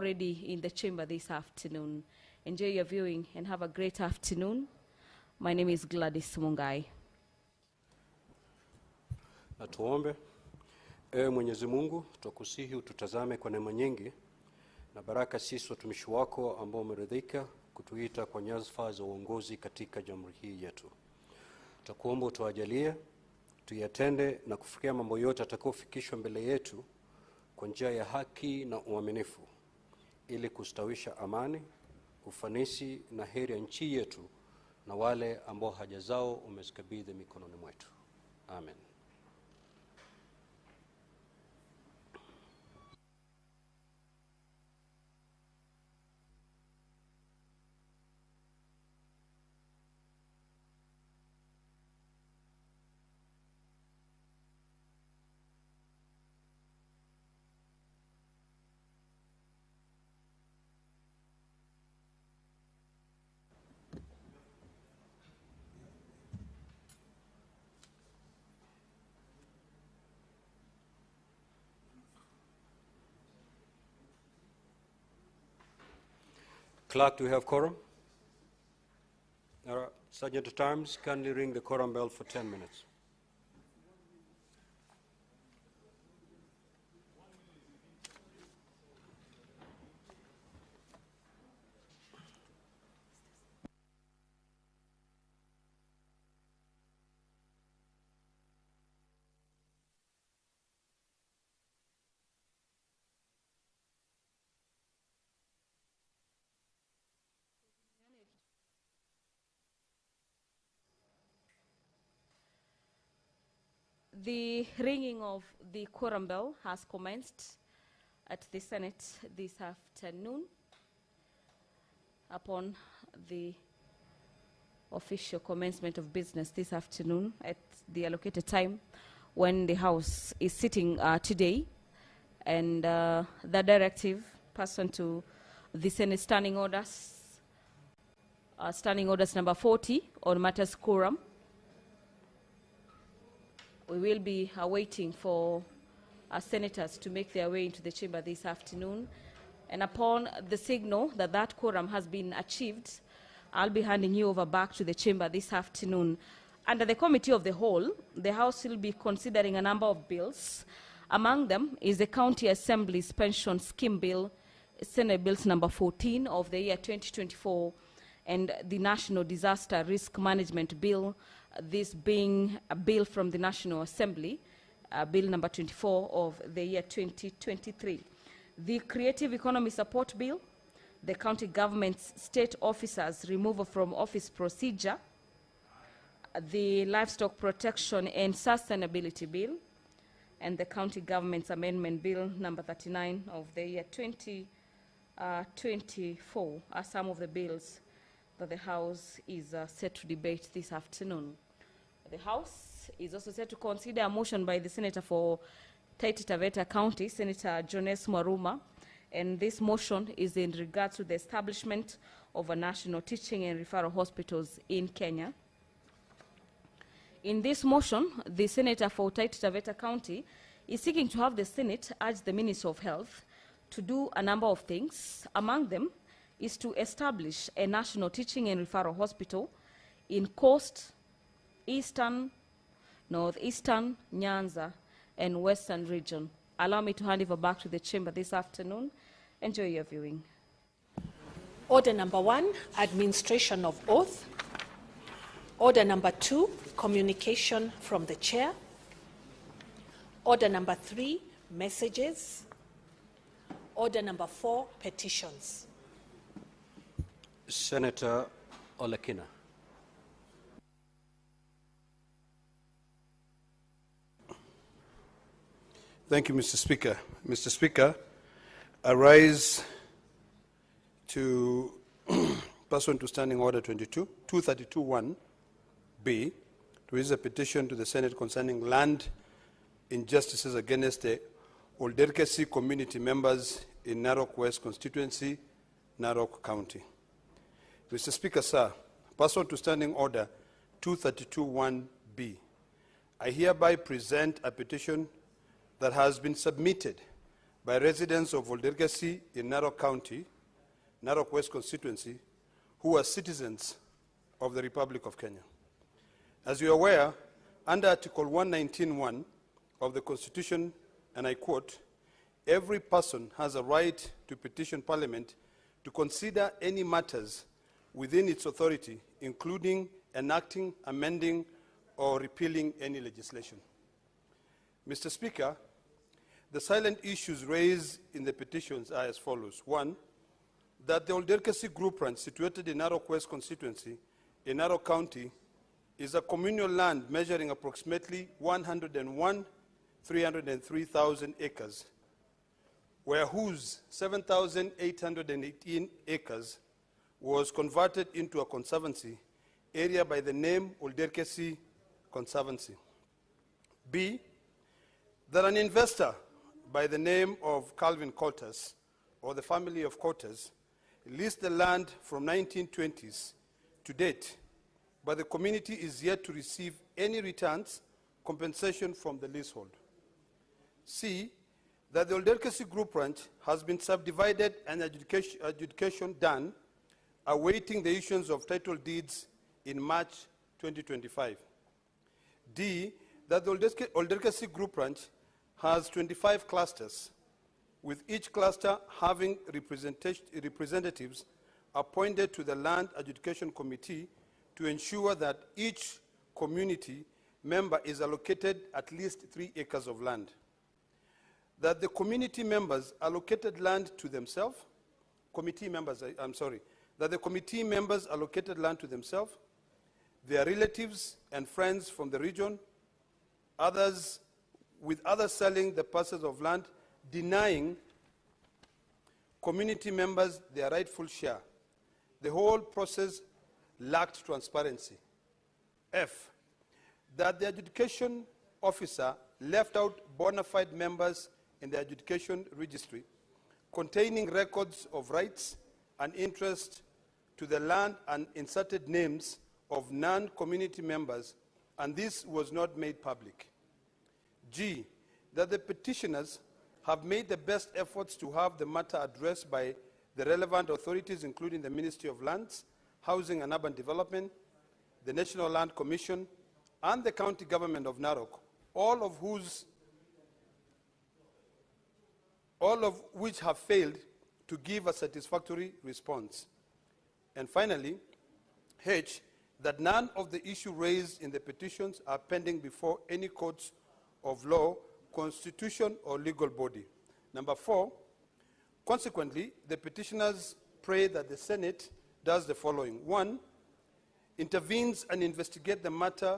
already in the chamber this afternoon. Enjoy your viewing and have a great afternoon. My name is Gladys Mungai. Na tuombe. Ewe Mwenyezi Mungu, tukusihi ututazame kwa neema nyingi na baraka sisi watumishi wako ambao umeridhika kutuita kwa nyadhifa za uongozi katika jamhuri hii yetu. Tutakuomba utuajalie tuyatende na kufikia mambo yote atakayofikishwa mbele yetu kwa njia ya haki na uaminifu, ili kustawisha amani, ufanisi na heri ya nchi yetu na wale ambao haja zao umezikabidhi mikononi mwetu. Amen. Clerk, do we have quorum? Sergeant at Arms, kindly ring the quorum bell for 10 minutes. The ringing of the quorum bell has commenced at the Senate this afternoon upon the official commencement of business this afternoon at the allocated time when the House is sitting today. And the directive pursuant to the Senate standing orders number 40 on matters quorum. We will be awaiting for our senators to make their way into the chamber this afternoon. And upon the signal that that quorum has been achieved, I'll be handing you over back to the chamber this afternoon. Under the Committee of the Whole, the House will be considering a number of bills. Among them is the County Assembly's Pension Scheme Bill, Senate Bills number 14 of the year 2024, and the National Disaster Risk Management Bill, this being a bill from the National Assembly, Bill number 24 of the year 2023. The Creative Economy Support Bill, the County Government's State Officers Removal from Office Procedure, the Livestock Protection and Sustainability Bill, and the County Government's Amendment Bill number 39 of the year 2024 are some of the bills that the House is set to debate this afternoon. The House is also set to consider a motion by the Senator for Taita Taveta County, Senator Jones Mwaruma, and this motion is in regards to the establishment of a national teaching and referral hospitals in Kenya. In this motion, the Senator for Taita Taveta County is seeking to have the Senate urge the Minister of Health to do a number of things. Among them is to establish a national teaching and referral hospital in Coast, Eastern, Northeastern, Nyanza, and Western region. Allow me to hand over back to the chamber this afternoon. Enjoy your viewing. Order number 1, administration of oath. Order number 2, communication from the chair. Order number 3, messages. Order number 4, petitions. Senator Olekina. Thank you, Mr. Speaker. Mr. Speaker, I rise to, pursuant to Standing Order 232(1)(b), to raise a petition to the Senate concerning land injustices against the Olderkesi community members in Narok West constituency, Narok County. Mr. Speaker, sir, pursuant to Standing Order 232(1)(b), I hereby present a petition that has been submitted by residents of Olderkesi in Narok County, Narok West constituency, who are citizens of the Republic of Kenya. As you are aware, under Article 119(1) of the Constitution, and I quote, "Every person has a right to petition Parliament to consider any matters within its authority, including enacting, amending, or repealing any legislation." Mr. Speaker, the silent issues raised in the petitions are as follows. One, that the Olderkesi group ranch situated in Narok West constituency in Narok County is a communal land measuring approximately 101,303,000 acres, where whose 7,818 acres was converted into a conservancy area by the name Olderkesi Conservancy. B, that an investor by the name of Calvin Cotters, or the family of Cotters, leased the land from 1920s to date, but the community is yet to receive any returns, compensation from the leasehold. C, that the Olderkesi group ranch has been subdivided and adjudication done, awaiting the issuance of title deeds in March 2025. D, that the Olderkesi group ranch has 25 clusters, with each cluster having representatives appointed to the Land Adjudication Committee to ensure that each community member is allocated at least 3 acres of land. That the community members allocated land to themselves, that the committee members allocated land to themselves, their relatives and friends from the region, with others selling the parcels of land, denying community members their rightful share. The whole process lacked transparency. F, that the adjudication officer left out bona fide members in the adjudication registry containing records of rights and interest to the land and inserted names of non-community members, and this was not made public. G, that the petitioners have made the best efforts to have the matter addressed by the relevant authorities, including the Ministry of Lands, Housing and Urban Development, the National Land Commission, and the County Government of Narok, all of which have failed to give a satisfactory response. And finally, H, that none of the issues raised in the petitions are pending before any courts of law, constitution, or legal body. Number 4, consequently, the petitioners pray that the Senate does the following. 1, intervenes and investigate the matter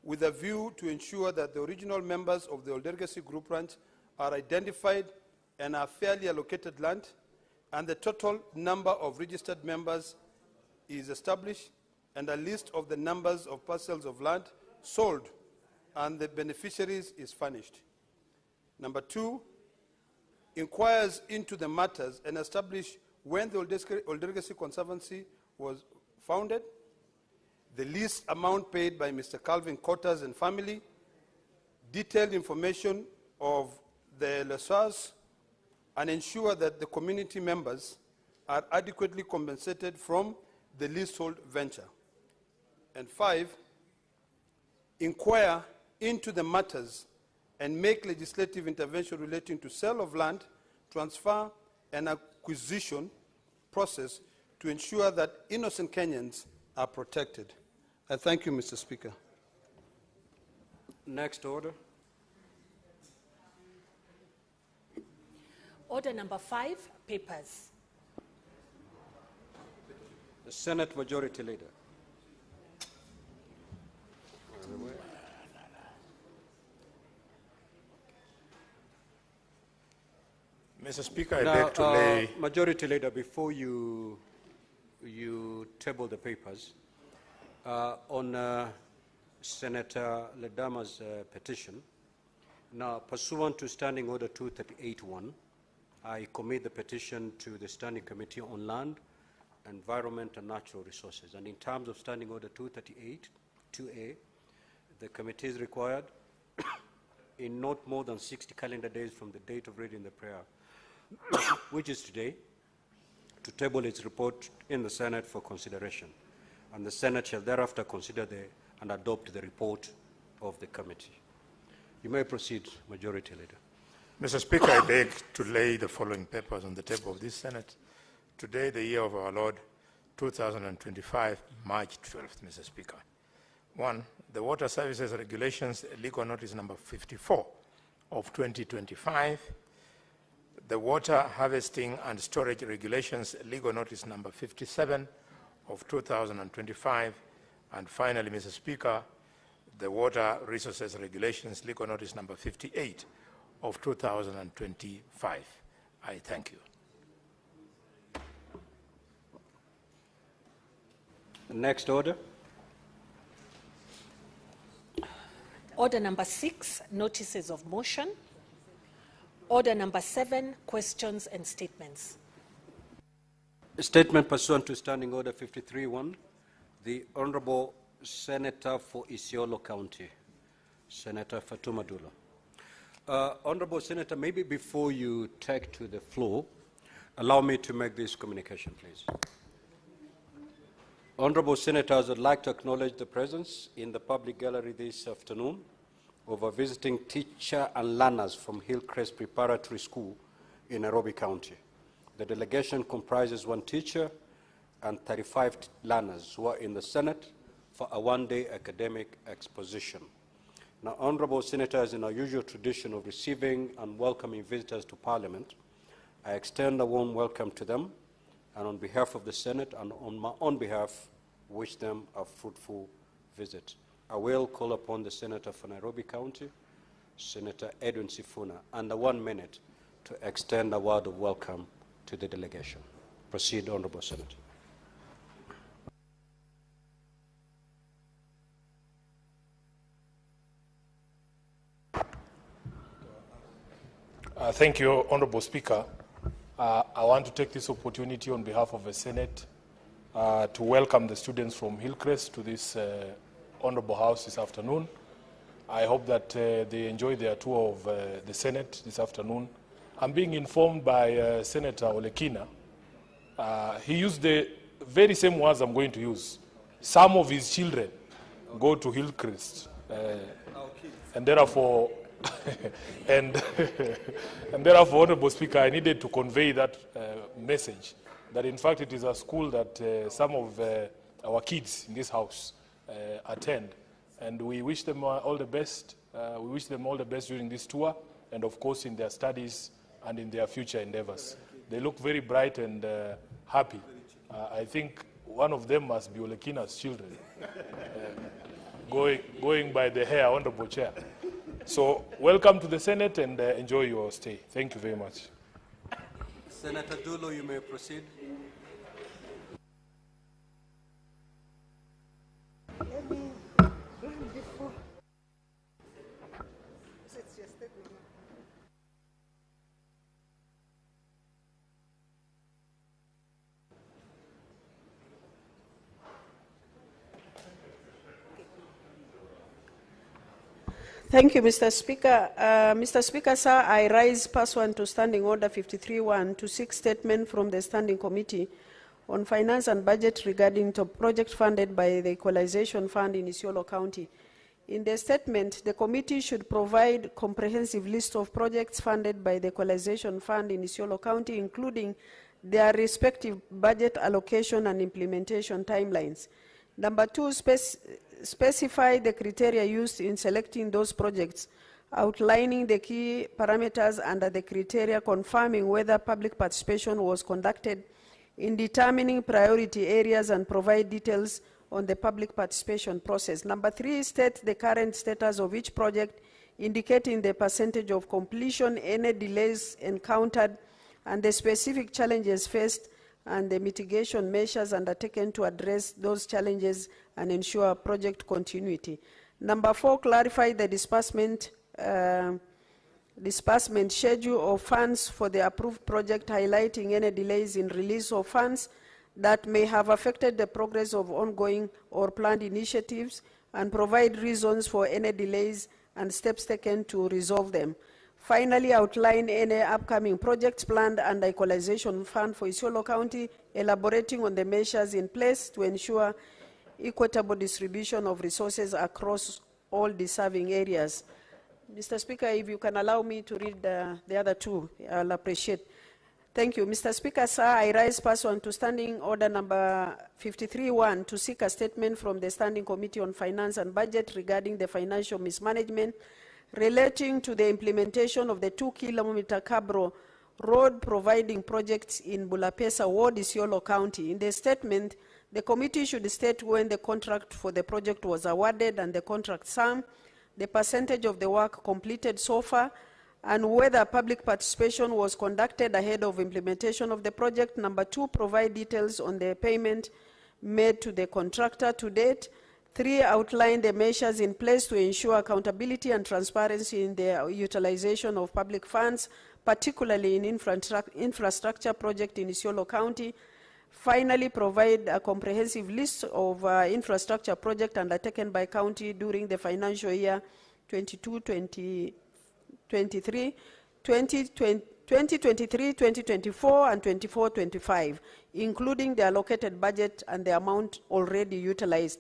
with a view to ensure that the original members of the Olderkesi group ranch are identified and are fairly allocated land, and the total number of registered members is established, and a list of the numbers of parcels of land sold and the beneficiaries is furnished. Number 2, inquires into the matters and establish when the Olderkesi Conservancy was founded, the lease amount paid by Mr. Calvin Cotters and family, detailed information of the lessors, and ensure that the community members are adequately compensated from the leasehold venture. And 5, inquire into the matters and make legislative intervention relating to sale of land, transfer, and acquisition process to ensure that innocent Kenyans are protected. I thank you, Mr. Speaker. Next order. Order number 5, papers. The Senate Majority Leader. Mr. Speaker, I beg to lay... Majority Leader, before you table the papers, on Senator Ledama's petition, now pursuant to Standing Order 238-1, I commit the petition to the Standing Committee on Land, Environment and Natural Resources. And in terms of Standing Order 238-2A, the committee is required in not more than 60 calendar days from the date of reading the prayer which is today, to table its report in the Senate for consideration. And the Senate shall thereafter consider and adopt the report of the committee. You may proceed, Majority Leader. Mr. Speaker, I beg to lay the following papers on the table of this Senate. Today, the year of our Lord, 2025, March 12th, Mr. Speaker. 1. The Water Services Regulations, Legal Notice number 54 of 2025. The Water Harvesting and Storage Regulations, Legal Notice number 57 of 2025. And finally, Mr. Speaker, the Water Resources Regulations, Legal Notice number 58 of 2025. I thank you. Next order. Order number 6, notices of motion. Order number 7, questions and statements. A statement pursuant to Standing Order 53-1, the Honorable Senator for Isiolo County, Senator Fatuma Dulo. Honorable Senator, maybe before you take to the floor, allow me to make this communication, please. Honorable Senators, I'd like to acknowledge the presence in the public gallery this afternoon of a visiting teacher and learners from Hillcrest Preparatory School in Nairobi County. The delegation comprises 1 teacher and 35 learners who are in the Senate for a one-day academic exposition. Now, Honorable Senators, in our usual tradition of receiving and welcoming visitors to Parliament, I extend a warm welcome to them, and on behalf of the Senate and on my own behalf, wish them a fruitful visit. I will call upon the Senator for Nairobi County, Senator Edwin Sifuna, under 1 minute to extend a word of welcome to the delegation. Proceed, Honorable Senator. Thank you, Honorable Speaker. I want to take this opportunity on behalf of the Senate to welcome the students from Hillcrest to this Honorable House this afternoon. I hope that they enjoy their tour of the Senate this afternoon. I'm being informed by Senator Olekina. He used the very same words I'm going to use. Some of his children go to Hillcrest, and therefore, and therefore, Honorable Speaker, I needed to convey that message, that in fact it is a school that some of our kids in this house attend, and we wish them all the best. We wish them all the best during this tour, and of course in their studies and in their future endeavors. They look very bright and happy. I think one of them must be Olekina's children, going by the hair, Honorable Chair. So welcome to the Senate and enjoy your stay. Thank you very much. Senator Dulo, you may proceed. Thank you, Mr. Speaker. Mr. Speaker, sir, I rise pursuant to Standing Order 53-1 to seek statement from the Standing Committee on Finance and Budget regarding to project funded by the Equalization Fund in Isiolo County. In the statement, the committee should provide comprehensive list of projects funded by the Equalization Fund in Isiolo County, including their respective budget allocation and implementation timelines. Number 2, specify the criteria used in selecting those projects, outlining the key parameters under the criteria, confirming whether public participation was conducted in determining priority areas, and provide details on the public participation process. Number 3, state the current status of each project, indicating the percentage of completion, any delays encountered, and the specific challenges faced, and the mitigation measures undertaken to address those challenges and ensure project continuity. Number 4, clarify the disbursement schedule of funds for the approved project, highlighting any delays in release of funds that may have affected the progress of ongoing or planned initiatives, and provide reasons for any delays and steps taken to resolve them. Finally, outline any upcoming projects planned under Equalization Fund for Isiolo County, elaborating on the measures in place to ensure equitable distribution of resources across all deserving areas. Mr. Speaker, if you can allow me to read the other two, I'll appreciate. Thank you. Mr. Speaker, sir, I rise pursuant to Standing Order number 53-1 to seek a statement from the Standing Committee on Finance and Budget regarding the financial mismanagement relating to the implementation of the 2-kilometer Cabro road providing projects in Bulapesa Ward, Isiolo County. In the statement, the committee should state when the contract for the project was awarded and the contract sum, the percentage of the work completed so far, and whether public participation was conducted ahead of implementation of the project. Number 2, provide details on the payment made to the contractor to date. 3, outline the measures in place to ensure accountability and transparency in the utilization of public funds, particularly in infrastructure project in Isiolo County. Finally, provide a comprehensive list of infrastructure projects undertaken by county during the financial year 2023, 2024, and 24-25, including the allocated budget and the amount already utilized.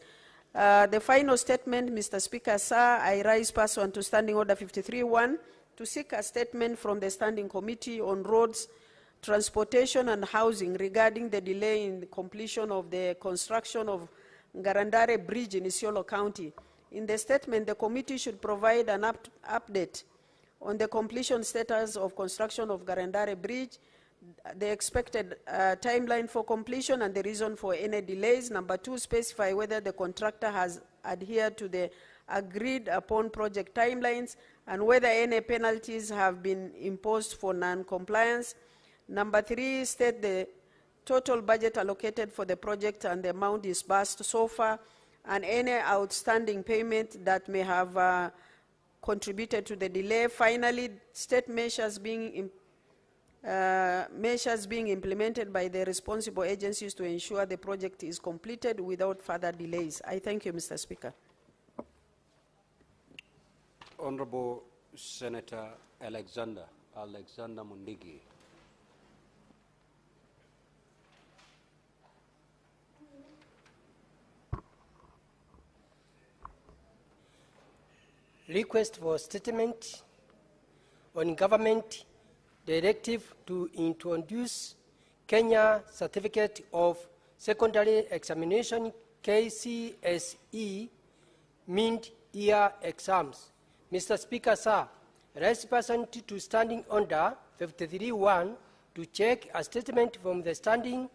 The final statement, Mr. Speaker, sir, I rise pursuant to Standing Order 53-1 to seek a statement from the Standing Committee on Roads, Transportation and Housing regarding the delay in the completion of the construction of Garandare Bridge in Isiolo County. In the statement, the committee should provide an update on the completion status of construction of Garandare Bridge, the expected timeline for completion and the reason for any delays. Number 2, specify whether the contractor has adhered to the agreed upon project timelines and whether any penalties have been imposed for non-compliance. Number 3, state the total budget allocated for the project and the amount disbursed so far and any outstanding payment that may have contributed to the delay. Finally, state measures being implemented by the responsible agencies to ensure the project is completed without further delays. I thank you, Mr. Speaker. Honorable Senator Alexander Mundigi. Request for statement on government directive to introduce Kenya Certificate of Secondary Examination KCSE mid-year exams. Mr. Speaker, sir, rise pursuant to Standing Order 53-1 to check a statement from the Standing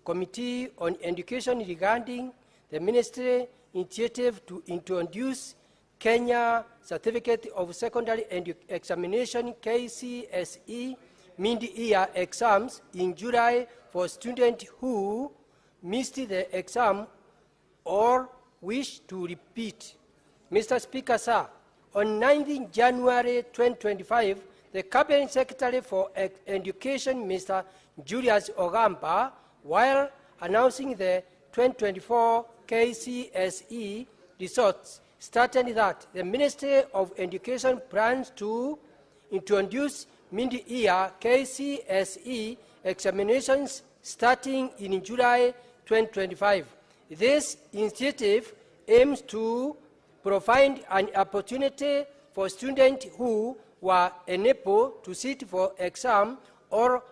Committee on Education regarding the Ministry initiative to introduce Kenya Certificate of Secondary Examination KCSE mid-year exams in July for students who missed the exam or wish to repeat. Mr. Speaker, sir, on 19 January 2025, the Cabinet Secretary for Education, Mr. Julius Ogamba, while announcing the 2024 KCSE results, stated that the Ministry of Education plans to introduce mid-year KCSE examinations starting in July 2025. This initiative aims to provide an opportunity for students who were unable to sit for exam or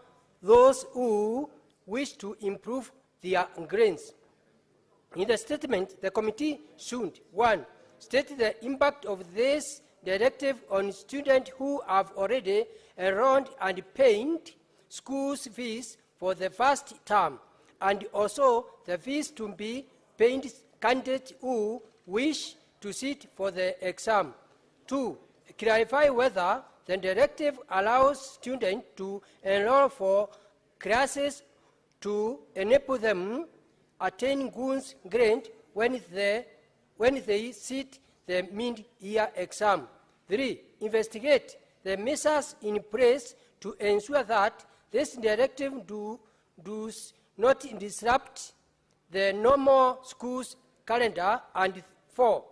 those who wish to improve their grades. In the statement, the committee should, 1, state the impact of this directive on students who have already enrolled and paid school fees for the first term, and also the fees to be paid candidates who wish to sit for the exam. 2, clarify whether the directive allows students to enroll for classes to enable them attain good grades when they sit the mid-year exam. 3, investigate the measures in place to ensure that this directive does not disrupt the normal school's calendar. And 4,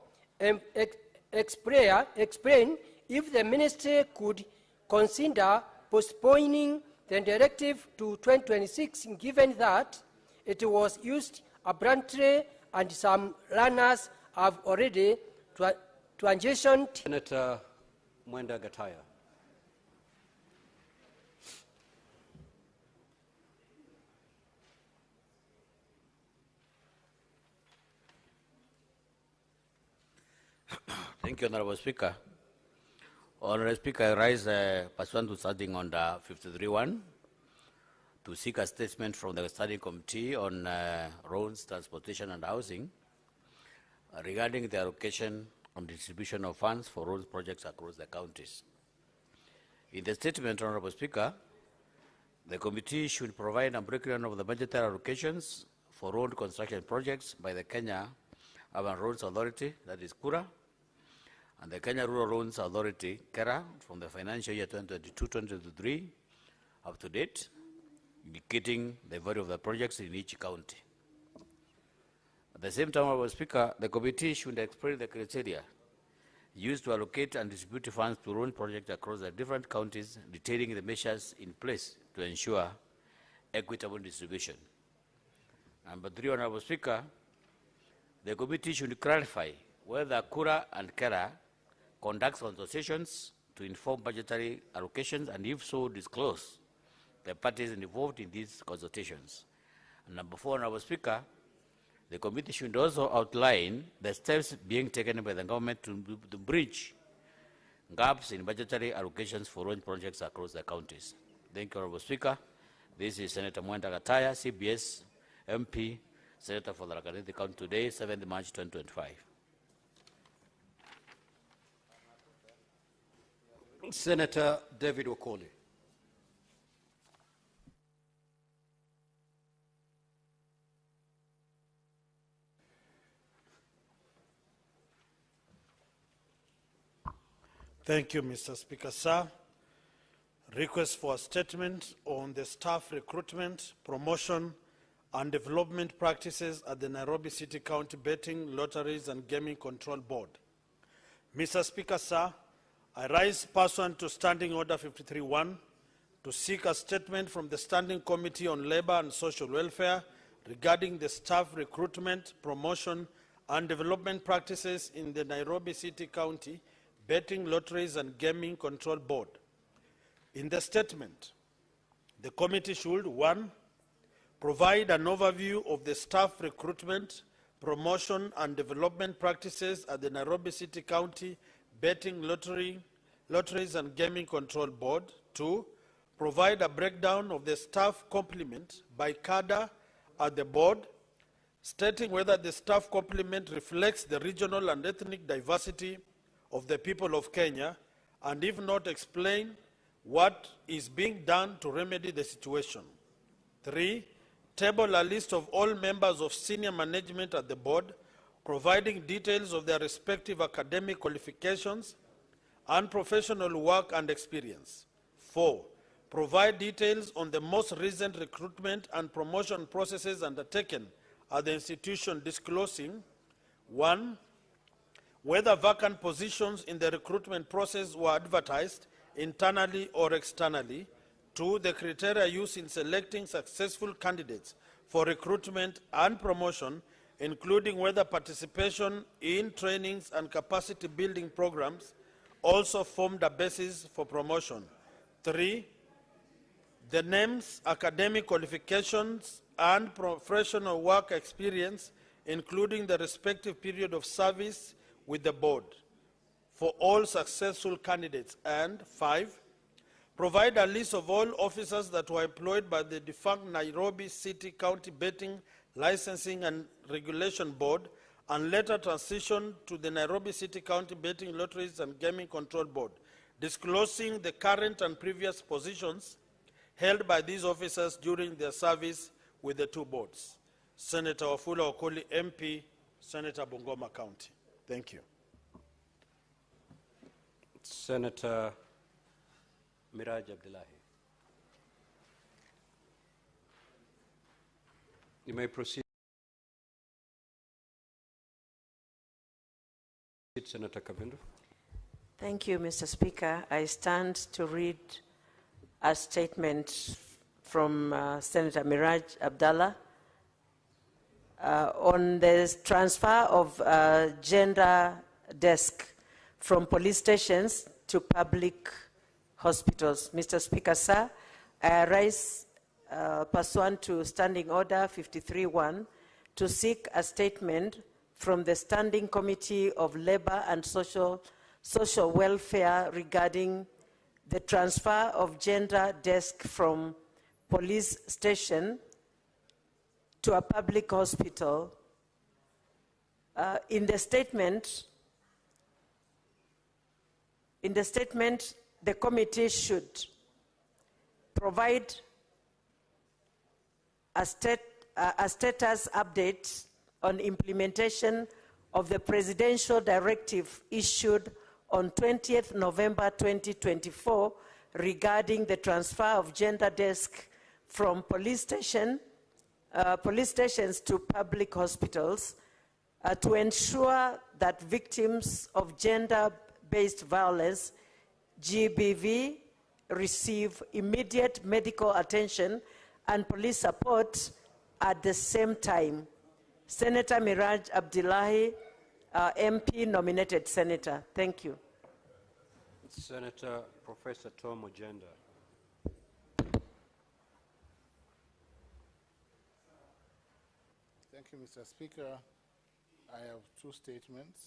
explain if the ministry could consider postponing the directive to 2026, given that it was used abruptly and some learners have already transitioned. Senator Mwenda Gataya. Thank you, Honorable Speaker. Honorable Speaker, I rise pursuant to standing under 53.1 to seek a statement from the Standing Committee on Roads, Transportation and Housing regarding the allocation and distribution of funds for roads projects across the counties. In the statement, Honorable Speaker, the committee should provide a breakdown of the budgetary allocations for road construction projects by the Kenya Urban Roads Authority, that is KURA, and the Kenya Rural Roads Authority, KERA, from the financial year 2022-2023 up to date, indicating the value of the projects in each county. At the same time, Honorable Speaker, the committee should explain the criteria used to allocate and distribute funds to road projects across the different counties, detailing the measures in place to ensure equitable distribution. Number 3, Honorable Speaker, the committee should clarify whether KURA and KERA conducts consultations to inform budgetary allocations, and if so, disclose the parties involved in these consultations. And number 4, Honorable Speaker, the committee should also outline the steps being taken by the government to bridge gaps in budgetary allocations for road projects across the counties. Thank you, Honorable Speaker. This is Senator Mwenda Gataya, CBS MP, Senator for the Rakaditi County today, 7th March 2025. Senator David Okoli. Thank you, Mr. Speaker, sir. Request for a statement on the staff recruitment, promotion, and development practices at the Nairobi City County Betting, Lotteries and Gaming Control Board. Mr. Speaker, sir, I rise pursuant to Standing Order 53.1 to seek a statement from the Standing Committee on Labor and Social Welfare regarding the staff recruitment, promotion, and development practices in the Nairobi City County Betting, Lotteries and Gaming Control Board. In the statement, the committee should, 1, provide an overview of the staff recruitment, promotion and development practices at the Nairobi City County Betting, Lotteries and Gaming Control Board. 2, provide a breakdown of the staff complement by cadre at the board, stating whether the staff complement reflects the regional and ethnic diversity of the people of Kenya, and if not, explain what is being done to remedy the situation. 3, table a list of all members of senior management at the board, providing details of their respective academic qualifications and professional work and experience. 4, provide details on the most recent recruitment and promotion processes undertaken at the institution, disclosing 1, whether vacant positions in the recruitment process were advertised internally or externally. 2, the criteria used in selecting successful candidates for recruitment and promotion, including whether participation in trainings and capacity building programs also formed a basis for promotion. 3, the names, academic qualifications, and professional work experience, including the respective period of service with the board for all successful candidates. And 5, provide a list of all officers that were employed by the defunct Nairobi City County Betting, Licensing and Regulation Board and later transitioned to the Nairobi City County Betting, Lotteries and Gaming Control Board, disclosing the current and previous positions held by these officers during their service with the two boards. Senator Wafula Okoli, MP, Senator Bungoma County. Thank you. Senator Miraj Abdullahi. You may proceed. Senator Kavindu. Thank you, Mr. Speaker. I stand to read a statement from Senator Miraj Abdallah on the transfer of gender desk from police stations to public hospitals. Mr. Speaker, sir, I rise pursuant to Standing Order 53.1 to seek a statement from the Standing Committee of Labour and Social Welfare regarding the transfer of gender desk from police station to a public hospital. In the statement, the committee should provide a status update on implementation of the presidential directive issued on 20th November 2024 regarding the transfer of gender desk from police stations to public hospitals to ensure that victims of gender-based violence, GBV, receive immediate medical attention and police support at the same time. Senator Miraj Abdullahi, MP nominated senator. Thank you. Senator Professor Tom Ojenda. Thank you, Mr. Speaker. I have two statements.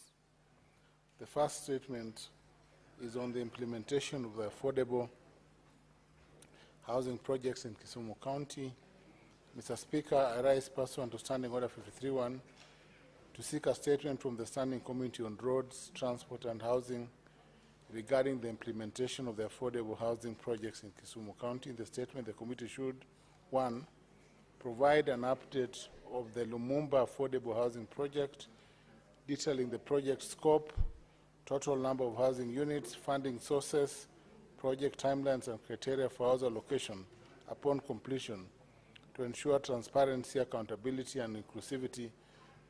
The first statement is on the implementation of the affordable housing projects in Kisumu County. Mr. Speaker, I rise pursuant to Standing Order 53.1 to seek a statement from the Standing Committee on Roads, Transport and Housing regarding the implementation of the affordable housing projects in Kisumu County. In the statement, the committee should, 1, provide an update of the Lumumba Affordable Housing Project, detailing the project scope, total number of housing units, funding sources, project timelines and criteria for house allocation upon completion to ensure transparency, accountability and inclusivity,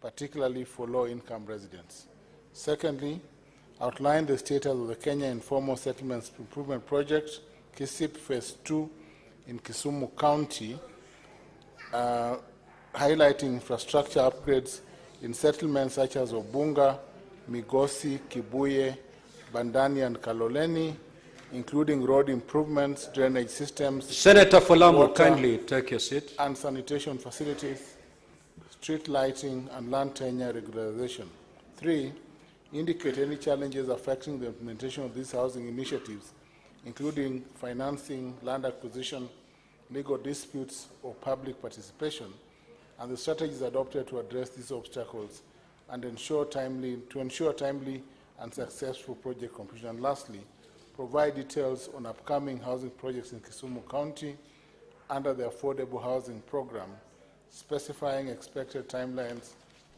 particularly for low-income residents. Secondly, outline the status of the Kenya Informal Settlements Improvement Project, KISIP Phase 2 in Kisumu County, highlighting infrastructure upgrades in settlements such as Obunga, Migosi, Kibuye, Bandani and Kaloleni, including road improvements, drainage systems, Senator Falamu, kindly take your seat, and sanitation facilities, street lighting, and land tenure regularization. 3, indicate any challenges affecting the implementation of these housing initiatives, including financing, land acquisition, legal disputes, or public participation, and the strategies adopted to address these obstacles and ensure timely and successful project completion. And lastly, provide details on upcoming housing projects in Kisumu County under the Affordable Housing Program, specifying expected timelines,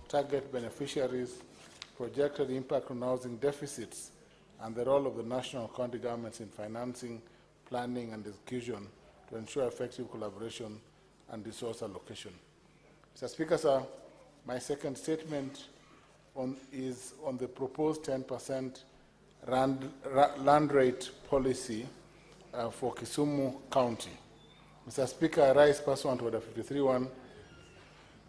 target beneficiaries, projected impact on housing deficits, and the role of the national county governments in financing, planning, and execution to ensure effective collaboration and resource allocation. Mr. Speaker, sir, my second statement is on the proposed 10% land rate policy for Kisumu County. Mr. Speaker, I rise pursuant to Order 53.1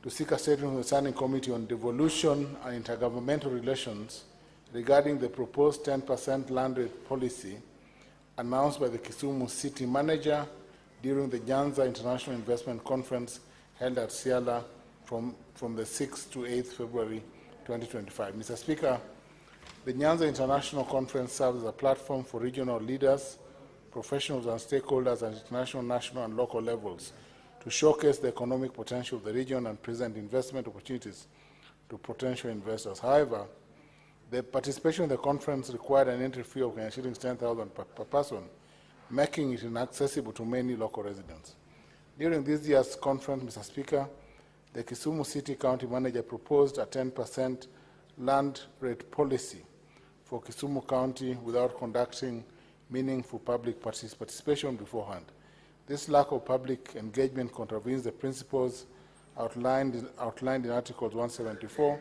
to seek a statement from the Standing Committee on Devolution and Intergovernmental Relations regarding the proposed 10% land rate policy announced by the Kisumu City Manager during the Nyanza International Investment Conference held at Siala from the 6th to 8th February 2025. Mr. Speaker, the Nyanza International Conference serves as a platform for regional leaders, professionals and stakeholders at international, national and local levels to showcase the economic potential of the region and present investment opportunities to potential investors. However, the participation in the conference required an entry fee of shillings 10,000 per person, making it inaccessible to many local residents. During this year's conference, Mr. Speaker, the Kisumu City County Manager proposed a 10% land rate policy for Kisumu County without conducting meaningful public participation beforehand. This lack of public engagement contravenes the principles outlined in Articles 174,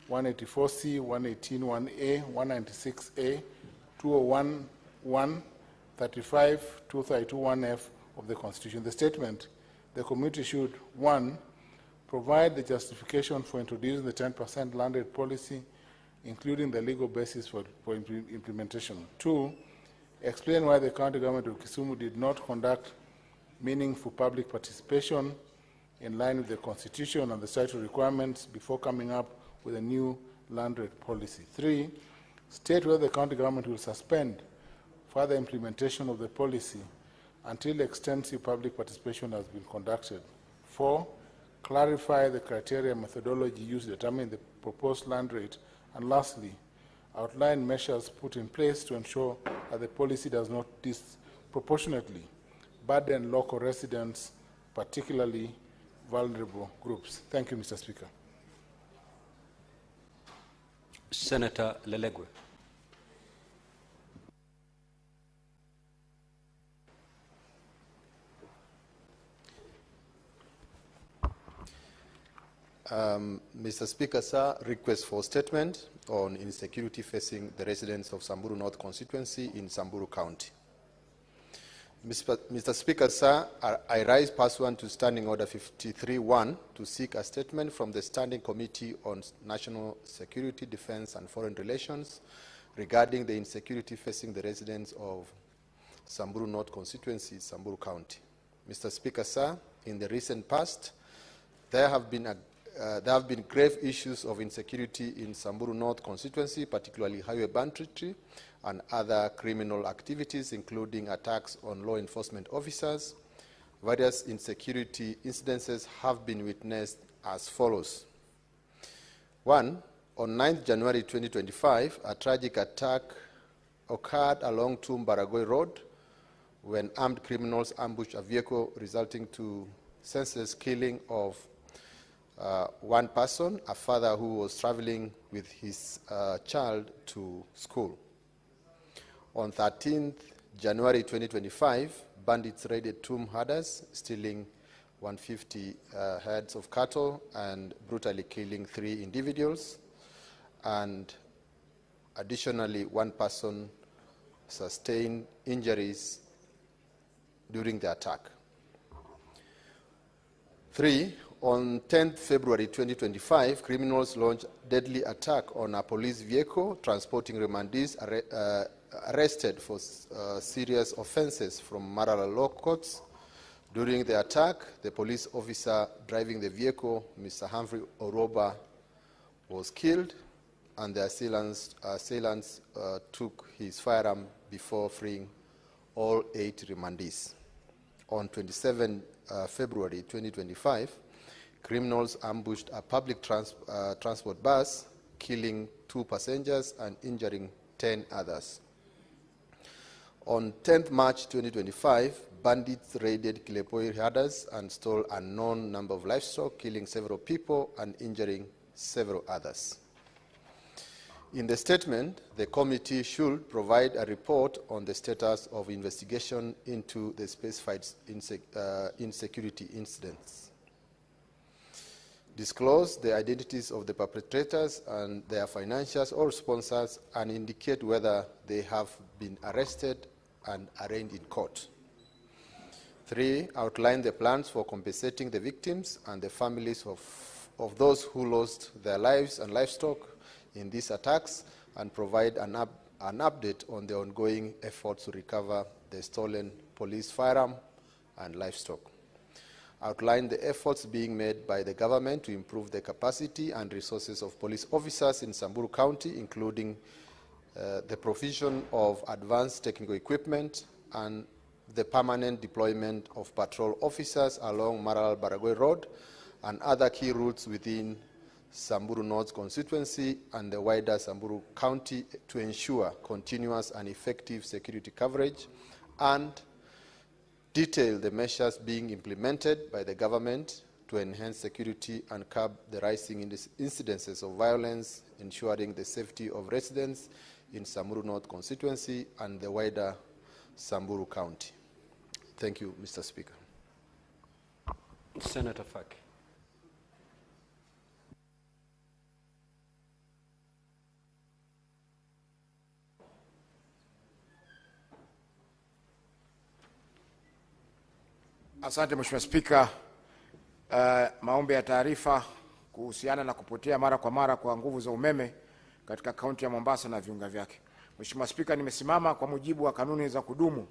184C, 118(1)A, 196A, 201(1), 35, 232(1)(f) of the Constitution. The statement, the committee should, 1, provide the justification for introducing the 10% land rate policy, including the legal basis for implementation. 2, explain why the county government of Kisumu did not conduct meaningful public participation in line with the Constitution and the statutory requirements before coming up with a new land rate policy. 3, state whether the county government will suspend further implementation of the policy until extensive public participation has been conducted. 4, clarify the criteria and methodology used to determine the proposed land rate. And lastly, outline measures put in place to ensure that the policy does not disproportionately burden local residents, particularly vulnerable groups. Thank you, Mr. Speaker. Senator Lelegwe. Mr. Speaker, sir, request for statement on insecurity facing the residents of Samburu North constituency in Samburu County. Mr. Speaker, sir, I rise pursuant to Standing Order 53-1 to seek a statement from the Standing Committee on National Security, Defense and Foreign Relations regarding the insecurity facing the residents of Samburu North constituency, Samburu County. Mr. Speaker, sir, in the recent past, there have been grave issues of insecurity in Samburu North constituency, particularly highway banditry and other criminal activities, including attacks on law enforcement officers. Various insecurity incidences have been witnessed as follows. 1, on 9th January 2025, a tragic attack occurred along Baragoi Road when armed criminals ambushed a vehicle, resulting to senseless killing of one person, a father who was traveling with his child to school. On 13th January 2025, bandits raided tomb herders, stealing 150 heads of cattle and brutally killing 3 individuals. And additionally, 1 person sustained injuries during the attack. 3, on 10th February 2025, criminals launched deadly attack on a police vehicle transporting remandees arrested for serious offenses from Marala law courts. During the attack, the police officer driving the vehicle, Mr. Humphrey Oroba, was killed, and the assailants took his firearm before freeing all 8 remandees. On 27 February 2025, criminals ambushed a public transport bus, killing 2 passengers and injuring 10 others. On 10th March 2025, bandits raided Kilepoi herders and stole a unknown number of livestock, killing several people and injuring several others. In the statement, the committee should provide a report on the status of investigation into the specified insecurity incidents. Disclose the identities of the perpetrators and their financials or sponsors, and indicate whether they have been arrested and arraigned in court. 3, outline the plans for compensating the victims and the families of those who lost their lives and livestock in these attacks, and provide an update on the ongoing efforts to recover the stolen police firearm and livestock. Outline the efforts being made by the government to improve the capacity and resources of police officers in Samburu County, including the provision of advanced technical equipment and the permanent deployment of patrol officers along Maral Baragoi Road and other key routes within Samburu North constituency and the wider Samburu County to ensure continuous and effective security coverage, and detail the measures being implemented by the government to enhance security and curb the rising incidences of violence, ensuring the safety of residents in Samburu North constituency and the wider Samburu County. Thank you, Mr. Speaker. Senator Faki. Asante Mheshimiwa Spika. Maombi ya taarifa kuhusiana na kupotea mara kwa mara kwa nguvu za umeme katika kaunti ya Mombasa na viunga vyake. Mheshimiwa Spika, nimesimama kwa mujibu wa kanuni za kudumu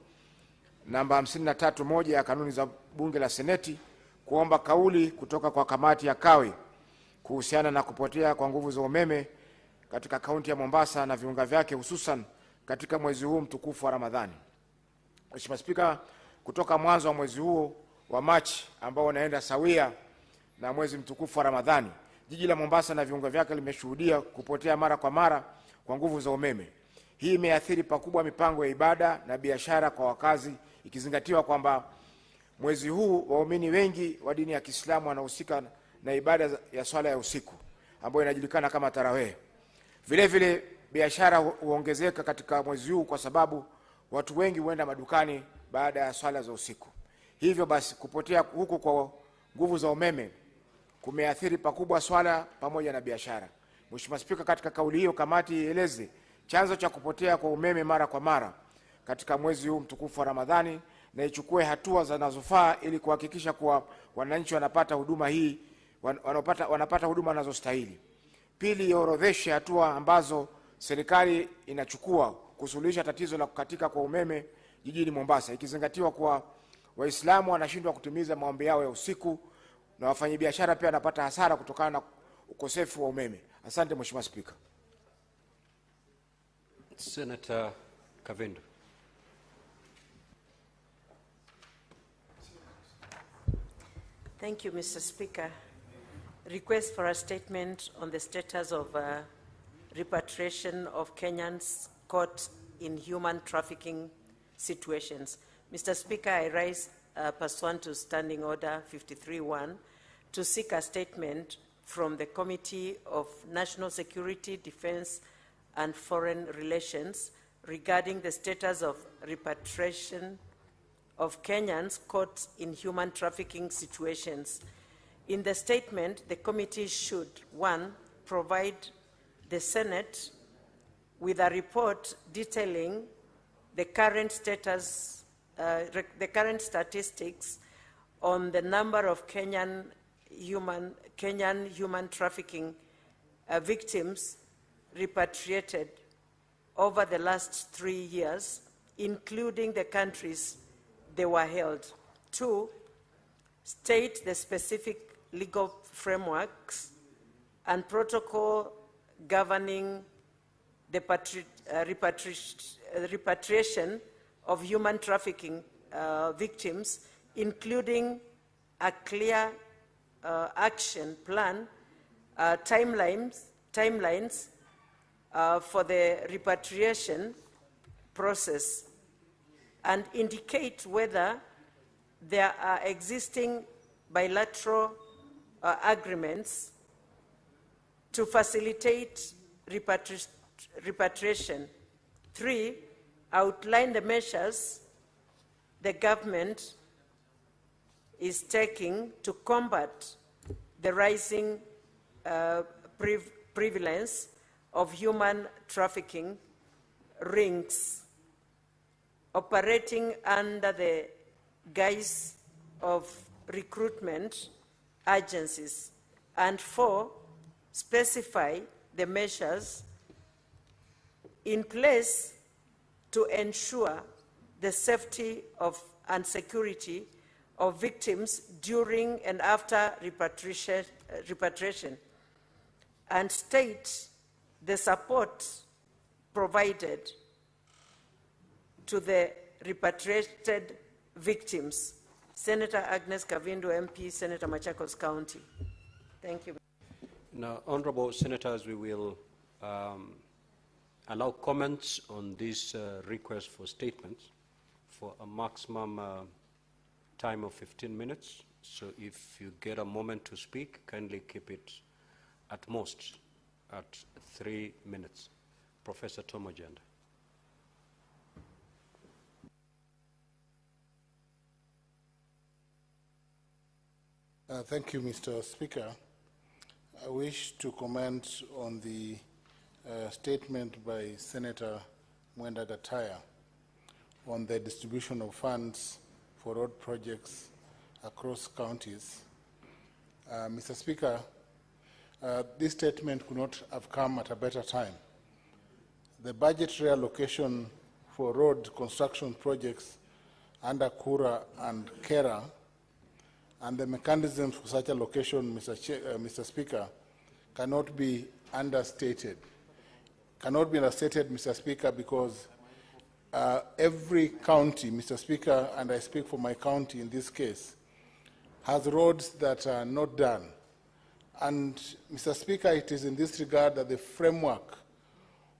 namba 53(1) ya kanuni za Bunge la Seneti kuomba kauli kutoka kwa kamati ya Kawi kuhusiana na kupotea kwa nguvu za umeme katika kaunti ya Mombasa na viunga vyake, hususan katika mwezi huu mtukufu wa Ramadhani. Mheshimiwa Spika, kutoka mwanzo wa mwezi huu wa Machi ambao unaenda sawia na mwezi mtukufu wa Ramadhani, jiji la Mombasa na viunga vyake limeshuhudia kupotea mara kwa mara kwa nguvu za umeme. Hii imeathiri pakubwa mipango ya ibada na biashara kwa wakazi, ikizingatiwa kwamba mwezi huu waumini wengi wa dini ya Kiislamu wanahusika na ibada ya swala ya usiku ambayo inajulikana kama tarawih. Vile vile biashara huongezeka katika mwezi huu kwa sababu watu wengi huenda madukani baada ya swala za usiku. Hivyo basi kupotea huku kwa nguvu za umeme kumeathiri pakubwa swala pamoja na biashara. Mheshimiwa Spika, katika kauli hiyo kamati ieleze chanzo cha kupotea kwa umeme mara kwa mara katika mwezi huu mtukufu wa Ramadhani na ichukue hatua zinazofaa ili kuhakikisha kuwa wananchi wanapata huduma hii wanapata huduma wanazostahili. Pili, iorodheshe hatua ambazo serikali inachukua kusuluhisha tatizo la kukatika kwa umeme jijini Mombasa, ikizingatiwa kuwa Waislamu wanashindwa kutimiza maombi yao ya usiku na wafanyabiashara pia wanapata hasara kutokana na ukosefu wa umeme. Asante Mheshimiwa Spika. Senator Kavindu. Thank you, Mr. Speaker. Request for a statement on the status of repatriation of Kenyans caught in human trafficking situations. Mr. Speaker, I rise pursuant to Standing Order 53(1) to seek a statement from the Committee of National Security, Defense and Foreign Relations regarding the status of repatriation of Kenyans caught in human trafficking situations. In the statement, the committee should, 1, provide the Senate with a report detailing the current status, the current statistics on the number of Kenyan human trafficking victims repatriated over the last 3 years, including the countries they were held. 2, state the specific legal frameworks and protocol governing the repatriation of human trafficking victims, including a clear action plan, timelines for the repatriation process, and indicate whether there are existing bilateral agreements to facilitate repatriation. 3, outline the measures the government is taking to combat the rising prevalence of human trafficking rings operating under the guise of recruitment agencies. And 4, specify the measures in place to ensure the safety of and security of victims during and after repatriation, and state the support provided to the repatriated victims. Senator Agnes Kavindu, MP, Senator Machakos County. Thank you. Now, honorable senators, we will allow comments on this request for statements for a maximum time of 15 minutes. So if you get a moment to speak, kindly keep it at most at 3 minutes. Professor Tom Agenda. Thank you, Mr. Speaker. I wish to comment on the statement by Senator Mwenda Gataya on the distribution of funds for road projects across counties. Mr. Speaker, this statement could not have come at a better time. The budgetary allocation for road construction projects under Kura and Kera and the mechanisms for such allocation, Mr. Speaker, cannot be understated. Cannot be understated, Mr. Speaker, because every county, Mr. Speaker, and I speak for my county in this case, has roads that are not done. And, Mr. Speaker, it is in this regard that the framework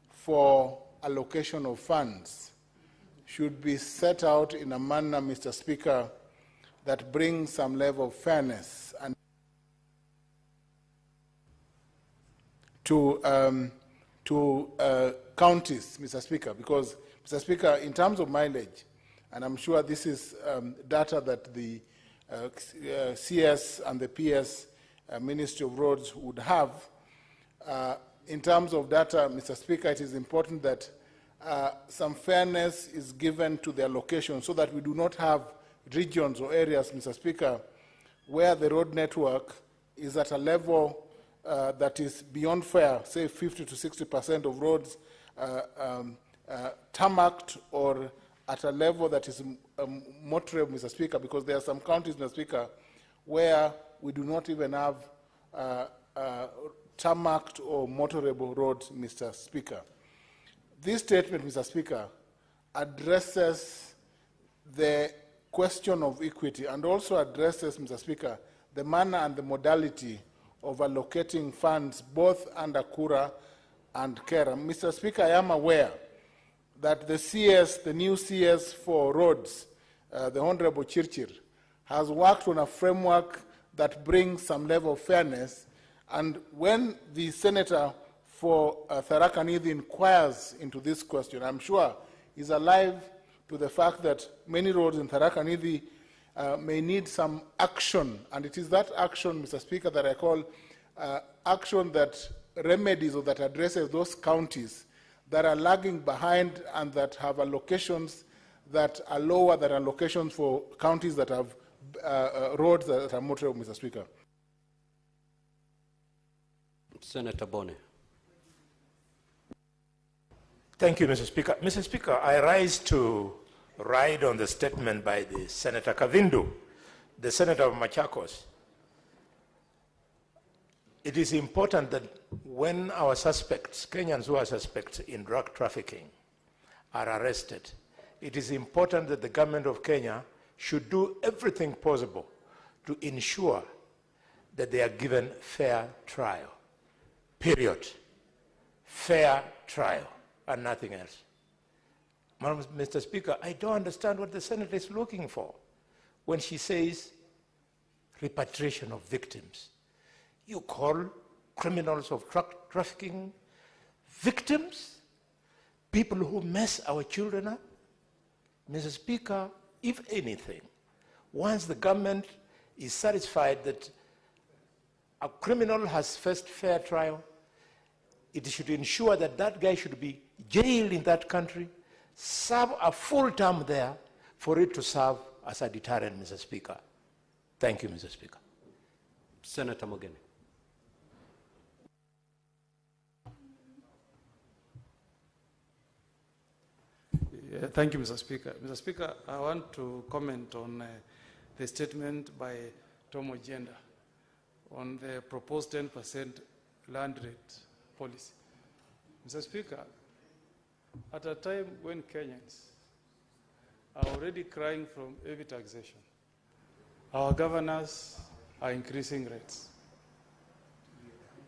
for allocation of funds should be set out in a manner, Mr. Speaker, that brings some level of fairness and to counties, Mr. Speaker, because, Mr. Speaker, in terms of mileage, and I'm sure this is data that the CS and the PS Ministry of Roads would have. In terms of data, Mr. Speaker, it is important that some fairness is given to the allocation so that we do not have regions or areas, Mr. Speaker, where the road network is at a level that is beyond fair, say 50 to 60% of roads tarmacked or at a level that is moderate, Mr. Speaker, because there are some counties, Mr. Speaker, where we do not even have tarmacked or motorable roads, Mr. Speaker. This statement, Mr. Speaker, addresses the question of equity and also addresses, Mr. Speaker, the manner and the modality of allocating funds both under Kura and Kera. Mr. Speaker, I am aware that the CS, the new CS for roads, the Honorable Chirchir, has worked on a framework that brings some level of fairness. And when the Senator for Tharaka Nithi inquires into this question, I'm sure he's alive to the fact that many roads in Tharaka Nithi may need some action. And it is that action, Mr. Speaker, that I call action that remedies or that addresses those counties that are lagging behind and that have allocations that are lower than allocations for counties that have roads that are motorable, Mr. Speaker. Senator Bone. Thank you, Mr. Speaker. Mr. Speaker, I rise to ride on the statement by the Senator Kavindu, the Senator of Machakos. It is important that when our suspects, Kenyans who are suspects in drug trafficking, are arrested, it is important that the government of Kenya should do everything possible to ensure that they are given fair trial. Period. Fair trial and nothing else. Mr. Speaker, I don't understand what the Senate is looking for when she says repatriation of victims. You call criminals of drug trafficking victims? People who mess our children up? Mr. Speaker, if anything, once the government is satisfied that a criminal has first fair trial, it should ensure that that guy should be jailed in that country, serve a full term there for it to serve as a deterrent, Mr. Speaker. Thank you, Mr. Speaker. Senator Mogeni. Yeah, thank you, Mr. Speaker. Mr. Speaker, I want to comment on the statement by Tom Ojenda on the proposed 10% land rate policy. Mr. Speaker, at a time when Kenyans are already crying from heavy taxation, our governors are increasing rates.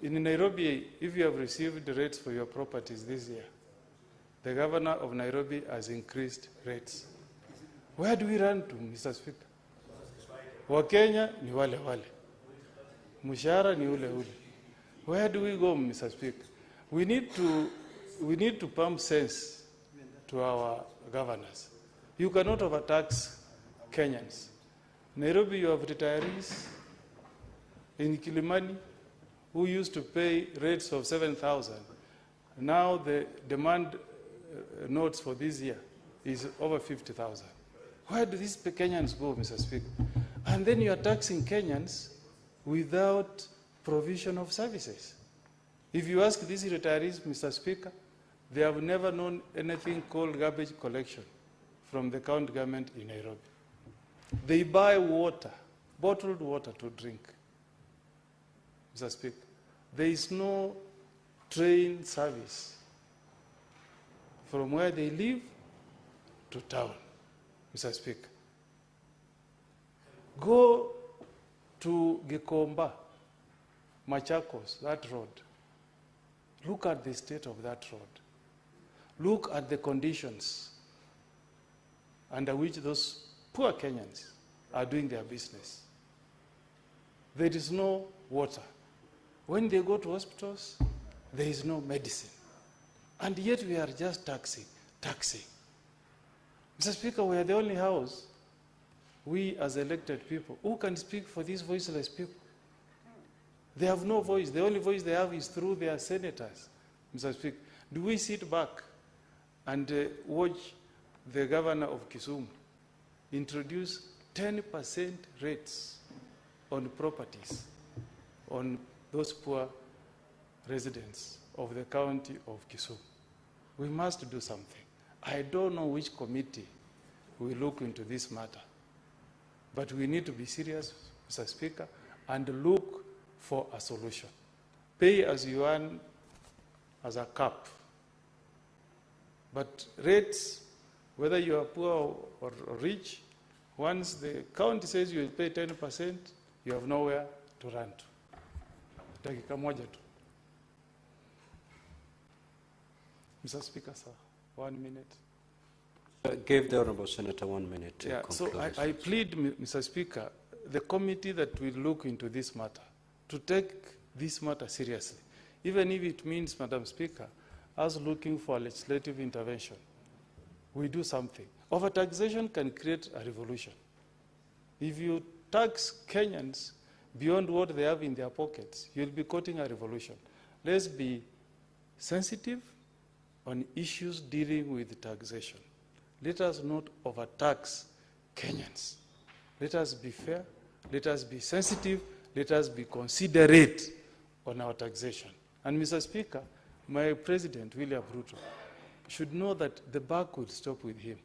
In Nairobi, if you have received the rates for your properties this year, the governor of Nairobi has increased rates. Where do we run to, Mr. Speaker? Wakenya ni wale wale. Mshahara ni ule ule. Where do we go, Mr. Speaker? We need to pump sense to our governors. You cannot overtax Kenyans. Nairobi, you have retirees in Kilimani who used to pay rates of 7,000. Now the demand notes for this year is over 50,000. Where do these Kenyans go, Mr. Speaker? And then you are taxing Kenyans without provision of services. If you ask these retirees, Mr. Speaker, they have never known anything called garbage collection from the county government in Nairobi. They buy water, bottled water to drink. Mr. Speaker, there is no train service from where they live to town, Mr. Speaker. Go to Gikomba, Machakos, that road. Look at the state of that road. Look at the conditions under which those poor Kenyans are doing their business. There is no water. When they go to hospitals, there is no medicine. And yet we are just taxing. Mr. Speaker, we are the only house, we as elected people, who can speak for these voiceless people. They have no voice. The only voice they have is through their senators. Mr. Speaker, do we sit back and watch the governor of Kisumu introduce 10% rates on properties on those poor residents of the county of Kisumu? We must do something. I don't know which committee will look into this matter, but we need to be serious, Mr. Speaker, and look for a solution. Pay as you earn as a cap. But rates, whether you are poor or rich, once the county says you will pay 10%, you have nowhere to run to. Dakika moja tu. Mr. Speaker, sir, 1 minute. Give the Honourable Senator 1 minute to Yeah, so conclude. I plead, Mr. Speaker, the committee that will look into this matter, to take this matter seriously, even if it means, Madam Speaker, us looking for legislative intervention. We do something. Overtaxation can create a revolution. If you tax Kenyans beyond what they have in their pockets, you'll be causing a revolution. Let's be sensitive on issues dealing with taxation. Let us not overtax Kenyans. Let us be fair, let us be sensitive, let us be considerate on our taxation. And Mr. Speaker, my President, William Ruto, should know that the buck will stop with him.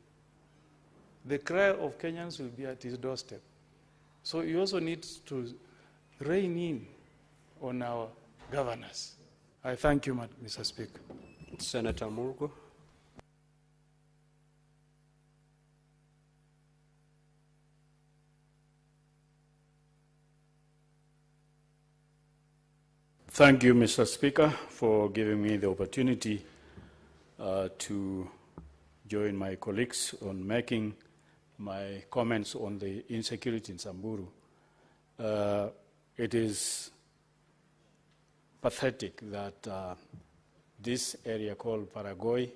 The cry of Kenyans will be at his doorstep. So he also needs to rein in on our governors. I thank you, Mr. Speaker. Senator Murgu. Thank you, Mr. Speaker, for giving me the opportunity to join my colleagues on making my comments on the insecurity in Samburu. It is pathetic that this area called Paraguay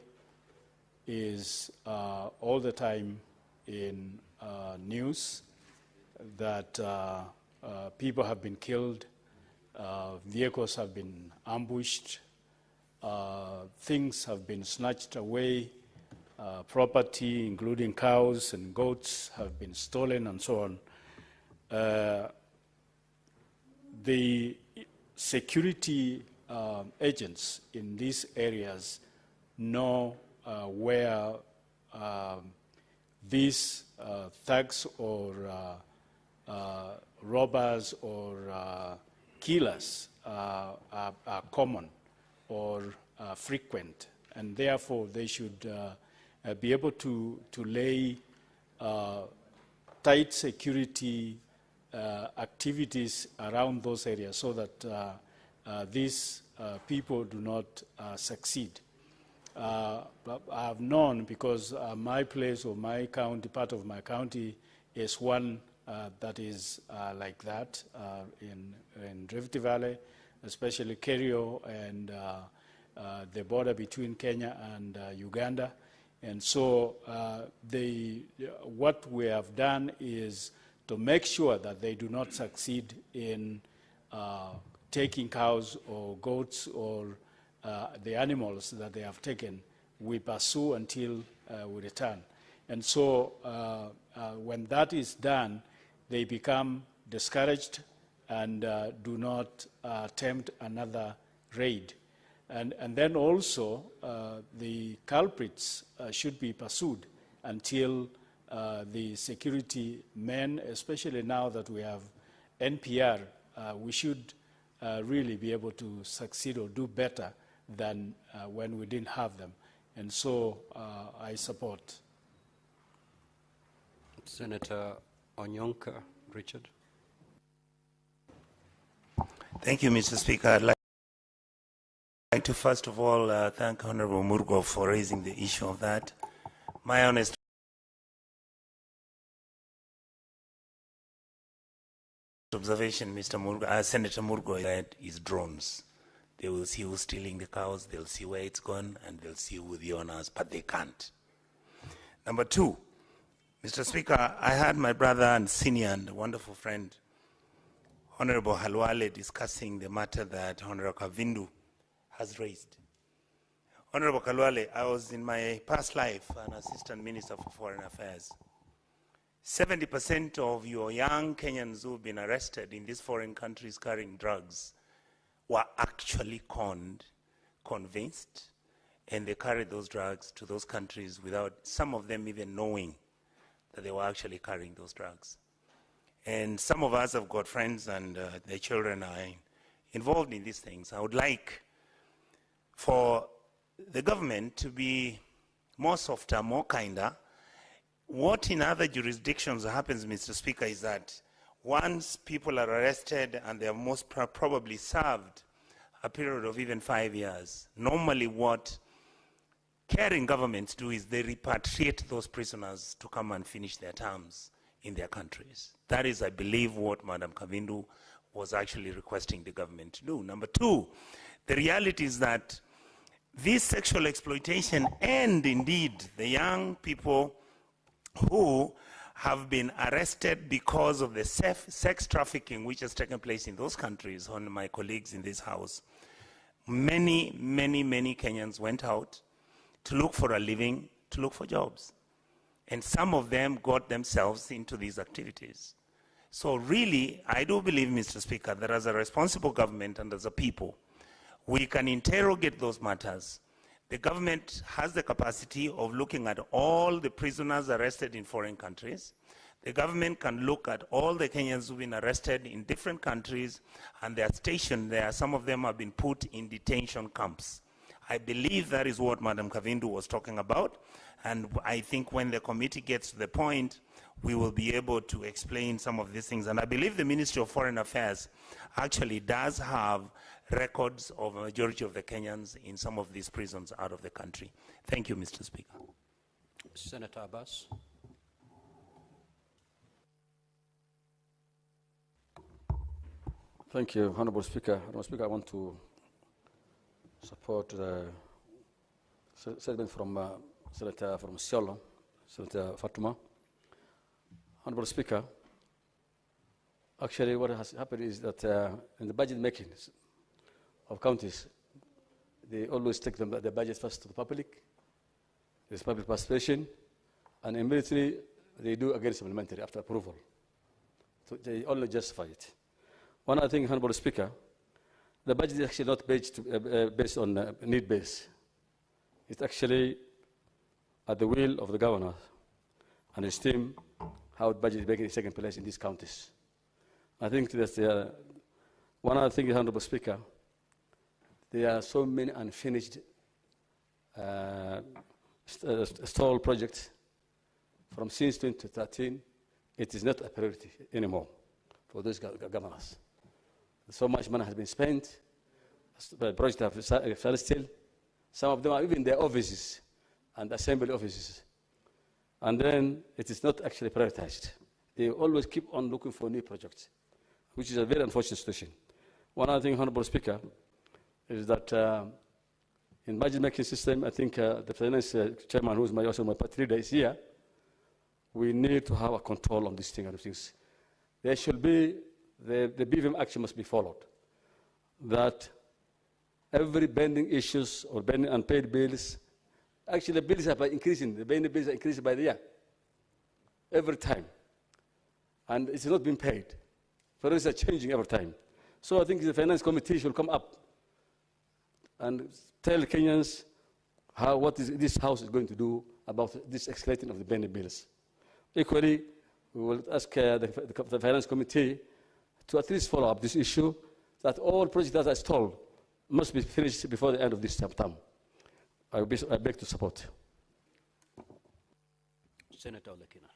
is all the time in news, that people have been killed, vehicles have been ambushed, things have been snatched away, property, including cows and goats, have been stolen and so on. The security agents in these areas know where these thugs or robbers or killers are common or frequent, and therefore they should be able to lay tight security activities around those areas so that these people do not succeed. I've known, because my place or my county, part of my county, is one that is like that in Rift Valley, especially Kerio and the border between Kenya and Uganda. And so what we have done is to make sure that they do not succeed in taking cows or goats or the animals that they have taken. We pursue until we return. And so when that is done, they become discouraged and do not attempt another raid. And then also, the culprits should be pursued until the security men, especially now that we have NPR, we should really be able to succeed or do better than when we didn't have them. And so I support. Senator Onyonka Richard. Thank you, Mr. Speaker. I'd like to first of all thank Honorable Murgo for raising the issue of that. My honest observation, Senator Murgo, that is drones. They will see who's stealing the cows, they'll see where it's gone, and they'll see who the owners, but they can't. Number two, Mr. Speaker, I had my brother and senior and wonderful friend, Honorable Halwale, discussing the matter that Honorable Kavindu has raised. Honorable Halwale, I was in my past life an Assistant Minister for Foreign Affairs. 70% of your young Kenyans who've been arrested in these foreign countries carrying drugs were actually convinced, and they carried those drugs to those countries without some of them even knowing that they were actually carrying those drugs. And some of us have got friends and their children are involved in these things. I would like for the government to be more softer, more kinder. What in other jurisdictions happens, Mr. Speaker, is that once people are arrested and they have most probably served a period of even 5 years, normally what caring governments do is they repatriate those prisoners to come and finish their terms in their countries. That is, I believe, what Madam Kavindu was actually requesting the government to do. Number two, the reality is that this sexual exploitation and indeed the young people who have been arrested because of the sex trafficking which has taken place in those countries, on my colleagues in this house, many Kenyans went out to look for a living, to look for jobs. And some of them got themselves into these activities. So really, I do believe, Mr. Speaker, that as a responsible government and as a people, we can interrogate those matters. The government has the capacity of looking at all the prisoners arrested in foreign countries. The government can look at all the Kenyans who've been arrested in different countries and they are stationed there. Some of them have been put in detention camps. I believe that is what Madam Kavindu was talking about. And I think when the committee gets to the point, we will be able to explain some of these things. And I believe the Ministry of Foreign Affairs actually does have records of a majority of the Kenyans in some of these prisons out of the country. Thank you, Mr. Speaker. Senator Abbas. Thank you, Honorable Speaker. Honorable Speaker, I want to support the statement from Senator from Siolo, Senator Fatuma. Honorable Speaker, actually what has happened is that in the budget making of counties, they always take the budget first to the public, there's public participation, and immediately they do again supplementary after approval. So they only justify it. One other thing, Honorable Speaker, the budget is actually not based on need base. It's actually at the will of the governor and his team how the budget is taking place in these counties. I think that's one other thing, Honorable Speaker, there are so many unfinished stall projects from since 2013. It is not a priority anymore for those governors. So much money has been spent, the projects have started still. Some of them are even their offices and assembly offices. And then it is not actually prioritized. They always keep on looking for new projects, which is a very unfortunate situation. One other thing, Honorable Speaker, is that in budget making system, I think the finance chairman, who is also my party leader, is here. We need to have a control on these things. There should be, the BVM action must be followed. That every pending issues or pending unpaid bills, actually the bills are increasing, the pending bills are increasing by the year, every time. and it's not being paid. Priorities are changing every time. So I think the Finance Committee should come up and tell Kenyans what this House is going to do about this escalating of the Benny bills. Equally, we will ask the Finance Committee to at least follow up this issue, that all projects that are stalled must be finished before the end of this term. I beg to support. Senator Olekina.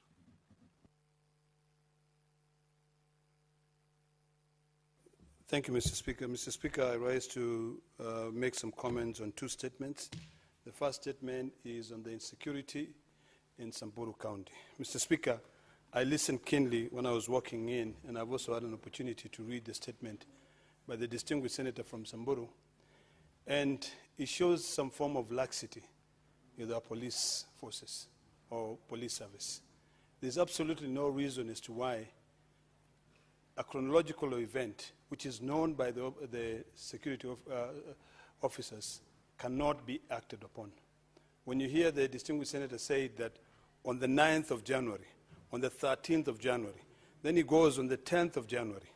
Thank you, Mr. Speaker. Mr. Speaker, I rise to make some comments on two statements. The first statement is on the insecurity in Samburu County. Mr. Speaker, I listened keenly when I was walking in, and I've also had an opportunity to read the statement by the distinguished senator from Samburu, and it shows some form of laxity with our police forces or police service. There's absolutely no reason as to why a chronological event, which is known by the security officers, cannot be acted upon. When you hear the distinguished senator say that on the 9th of January, on the 13th of January, then he goes on the 10th of January,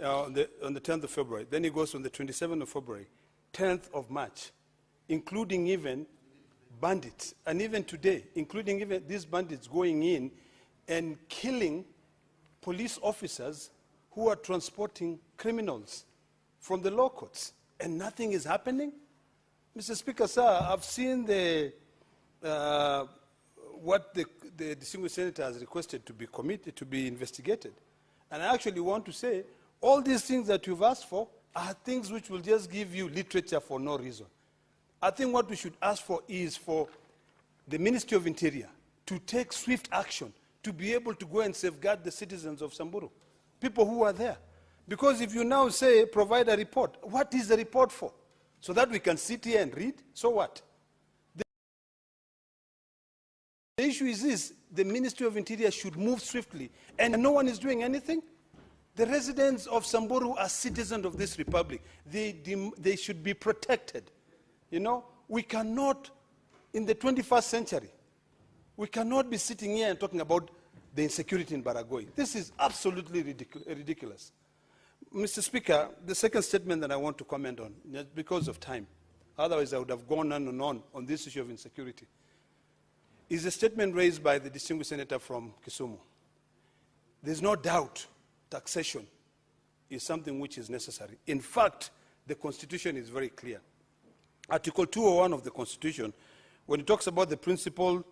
on the 10th of February, then he goes on the 27th of February, 10th of March, including even bandits, and even today, including even these bandits going in and killing police officers who are transporting criminals from the law courts, and nothing is happening? Mr. Speaker, sir, I've seen what the distinguished senator has requested to be committed, to be investigated. And I actually want to say, all these things that you've asked for are things which will just give you literature for no reason. I think what we should ask for is for the Ministry of Interior to take swift action to be able to go and safeguard the citizens of Samburu, people who are there. Because if you now say, provide a report, what is the report for? So that we can sit here and read? So what? The issue is this: the Ministry of Interior should move swiftly, and no one is doing anything. The residents of Samburu are citizens of this republic. They should be protected. You know, we cannot, in the 21st century, we cannot be sitting here and talking about the insecurity in Baragoi. This is absolutely ridiculous. Mr. Speaker, the second statement that I want to comment on, because of time, otherwise I would have gone on and on this issue of insecurity, is a statement raised by the distinguished senator from Kisumu. There's no doubt taxation is something which is necessary. In fact, the Constitution is very clear. Article 201 of the Constitution, when it talks about the principle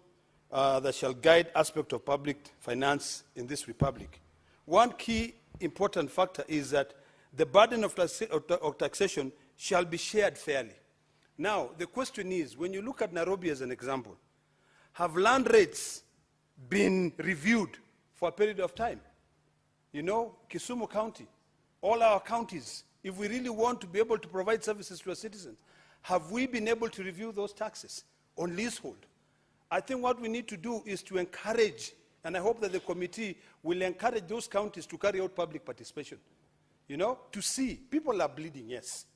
that shall guide aspect of public finance in this republic, one key important factor is that the burden of taxation shall be shared fairly. Now, the question is, when you look at Nairobi as an example, have land rates been reviewed for a period of time? You know, Kisumu County, all our counties, if we really want to be able to provide services to our citizens, have we been able to review those taxes on leasehold? I think what we need to do is to encourage, and I hope that the committee will encourage those counties to carry out public participation. You know, to see, people are bleeding, yes,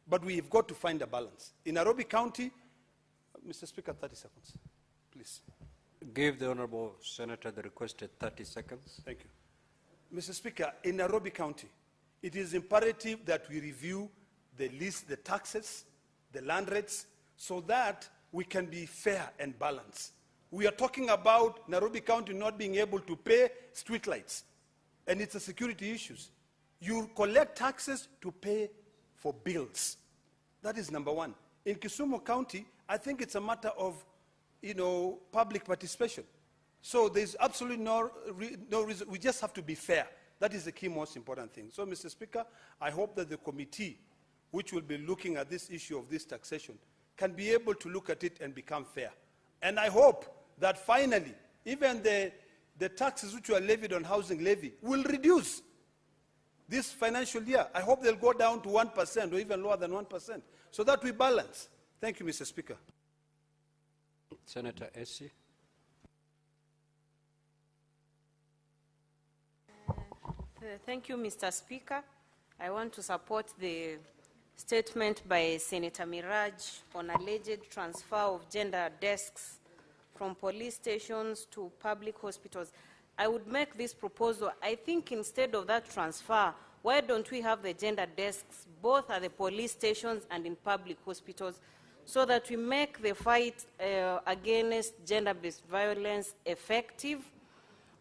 but we've got to find a balance. In Nairobi County, Mr. Speaker, 30 seconds, please. Give the Honourable Senator the requested 30 seconds. Thank you. Mr. Speaker, in Nairobi County, it is imperative that we review the taxes, the land rates, so that we can be fair and balanced. We are talking about Nairobi County not being able to pay street lights, and it's a security issues. You collect taxes to pay for bills. That is number one. In Kisumu County, I think it's a matter of, you know, public participation. So there's absolutely no reason. We just have to be fair. That is the key, most important thing. So, Mr. Speaker, I hope that the committee, which will be looking at this issue of this taxation, can be able to look at it and become fair. And I hope that finally, even the taxes which were levied on housing levy will reduce this financial year. I hope they'll go down to 1% or even lower than 1%, so that we balance. Thank you, Mr. Speaker. Senator Essie. Thank you, Mr. Speaker. I want to support the statement by Senator Miraj on alleged transfer of gender desks from police stations to public hospitals. I would make this proposal. I think instead of that transfer, why don't we have the gender desks both at the police stations and in public hospitals, so that we make the fight against gender-based violence effective?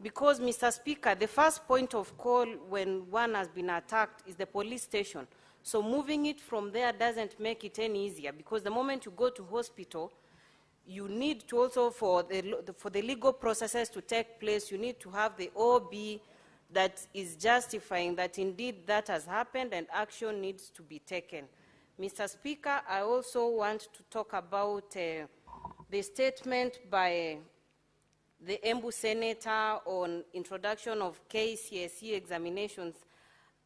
Because, Mr. Speaker, the first point of call when one has been attacked is the police station. So moving it from there doesn't make it any easier, because the moment you go to hospital, you need to also, for the legal processes to take place, you need to have the OB that is justifying that indeed that has happened and action needs to be taken. Mr. Speaker, I also want to talk about the statement by the Embu Senator on introduction of KCSE examinations.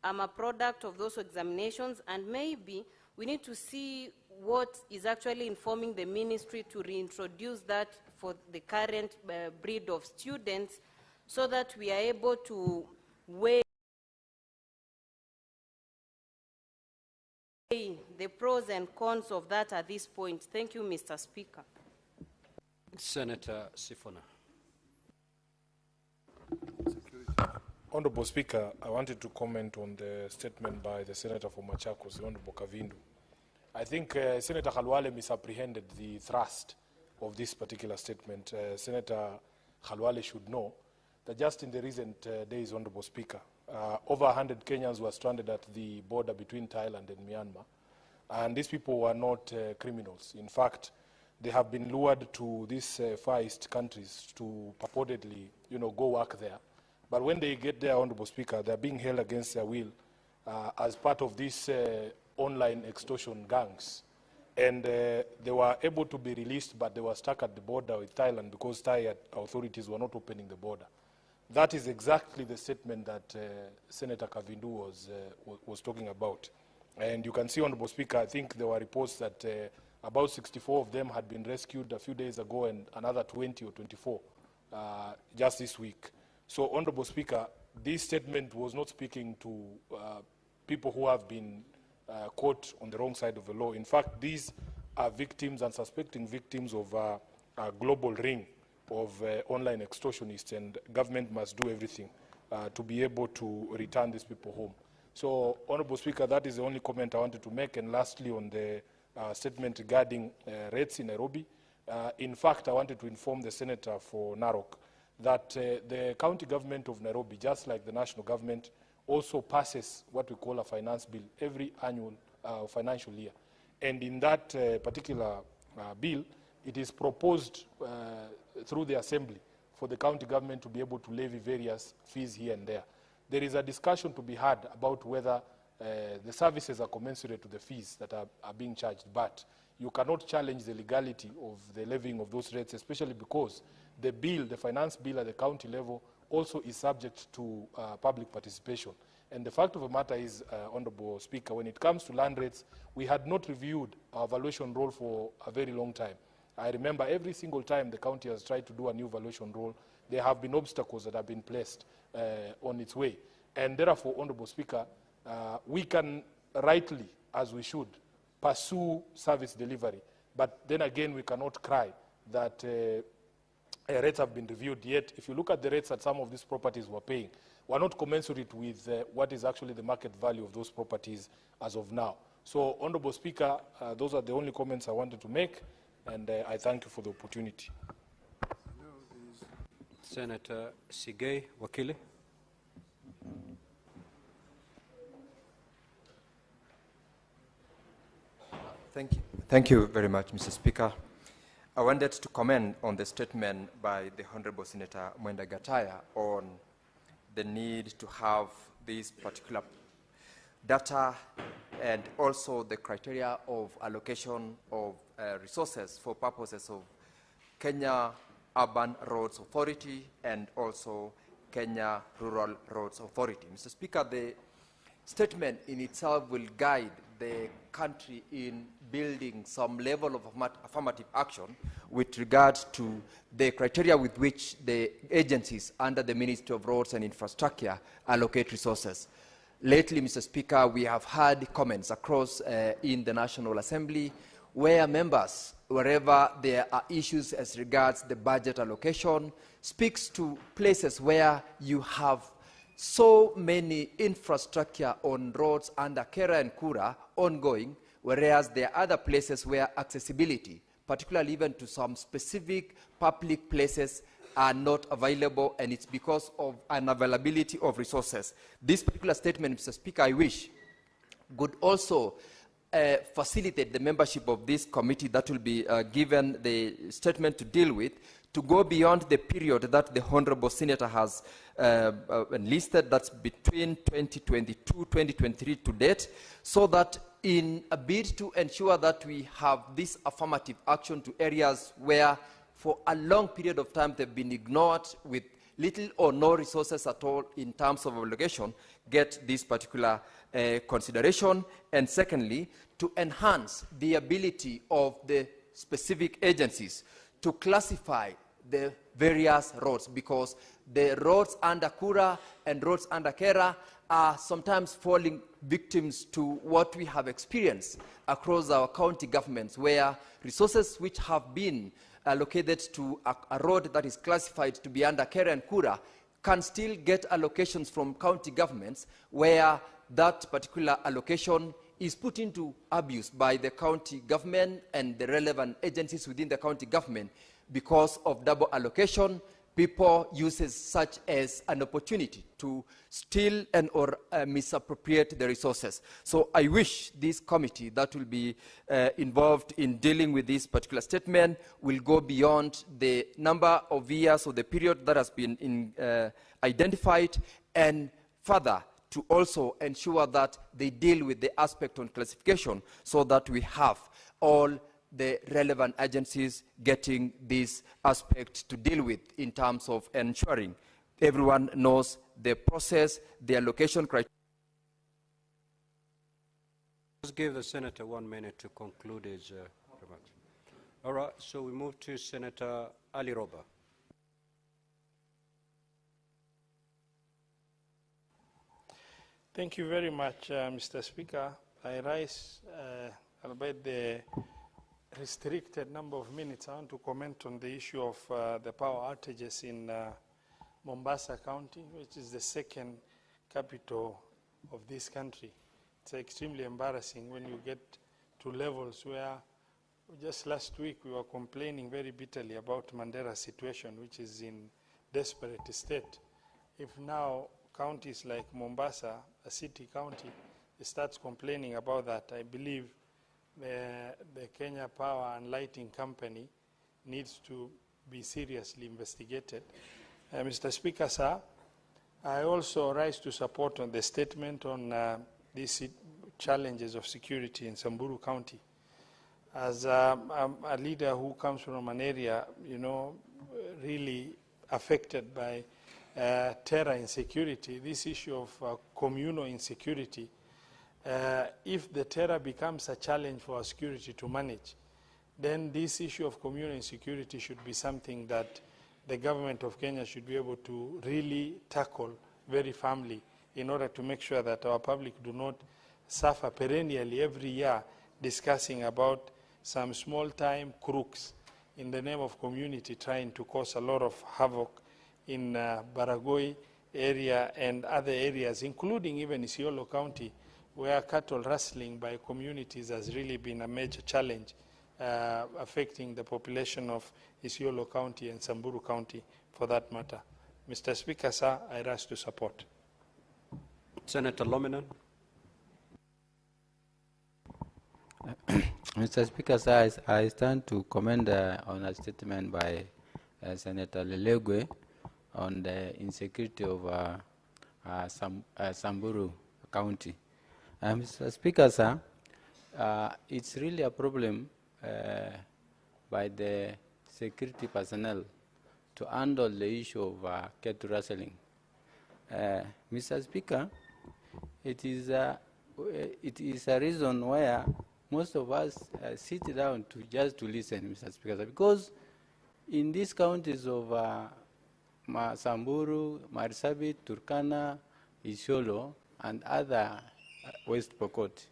I'm a product of those examinations, and maybe we need to see what is actually informing the ministry to reintroduce that for the current breed of students, so that we are able to weigh the pros and cons of that at this point. Thank you, Mr. Speaker. Senator Sifuna. Honorable Speaker, I wanted to comment on the statement by the Senator for Machakos, Honorable Kavindu. I think Senator Khalwale misapprehended the thrust of this particular statement. Senator Khalwale should know that just in the recent days, Honorable Speaker, over 100 Kenyans were stranded at the border between Thailand and Myanmar. And these people were not criminals. In fact, they have been lured to these Far East countries to purportedly, go work there. But when they get there, Honorable Speaker, they're being held against their will as part of these online extortion gangs. And they were able to be released, but they were stuck at the border with Thailand because Thai authorities were not opening the border. That is exactly the statement that Senator Kavindu was talking about. And you can see, Honorable Speaker, I think there were reports that about 64 of them had been rescued a few days ago, and another 20 or 24 just this week. So, Honorable Speaker, this statement was not speaking to people who have been caught on the wrong side of the law. In fact, these are victims and suspecting victims of a global ring of online extortionists, and government must do everything to be able to return these people home. So, Honorable Speaker, that is the only comment I wanted to make. And lastly, on the statement regarding rates in Nairobi, in fact, I wanted to inform the Senator for Narok that the county government of Nairobi, just like the national government, also passes what we call a finance bill every annual financial year. And in that particular bill, it is proposed through the assembly for the county government to be able to levy various fees here and there. There is a discussion to be had about whether the services are commensurate to the fees that are being charged, but you cannot challenge the legality of the levying of those rates, especially because the bill, the finance bill at the county level, also is subject to public participation. And the fact of the matter is, Honorable Speaker, when it comes to land rates, we had not reviewed our valuation role for a very long time. I remember every single time the county has tried to do a new valuation role, there have been obstacles that have been placed on its way. And therefore, Honorable Speaker, we can rightly, as we should, pursue service delivery. But then again, we cannot cry that rates have been reviewed. Yet, if you look at the rates that some of these properties were paying, were not commensurate with what is actually the market value of those properties as of now. So, Honorable Speaker, those are the only comments I wanted to make, and I thank you for the opportunity. Senator Sigei Wakili. Thank you very much, Mr. Speaker. I wanted to comment on the statement by the Honorable Senator Mwenda Gataya on the need to have this particular data and also the criteria of allocation of resources for purposes of Kenya Urban Roads Authority and also Kenya Rural Roads Authority. Mr. Speaker, the statement in itself will guide the country in building some level of affirmative action with regard to the criteria with which the agencies under the Ministry of Roads and Infrastructure allocate resources. Lately, Mr. Speaker, we have had comments across in the National Assembly where members wherever there are issues as regards the budget allocation, speaks to places where you have so many infrastructure on roads under Kera and Kura ongoing, whereas there are other places where accessibility, particularly even to some specific public places, are not available, and it's because of unavailability of resources. This particular statement, Mr. Speaker, I wish would also facilitate the membership of this committee that will be given the statement to deal with, to go beyond the period that the Honorable Senator has enlisted, that's between 2022-2023 to date, so that in a bid to ensure that we have this affirmative action to areas where for a long period of time they've been ignored with little or no resources at all in terms of obligation, get this particular consideration. And secondly, to enhance the ability of the specific agencies to classify the various roads, because the roads under Kura and roads under Kera are sometimes falling victims to what we have experienced across our county governments, where resources which have been allocated to a road that is classified to be under Kera and Kura can still get allocations from county governments, where that particular allocation is put into abuse by the county government and the relevant agencies within the county government. Because of double allocation, people use such as an opportunity to steal and or misappropriate the resources. So I wish this committee that will be involved in dealing with this particular statement will go beyond the number of years or the period that has been identified, and further to also ensure that they deal with the aspect on classification, so that we have all the relevant agencies getting this aspect to deal with in terms of ensuring everyone knows the process, the allocation criteria. Let's give the Senator 1 minute to conclude his remarks. All right, so we move to Senator Ali Roba. Thank you very much, Mr. Speaker. I rise, albeit the restricted number of minutes, I want to comment on the issue of the power outages in Mombasa County, which is the second capital of this country. It's extremely embarrassing when you get to levels where just last week we were complaining very bitterly about Mandera's situation, which is in desperate state. If now counties like Mombasa, a city county, starts complaining about that, I believe the Kenya Power and Lighting Company needs to be seriously investigated. Mr. Speaker, sir, I also rise to support on the statement on these challenges of security in Samburu County. As a leader who comes from an area, really affected by terror insecurity, this issue of communal insecurity, if the terror becomes a challenge for our security to manage, then this issue of communal insecurity should be something that the government of Kenya should be able to really tackle very firmly, in order to make sure that our public do not suffer perennially every year discussing about some small-time crooks in the name of community trying to cause a lot of havoc in Baragoi area and other areas, including even Isiolo County, where cattle rustling by communities has really been a major challenge affecting the population of Isiolo County and Samburu County for that matter. Mr. Speaker, sir, I rise to support. Senator Lominan. Mr. Speaker, sir, I stand to comment on a statement by Senator Lelegwe on the insecurity of Samburu County. Mr. Speaker, sir, it's really a problem by the security personnel to handle the issue of cattle rustling. Mr. Speaker, it is a reason where most of us sit down to listen, Mr. Speaker, because in these counties of Samburu, Marsabit, Turkana, Isiolo, and other West Pokot,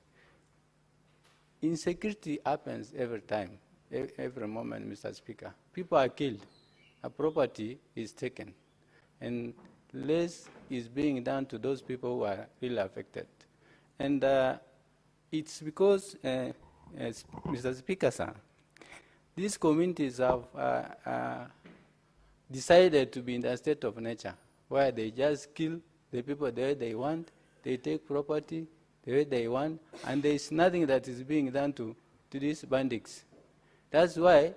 insecurity happens every time. every moment, Mr. Speaker. People are killed, a property is taken, and less is being done to those people who are really affected. And it's because, Mr. Speaker, sir, these communities have decided to be in a state of nature, where they just kill the people the way they want, they take property the way they want, and there is nothing that is being done to these bandits. That's why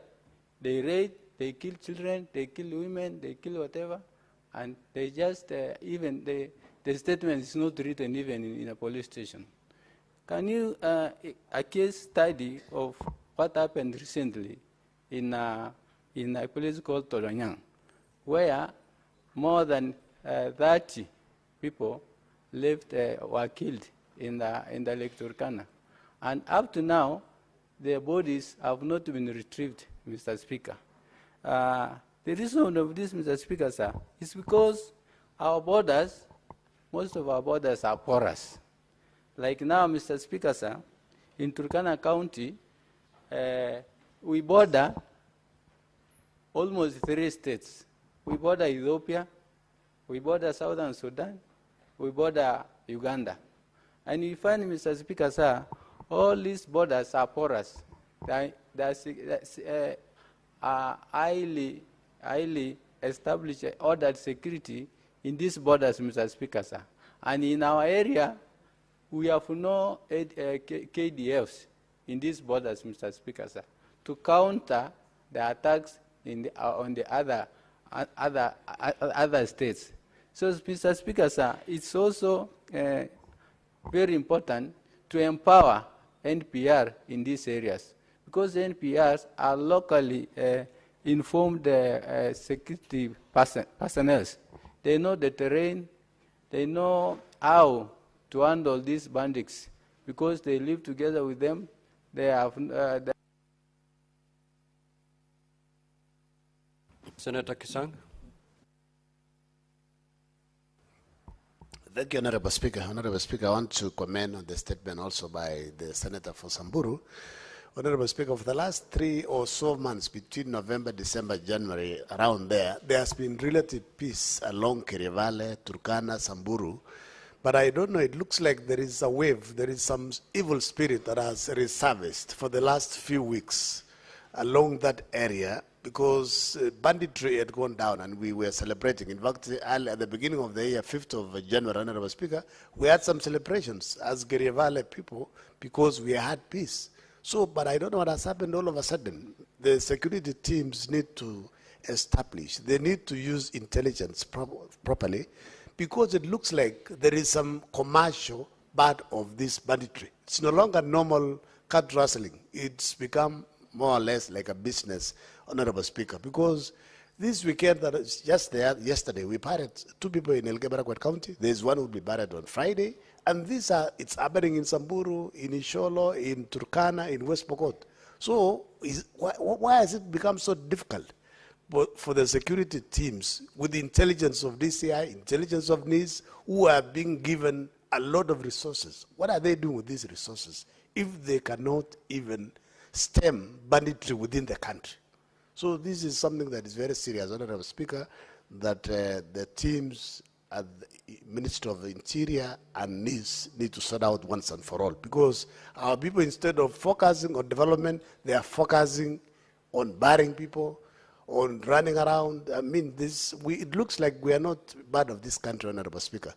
they raid, they kill children, they kill women, they kill whatever, and they just, even the statement is not written even in a police station. Can you, a case study of what happened recently in a place called Tolonyang, where more than 30 people were killed in the Lake Turkana. And up to now, their bodies have not been retrieved, Mr. Speaker. The reason of this, Mr. Speaker, sir, is because our borders, most of our borders are porous. Like now, Mr. Speaker, sir, in Turkana County, we border almost 3 states. We border Ethiopia, we border Southern Sudan, we border Uganda. And you find, Mr. Speaker, sir, all these borders are porous. They are highly established ordered security in these borders, Mr. Speaker, sir. And in our area, we have no KDFs in these borders, Mr. Speaker, sir, to counter the attacks on the other states. So, Mr. Speaker, sir, it's also very important to empower NPR in these areas, because NPRs are locally informed security personnel. They know the terrain, they know how to handle these bandits, because they live together with them. They have Senator Kisang. Thank you, Honorable Speaker. Honorable Speaker, I want to comment on the statement also by the Senator for Samburu. Honorable Speaker, for the last 3 or so months, between November, December, January, around there has been relative peace along Kirivale, Turkana, Samburu. But I don't know, it looks like there is a wave, there is some evil spirit that has resurfaced for the last few weeks along that area, because banditry had gone down and we were celebrating. In fact, at the beginning of the year, 5th of January, Honorable Speaker, we had some celebrations as Kirivale people because we had peace. So, but I don't know what has happened all of a sudden. The security teams need to establish, they need to use intelligence properly, because it looks like there is some commercial part of this banditry. It's no longer normal cat rustling. It's become more or less like a business, Honorable Speaker, because this weekend that is just there, yesterday, we buried 2 people in Elgeyo-Marakwet County. There's one who will be buried on Friday. And these are, it's happening in Samburu, in Isholo, in Turkana, in West Pokot. So why has it become so difficult for the security teams with the intelligence of DCI, intelligence of NIS, who are being given a lot of resources? What are they doing with these resources if they cannot even stem banditry within the country? So this is something that is very serious, Honorable Speaker, that the teams at the Ministry of the Interior and NIS need to sort out once and for all, because our people, instead of focusing on development, they are focusing on barring people, on running around. I mean, it looks like we are not part of this country, Honorable Speaker.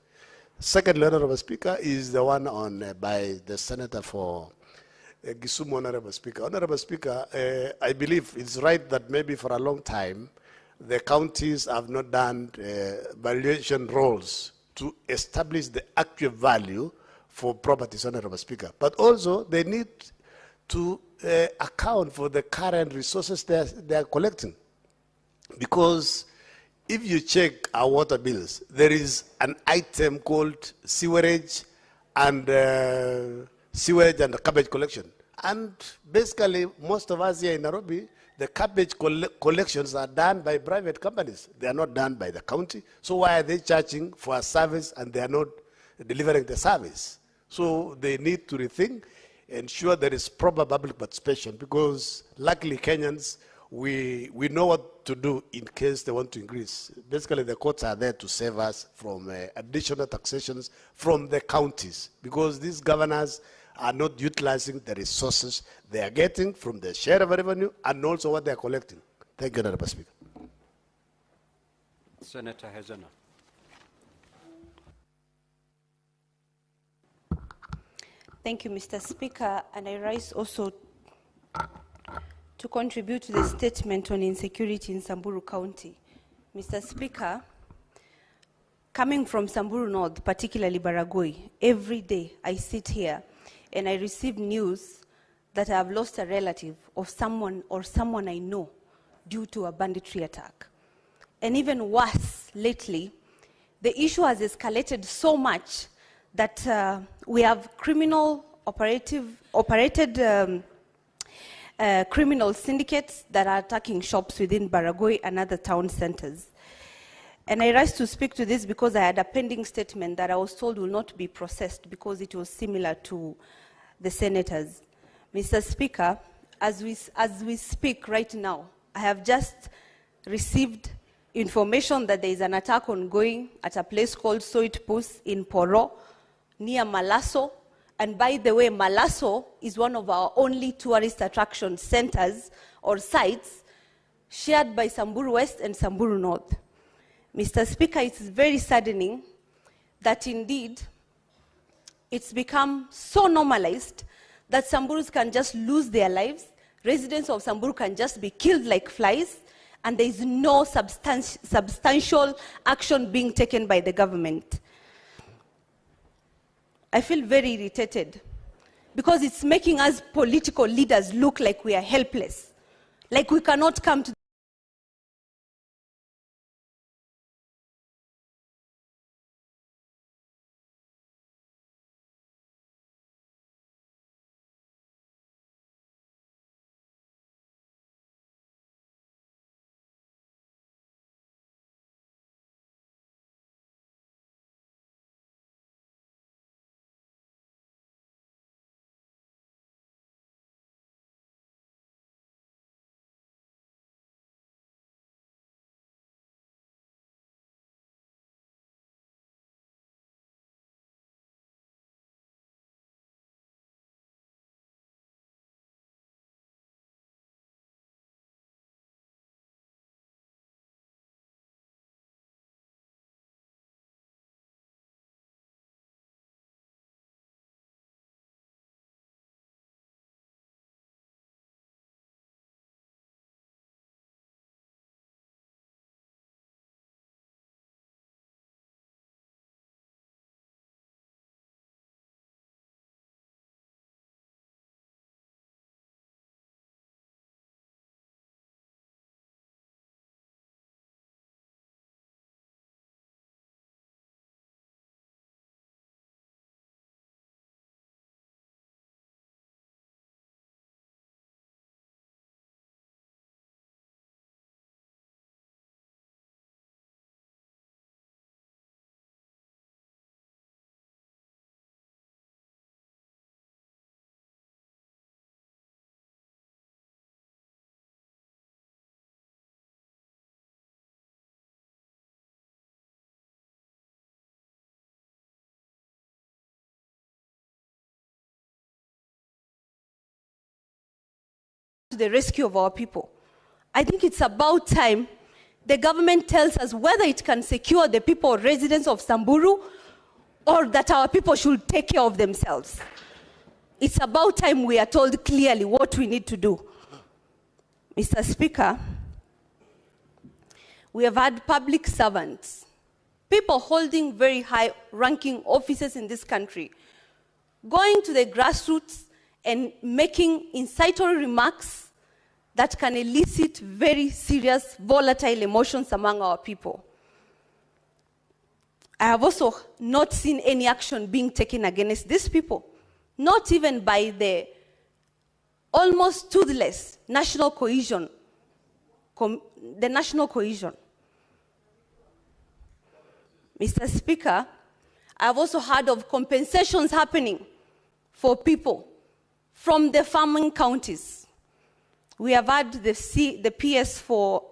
Secondly, Honorable Speaker, is the one on by the Senator for Kisumu, Honorable Speaker. Honorable Speaker, I believe it's right that maybe for a long time, the counties have not done valuation roles to establish the actual value for properties, Honorable Speaker. But also, they need to account for the current resources they are collecting. Because if you check our water bills, there is an item called sewerage and garbage collection. And basically, most of us here in Nairobi, the garbage collections are done by private companies. They are not done by the county. So why are they charging for a service and they are not delivering the service? So they need to rethink. ensure there is proper public participation, because luckily Kenyans, we know what to do in case they want to increase. Basically, the courts are there to save us from additional taxations from the counties, because these governors are not utilizing the resources they are getting from the share of revenue and also what they are collecting. Thank you, Honorable Speaker. Senator Hezena. Thank you, Mr. Speaker, and I rise also to contribute to the statement on insecurity in Samburu County. Mr. Speaker, coming from Samburu North, particularly Baragoi, every day I sit here and I receive news that I have lost a relative of someone or someone I know due to a banditry attack. And even worse, lately, the issue has escalated so much that we have operated criminal syndicates that are attacking shops within Baragoi and other town centers. And I rise to speak to this because I had a pending statement that I was told will not be processed because it was similar to the senators. Mr. Speaker, as we speak right now, I have just received information that there is an attack ongoing at a place called Soitpus in Poro, near Malaso. And by the way, Malaso is one of our only tourist attraction centers or sites shared by Samburu West and Samburu North. Mr. Speaker, it's very saddening that indeed it's become so normalized that Samburus can just lose their lives, residents of Samburu can just be killed like flies, and there is no substantial action being taken by the government. I feel very irritated because it's making us political leaders look like we are helpless, like we cannot come to the rescue of our people. I think it's about time the government tells us whether it can secure the people or residents of Samburu or that our people should take care of themselves. It's about time we are told clearly what we need to do. Mr. Speaker, we have had public servants, people holding very high-ranking offices in this country, going to the grassroots and making incitatory remarks that can elicit very serious, volatile emotions among our people. I have also not seen any action being taken against these people, not even by the almost toothless national cohesion, the national cohesion. Mr. Speaker, I have also heard of compensations happening for people from the farming counties. We have had the PS for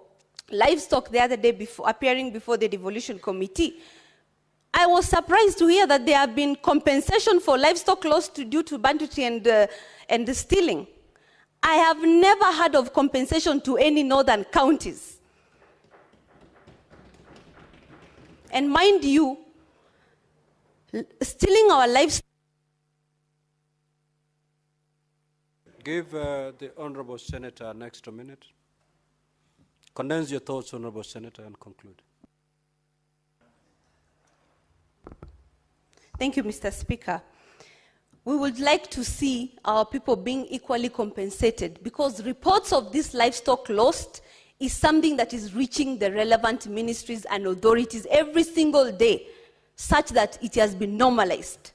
livestock the other day appearing before the devolution committee. I was surprised to hear that there have been compensation for livestock lost due to banditry and stealing. I have never heard of compensation to any northern counties. And mind you, stealing our livestock. Give the Honorable Senator an extra minute. Condense your thoughts, Honorable Senator, and conclude. Thank you, Mr. Speaker. We would like to see our people being equally compensated, because reports of this livestock lost is something that is reaching the relevant ministries and authorities every single day, such that it has been normalized.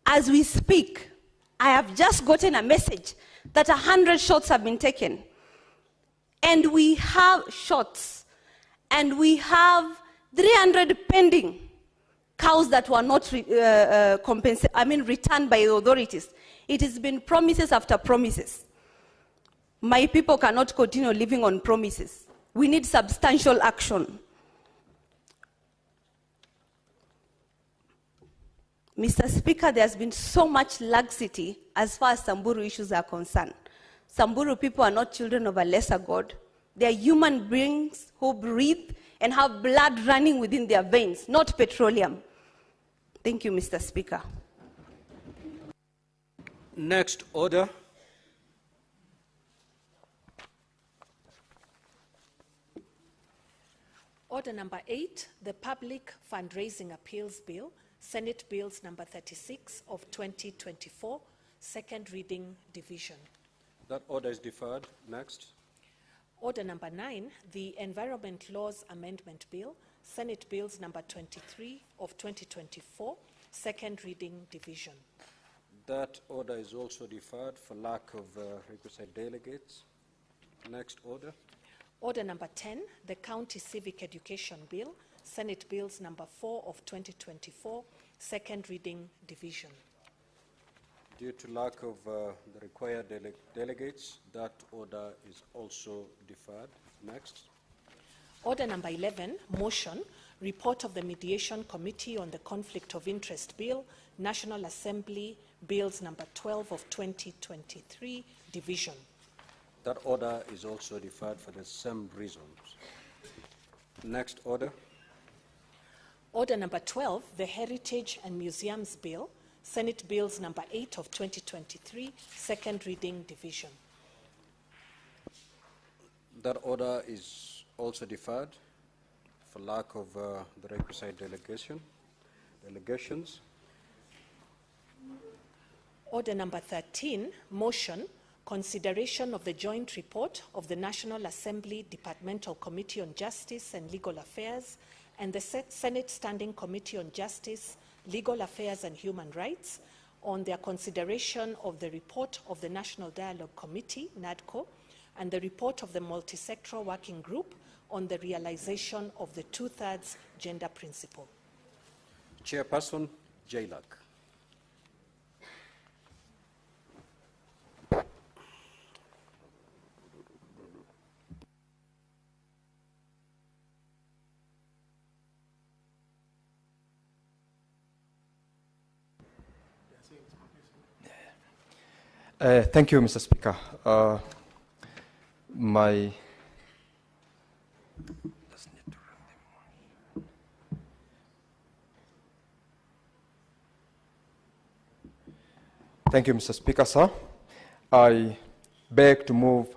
As we speak, I have just gotten a message that 100 shots have been taken. And we have shots, and we have 300 pending cows that were not returned by the authorities. It has been promises after promises. My people cannot continue living on promises. We need substantial action. Mr. Speaker, there has been so much laxity as far as Samburu issues are concerned. Samburu people are not children of a lesser God. They are human beings who breathe and have blood running within their veins, not petroleum. Thank you, Mr. Speaker. Next order. Order number 8, the Public Fundraising Appeals Bill, Senate Bills number 36 of 2024, second reading division. That order is deferred. Next. Order number 9, the Environment Laws Amendment Bill, Senate Bills number 23 of 2024, second reading division. That order is also deferred for lack of requisite delegates. Next order. Order number 10, the County Civic Education Bill, Senate Bills number 4 of 2024, second reading division. Due to lack of the required delegates, that order is also deferred. Next. Order number 11, motion, report of the Mediation Committee on the Conflict of Interest Bill, National Assembly, Bills number 12 of 2023, division. That order is also deferred for the same reasons. Next order. Order number 12, the Heritage and Museums Bill, Senate Bills number 8 of 2023, second reading division. That order is also deferred for lack of the requisite delegations. Order number 13, motion, consideration of the joint report of the National Assembly Departmental Committee on Justice and Legal Affairs and the Senate Standing Committee on Justice, Legal Affairs and Human Rights on their consideration of the report of the National Dialogue Committee, NADCO, and the report of the Multisectoral Working Group on the realization of the 2/3 gender principle. Chairperson Jailak. Thank you, Mr. Speaker. Thank you, Mr. Speaker, sir. I beg to move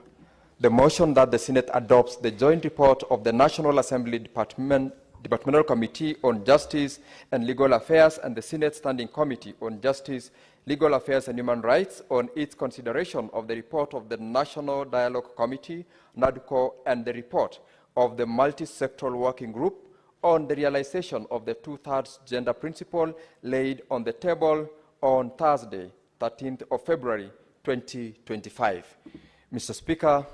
the motion that the Senate adopts the joint report of the National Assembly Departmental Committee on Justice and Legal Affairs and the Senate Standing Committee on Justice, Legal Affairs and Human Rights on its consideration of the report of the National Dialogue Committee, NADCO, and the report of the Multisectoral Working Group on the realization of the 2/3 gender principle laid on the table on Thursday, 13th of February, 2025. Mr. Speaker,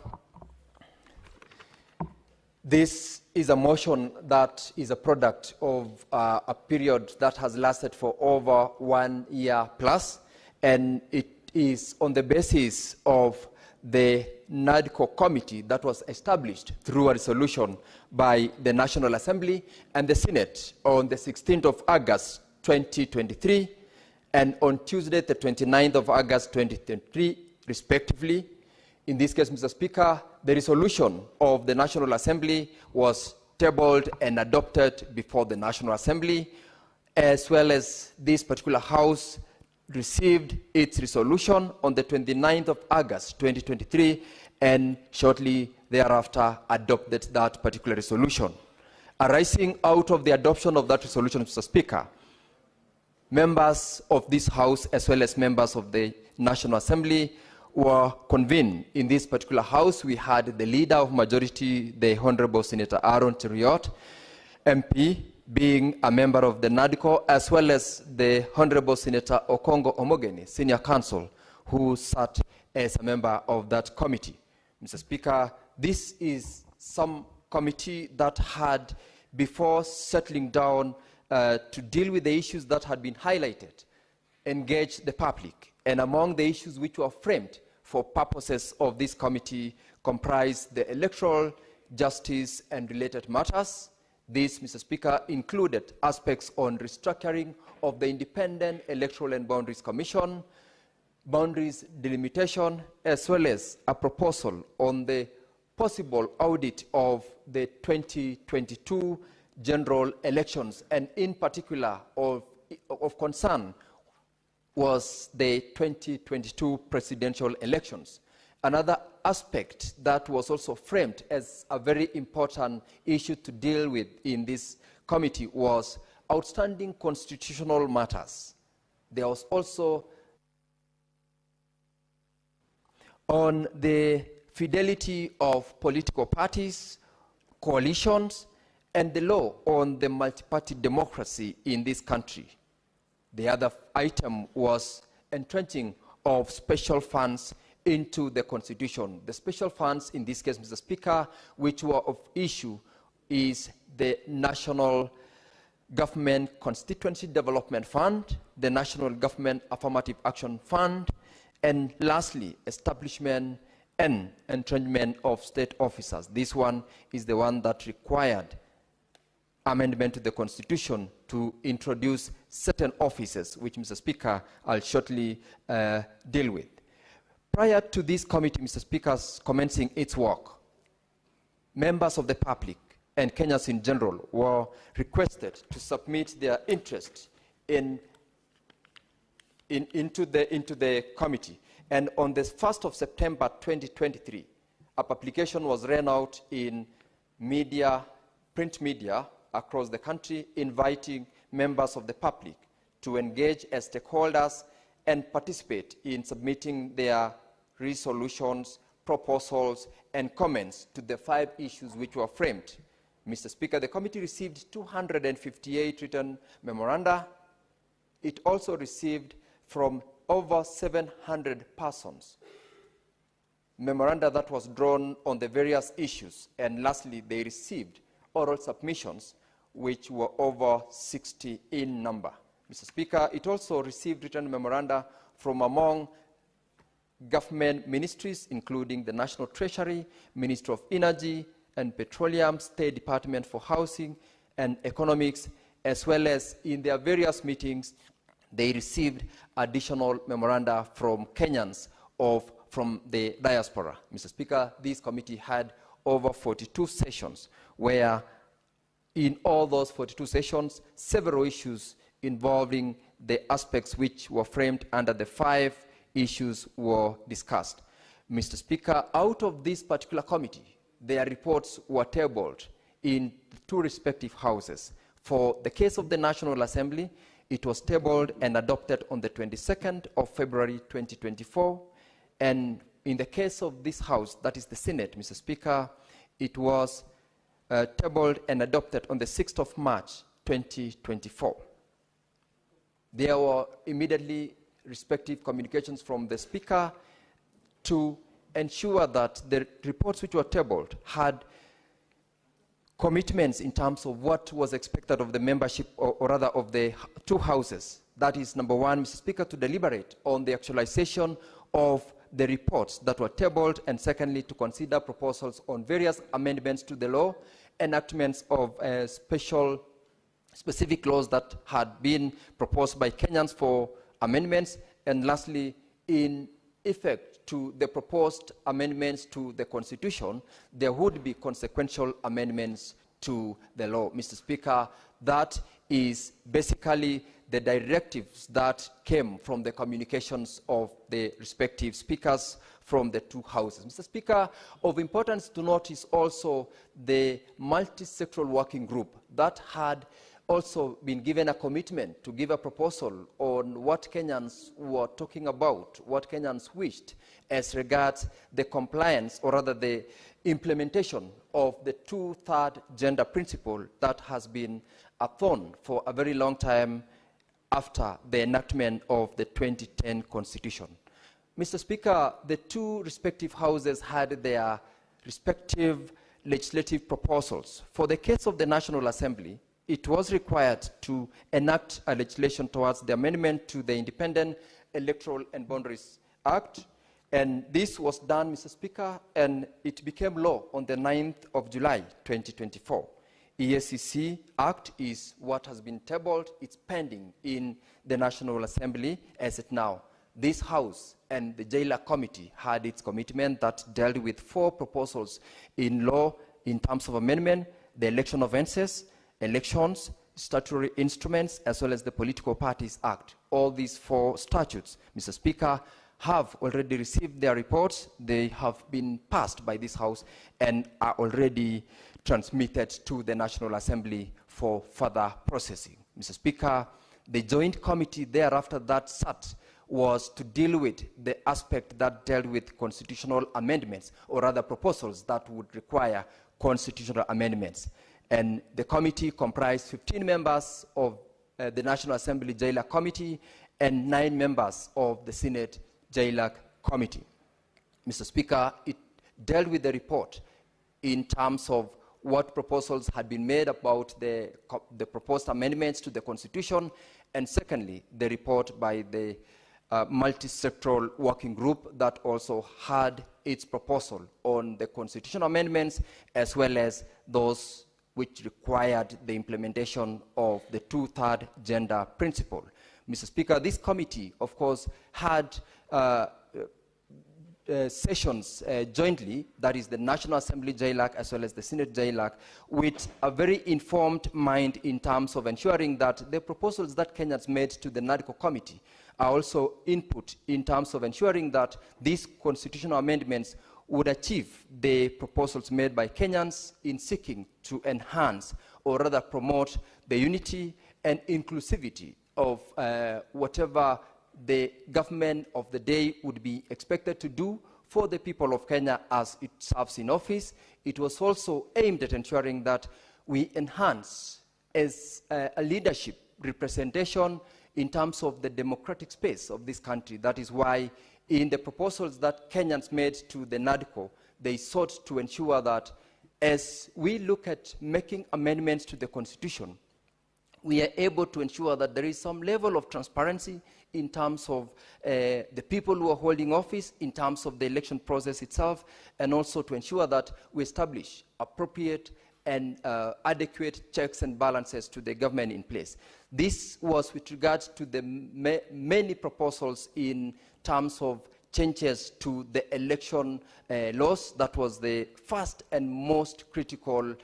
this is a motion that is a product of a period that has lasted for over 1 year plus, and it is on the basis of the NADCO committee that was established through a resolution by the National Assembly and the Senate on the 16th of August 2023 and on Tuesday the 29th of August 2023 respectively. In this case, Mr. Speaker, the resolution of the National Assembly was tabled and adopted before the National Assembly, as well as this particular House received its resolution on the 29th of August 2023 and shortly thereafter adopted that particular resolution. Arising out of the adoption of that resolution, Mr. Speaker, members of this House as well as members of the National Assembly were convened in this particular House. We had the Leader of Majority, the Honorable Senator Aaron Cheriot, MP, being a member of the NADCO, as well as the Honorable Senator Okongo Omogeni, Senior Counsel, who sat as a member of that committee. Mr. Speaker, this is some committee that had, before settling down to deal with the issues that had been highlighted, engaged the public. And among the issues which were framed for purposes of this committee comprised the electoral justice and related matters. This, Mr. Speaker, included aspects on restructuring of the Independent Electoral and Boundaries Commission, boundaries delimitation, as well as a proposal on the possible audit of the 2022 general elections, and in particular of concern was the 2022 presidential elections. Another aspect that was also framed as a very important issue to deal with in this committee was outstanding constitutional matters. There was also on the fidelity of political parties, coalitions, and the law on the multi-party democracy in this country. The other item was entrenching of special funds into the Constitution. The special funds, in this case, Mr. Speaker, which were of issue, is the National Government Constituency Development Fund, the National Government Affirmative Action Fund, and lastly, establishment and entrenchment of state officers. This one is the one that required amendment to the Constitution to introduce certain offices, which, Mr. Speaker, I'll shortly deal with. Prior to this committee, Mr. Speaker's commencing its work, members of the public and Kenyans in general were requested to submit their interest into the committee. And on the 1st of September 2023, a publication was ran out in media, print media across the country, inviting members of the public to engage as stakeholders and participate in submitting their resolutions, proposals, and comments to the 5 issues which were framed. Mr. Speaker, the committee received 258 written memoranda. It also received from over 700 persons memoranda that was drawn on the various issues. And lastly, they received oral submissions, which were over 60 in number. Mr. Speaker, it also received written memoranda from among government ministries, including the National Treasury, Ministry of Energy and Petroleum, State Department for Housing and Economics, as well as in their various meetings, they received additional memoranda from Kenyans from the diaspora. Mr. Speaker, this committee had over 42 sessions where in all those 42 sessions, several issues involving the aspects which were framed under the 5 issues were discussed. Mr. Speaker, out of this particular committee, their reports were tabled in 2 respective houses. For the case of the National Assembly, it was tabled and adopted on the 22nd of February 2024. And in the case of this House, that is the Senate, Mr. Speaker, it was tabled and adopted on the 6th of March 2024. There were immediately respective communications from the Speaker to ensure that the reports which were tabled had commitments in terms of what was expected of the membership, or rather of the 2 houses, That is, number one, Mr. Speaker, to deliberate on the actualization of the reports that were tabled, and secondly, to consider proposals on various amendments to the law, enactments of specific laws that had been proposed by Kenyans for amendments, and lastly, in effect to the proposed amendments to the Constitution, there would be consequential amendments to the law. Mr. Speaker, that is basically the directives that came from the communications of the respective speakers from the two houses. Mr. Speaker, of importance to note is also the multi-sectoral working group that had also been given a commitment to give a proposal on what Kenyans were talking about, what Kenyans wished as regards the compliance, or rather the implementation of the two-third gender principle that has been a thorn for a very long time after the enactment of the 2010 Constitution. Mr. Speaker, the two respective houses had their respective legislative proposals. For the case of the National Assembly, it was required to enact a legislation towards the amendment to the Independent Electoral and Boundaries Act, and this was done, Mr. Speaker, and it became law on the 9th of July, 2024. EACC Act is what has been tabled. It's pending in the National Assembly as it now. This House and the Jailer Committee had its commitment that dealt with 4 proposals in law in terms of amendment: the Election Offences, Elections, Statutory Instruments, as well as the Political Parties Act. All these 4 statutes, Mr. Speaker, have already received their reports. They have been passed by this House and are already transmitted to the National Assembly for further processing. Mr. Speaker, the joint committee thereafter that sat was to deal with the aspect that dealt with constitutional amendments, or rather proposals that would require constitutional amendments. And the committee comprised 15 members of the National Assembly Jailer Committee and 9 members of the Senate Jailer Committee. Mr. Speaker, it dealt with the report in terms of what proposals had been made about the proposed amendments to the Constitution, and secondly, the report by the multi-sectoral working group that also had its proposal on the constitutional amendments, as well as those which required the implementation of the two-third gender principle. Mr. Speaker, this committee, of course, had sessions jointly, that is the National Assembly JLAC as well as the Senate JLAC, with a very informed mind in terms of ensuring that the proposals that Kenyans made to the NADCO committee are also input in terms of ensuring that these constitutional amendments would achieve the proposals made by Kenyans in seeking to enhance or rather promote the unity and inclusivity of whatever the government of the day would be expected to do for the people of Kenya as it serves in office. It was also aimed at ensuring that we enhance as a leadership representation in terms of the democratic space of this country. That is why in the proposals that Kenyans made to the NADCO, they sought to ensure that as we look at making amendments to the Constitution, we are able to ensure that there is some level of transparency in terms of the people who are holding office, in terms of the election process itself, and also to ensure that we establish appropriate and adequate checks and balances to the government in place. This was with regards to the many proposals in terms of changes to the election laws. That was the first and most critical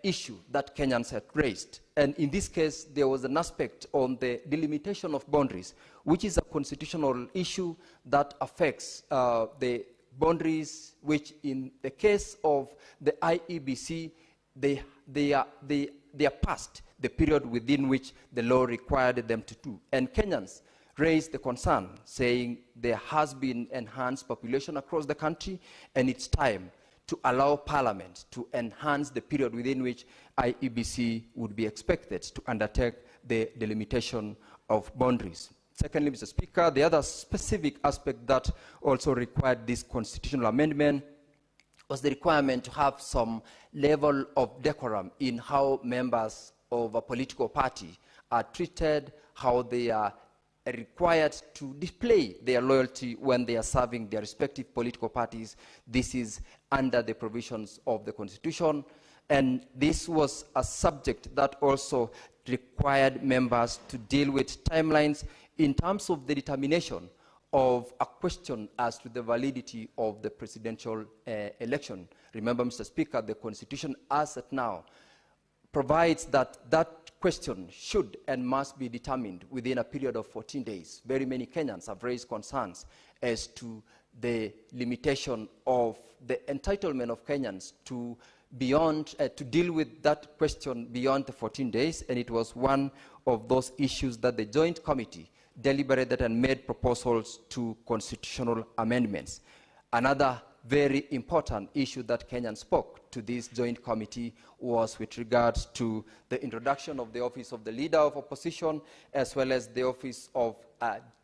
issue that Kenyans had raised. And in this case, there was an aspect on the delimitation of boundaries, which is a constitutional issue that affects the boundaries, which in the case of the IEBC, they are past the period within which the law required them to do. And Kenyans raised the concern, saying there has been enhanced population across the country, and it's time to allow Parliament to enhance the period within which IEBC would be expected to undertake the delimitation of boundaries. Secondly, Mr. Speaker, the other specific aspect that also required this constitutional amendment was the requirement to have some level of decorum in how members of a political party are treated, how they are required to display their loyalty when they are serving their respective political parties. This is under the provisions of the Constitution. And this was a subject that also required members to deal with timelines in terms of the determination of a question as to the validity of the presidential election. Remember, Mr. Speaker, the Constitution as at now provides that that question should and must be determined within a period of 14 days. Very many Kenyans have raised concerns as to the limitation of the entitlement of Kenyans to deal with that question beyond the 14 days, and it was one of those issues that the Joint Committee deliberated and made proposals to constitutional amendments. Another very important issue that Kenyans spoke to this Joint Committee was with regards to the introduction of the office of the Leader of Opposition, as well as the office of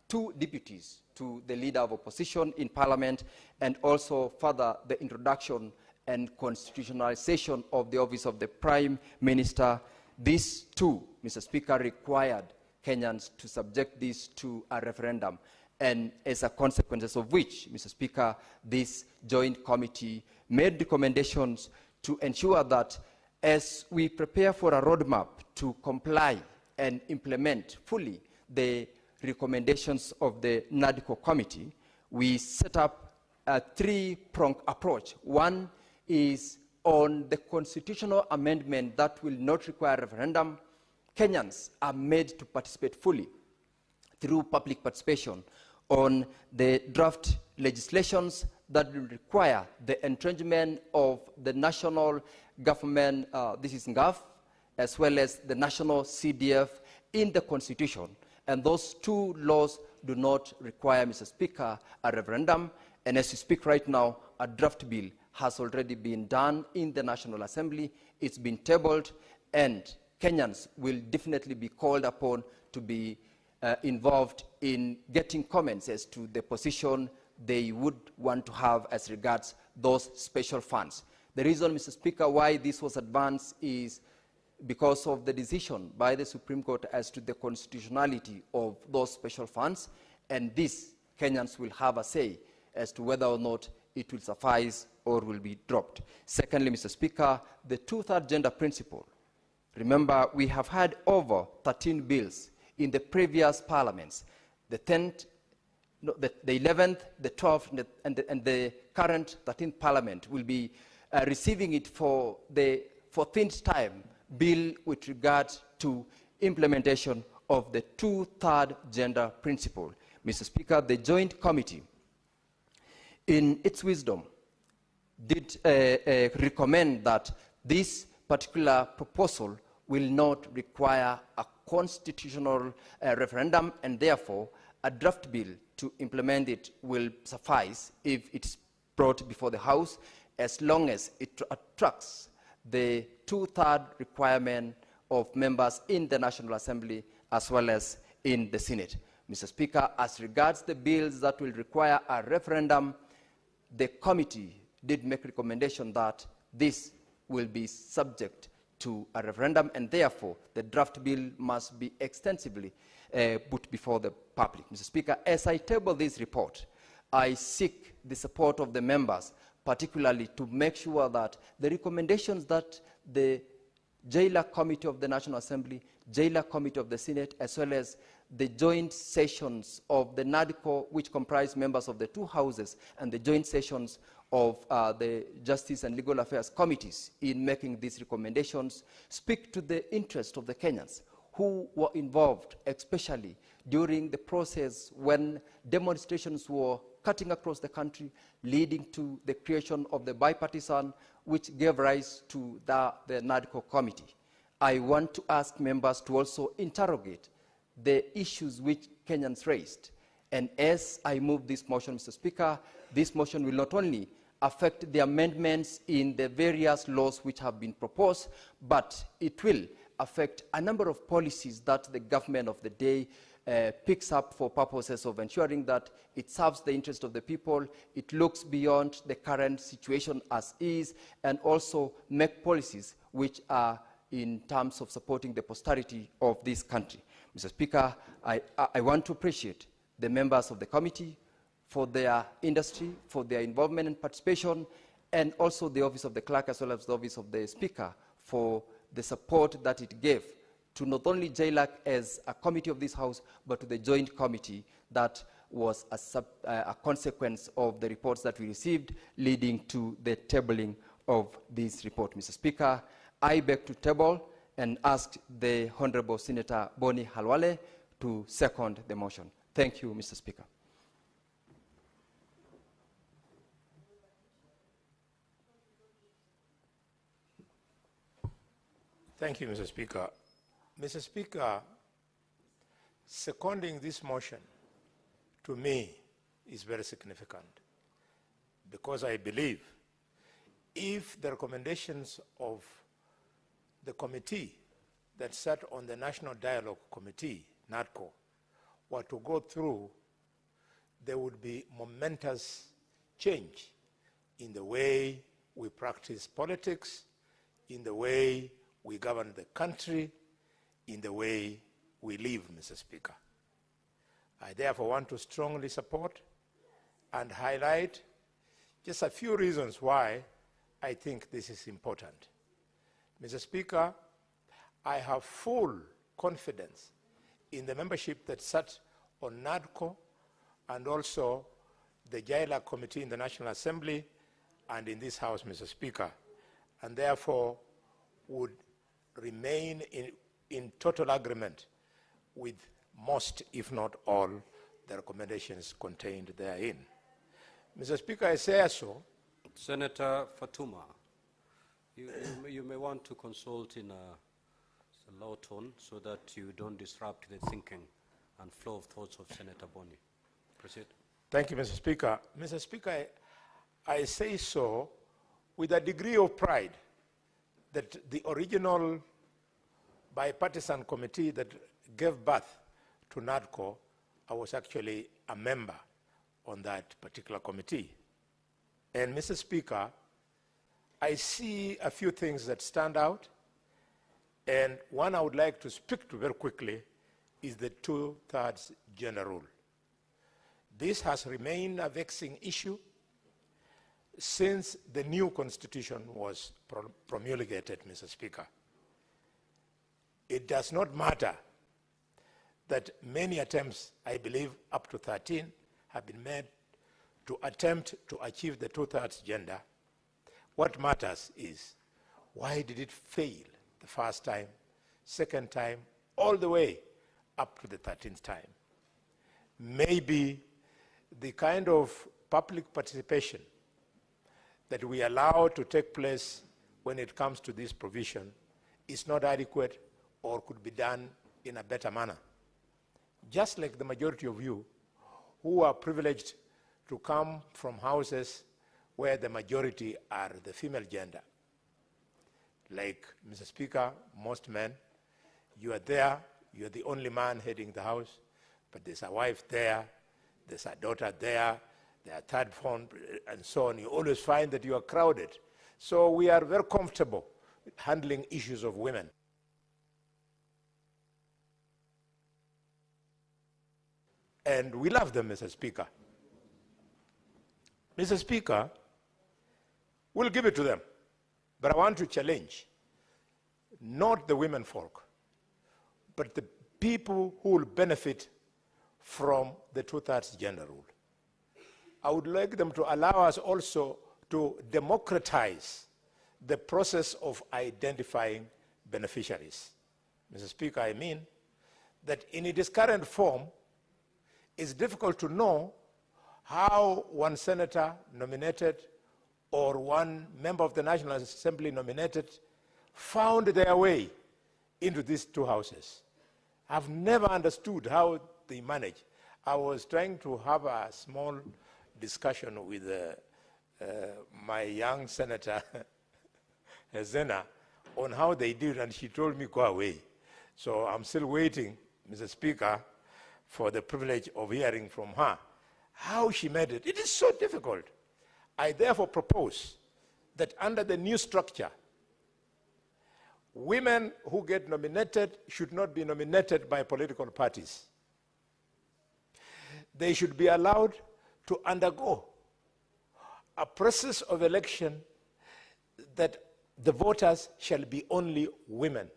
2 deputies to the Leader of Opposition in Parliament, and also further the introduction and constitutionalization of the office of the Prime Minister. These 2, Mr. Speaker, required Kenyans to subject this to a referendum, and as a consequence of which, Mr. Speaker, this Joint Committee made recommendations to ensure that as we prepare for a roadmap to comply and implement fully the recommendations of the NADCO Committee, we set up a 3-pronged approach. One is on the constitutional amendment that will not require a referendum. Kenyans are made to participate fully through public participation on the draft legislations that will require the entrenchment of the national government, this is NGAF, as well as the national CDF in the Constitution. And those 2 laws do not require, Mr. Speaker, a referendum. And as we speak right now, a draft bill has already been done in the National Assembly. It's been tabled, and Kenyans will definitely be called upon to be involved in getting comments as to the position they would want to have as regards those special funds. The reason, Mr. Speaker, why this was advanced is because of the decision by the Supreme Court as to the constitutionality of those special funds, and this Kenyans will have a say as to whether or not it will suffice or will be dropped. Secondly, Mr. Speaker, the 2/3 gender principle. Remember, we have had over 13 bills in the previous parliaments. The 10th, no, the 11th, the 12th, and the current 13th parliament will be receiving it for the 14th time bill with regard to implementation of the 2/3 gender principle. Mr. Speaker, the Joint Committee, in its wisdom, did recommend that this particular proposal will not require a constitutional referendum, and therefore a draft bill to implement it will suffice if it's brought before the House, as long as it attracts the 2/3 requirement of members in the National Assembly as well as in the Senate. Mr. Speaker, as regards the bills that will require a referendum, the committee did make recommendation that this will be subject to a referendum, and therefore the draft bill must be extensively put before the public. Mr. Speaker, as I table this report, I seek the support of the members, particularly to make sure that the recommendations that the Jailer Committee of the National Assembly, Jailer Committee of the Senate, as well as the joint sessions of the NADCO, which comprise members of the 2 houses, and the joint sessions of the Justice and Legal Affairs Committees in making these recommendations, speak to the interest of the Kenyans who were involved, especially during the process when demonstrations were cutting across the country, leading to the creation of the bipartisan, which gave rise to the NADCO committee. I want to ask members to also interrogate the issues which Kenyans raised. And as I move this motion, Mr. Speaker, this motion will not only affect the amendments in the various laws which have been proposed, but it will affect a number of policies that the government of the day picks up for purposes of ensuring that it serves the interest of the people, it looks beyond the current situation as is, and also make policies which are in terms of supporting the posterity of this country. Mr. Speaker, I want to appreciate the members of the committee for their industry, for their involvement and participation, and also the Office of the Clerk as well as the Office of the Speaker for the support that it gave to not only JLAC as a committee of this House, but to the joint committee that was a consequence of the reports that we received leading to the tabling of this report. Mr. Speaker, I beg to table and ask the Honorable Senator Boni Halwale to second the motion. Thank you, Mr. Speaker. Thank you, Mr. Speaker. Mr. Speaker, seconding this motion to me is very significant because I believe if the recommendations of the committee that sat on the National Dialogue Committee, NADCO, were to go through, there would be momentous change in the way we practice politics, in the way we govern the country, in the way we live, Mr. Speaker. I therefore want to strongly support and highlight just a few reasons why I think this is important. Mr. Speaker, I have full confidence in the membership that sat on NADCO and also the JLAC Committee in the National Assembly and in this House, Mr. Speaker, and therefore would remain in total agreement with most, if not all, the recommendations contained therein. Mr. Speaker, I say so. Senator Fatuma, you may want to consult in a low tone so that you don't disrupt the thinking and flow of thoughts of Senator Boni. Proceed. Thank you, Mr. Speaker. Mr. Speaker, I say so with a degree of pride that the original bipartisan committee that gave birth to NADCO, I was actually a member on that particular committee. And Mr. Speaker, I see a few things that stand out, and one I would like to speak to very quickly is the 2/3 gender rule. This has remained a vexing issue since the new constitution was promulgated, Mr. Speaker. It does not matter that many attempts, I believe up to 13, have been made to attempt to achieve the 2/3 gender. What matters is, why did it fail the first time, second time, all the way up to the 13th time? Maybe the kind of public participation that we allow to take place when it comes to this provision is not adequate or could be done in a better manner. Just like the majority of you who are privileged to come from houses where the majority are the female gender. Like, Mr. Speaker, most men, you are there, you are the only man heading the house, but there's a wife there, there's a daughter there, there are third phone, and so on. You always find that you are crowded. So we are very comfortable handling issues of women. And we love them, Mr. Speaker. Mr. Speaker, we'll give it to them. But I want to challenge not the women folk, but the people who will benefit from the 2/3 gender rule. I would like them to allow us also to democratize the process of identifying beneficiaries. Mr. Speaker, I mean that in its current form, it's difficult to know how one senator nominated or one member of the National Assembly nominated found their way into these two houses. I've never understood how they manage. I was trying to have a small discussion with my young senator, Zena, on how they did, and she told me, go away. So I'm still waiting, Mr. Speaker, for the privilege of hearing from her how she made it. It is so difficult. I therefore propose that under the new structure, women who get nominated should not be nominated by political parties. They should be allowed to undergo a process of election that the voters shall be only women.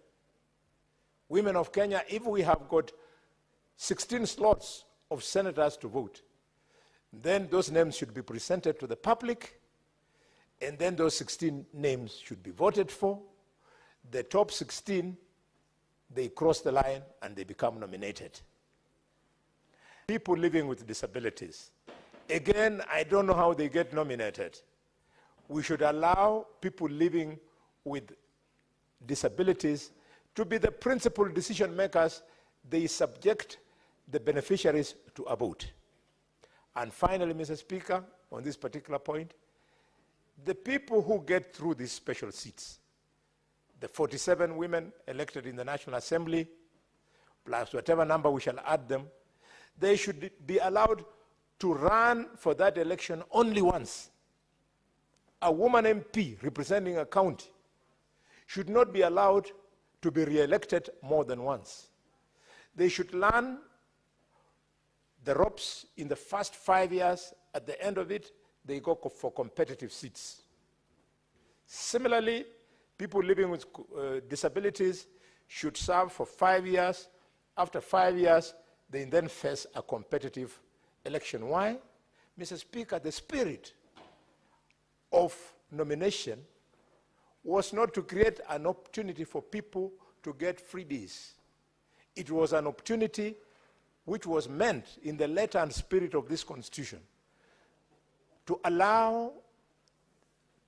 Women of Kenya, if we have got 16 slots of senators to vote, then those names should be presented to the public, and then those 16 names should be voted for. The top 16, they cross the line and they become nominated. People living with disabilities. Again, I don't know how they get nominated. We should allow people living with disabilities to be the principal decision makers. They subject the beneficiaries to a vote. And finally, Mr. Speaker, on this particular point, the people who get through these special seats, the 47 women elected in the National Assembly, plus whatever number we shall add them, they should be allowed to run for that election only once. A woman MP representing a county should not be allowed to be re-elected more than once. They should learn the ropes in the first 5 years. At the end of it, they go for competitive seats. Similarly, people living with disabilities should serve for 5 years. After 5 years, they then face a competitive election. Why? Mr. Speaker, the spirit of nomination was not to create an opportunity for people to get freebies. It was an opportunity which was meant in the letter and spirit of this Constitution to allow,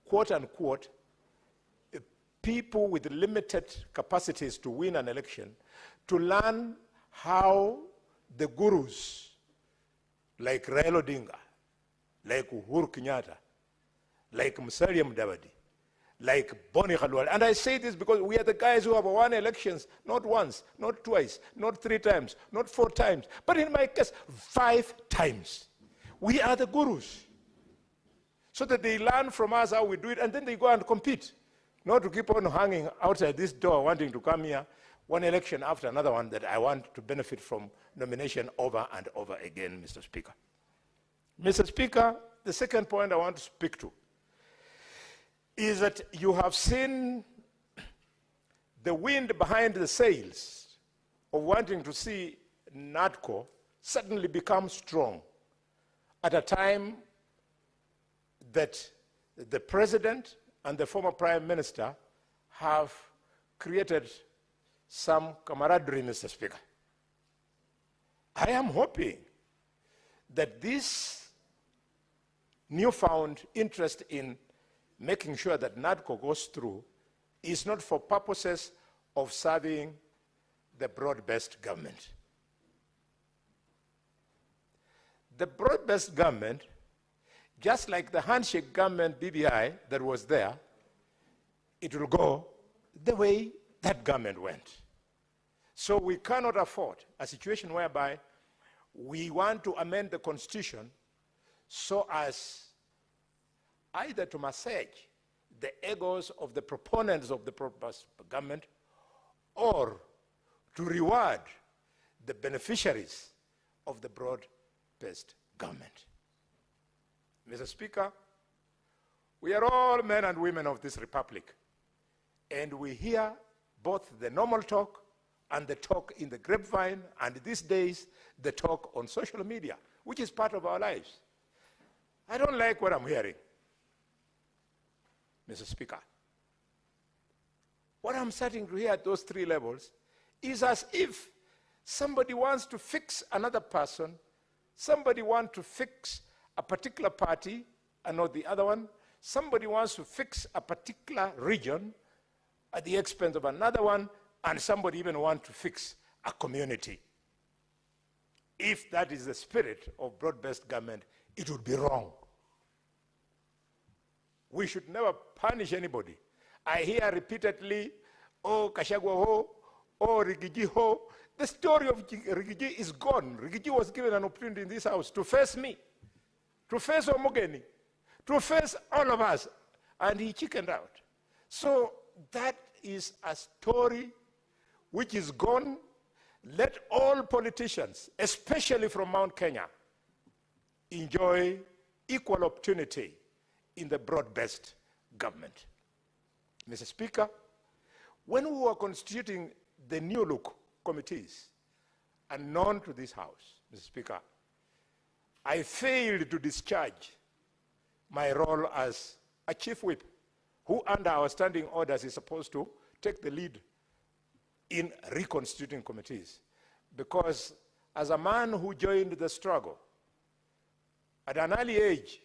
quote unquote, people with limited capacities to win an election to learn how the gurus like Raila Odinga, like Uhuru Kenyatta, like Musalia Mudavadi, like Boni Khalwal. And I say this because we are the guys who have won elections, not once, not twice, not 3 times, not 4 times, but in my case, 5 times. We are the gurus. So that they learn from us how we do it, and then they go and compete. Not to keep on hanging outside this door wanting to come here, one election after another one that I want to benefit from nomination over and over again, Mr. Speaker. Mr. Speaker, the second point I want to speak to is that you have seen the wind behind the sails of wanting to see NADCO suddenly become strong at a time that the President and the former Prime Minister have created some camaraderie, Mr. Speaker. I am hoping that this newfound interest in making sure that NADCO goes through is not for purposes of serving the broad-based government. The broad-based government, just like the handshake government BBI that was there, it will go the way that government went. So we cannot afford a situation whereby we want to amend the Constitution so as either to massage the egos of the proponents of the broad-based government or to reward the beneficiaries of the broad-based government. Mr. Speaker, we are all men and women of this republic, and we hear both the normal talk and the talk in the grapevine, and these days, the talk on social media, which is part of our lives. I don't like what I'm hearing, Mr. Speaker. What I'm starting to hear at those 3 levels is as if somebody wants to fix another person, somebody wants to fix a particular party and not the other one, somebody wants to fix a particular region at the expense of another one, and somebody even wants to fix a community. If that is the spirit of broad-based government, it would be wrong. We should never punish anybody. I hear repeatedly, oh, Kashagwa ho, oh, Rigiji ho. The story of Rigiji is gone. Rigiji was given an opportunity in this house to face me, to face Omogeni, to face all of us, and he chickened out. So that is a story which is gone. Let all politicians, especially from Mount Kenya, enjoy equal opportunity in the broad-based government. Mr. Speaker, when we were constituting the new look committees, unknown to this House, Mr. Speaker, I failed to discharge my role as a chief whip, who under our standing orders is supposed to take the lead in reconstituting committees. Because as a man who joined the struggle at an early age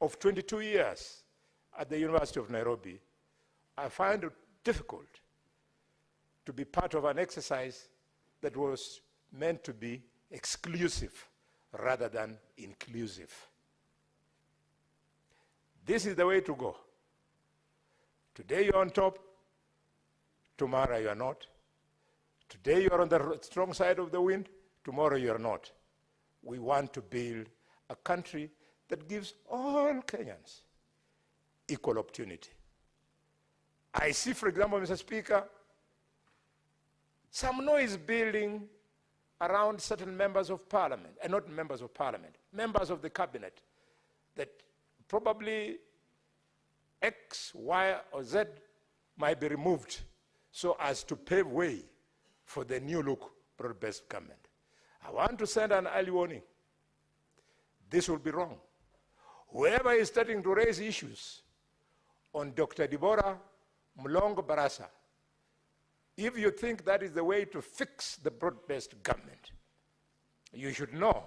of 22 years at the University of Nairobi, I find it difficult to be part of an exercise that was meant to be exclusive rather than inclusive. This is the way to go. Today you're on top, tomorrow you're not. Today you're on the strong side of the wind, tomorrow you're not. We want to build a country that gives all Kenyans equal opportunity. I see, for example, Mr. Speaker, some noise building around certain members of parliament, and not members of parliament, members of the cabinet, that probably X, Y, or Z might be removed so as to pave way for the new look broad-based government. I want to send an early warning. This will be wrong. Whoever is starting to raise issues on Dr. Deborah Mulongo Barasa, if you think that is the way to fix the broad-based government, you should know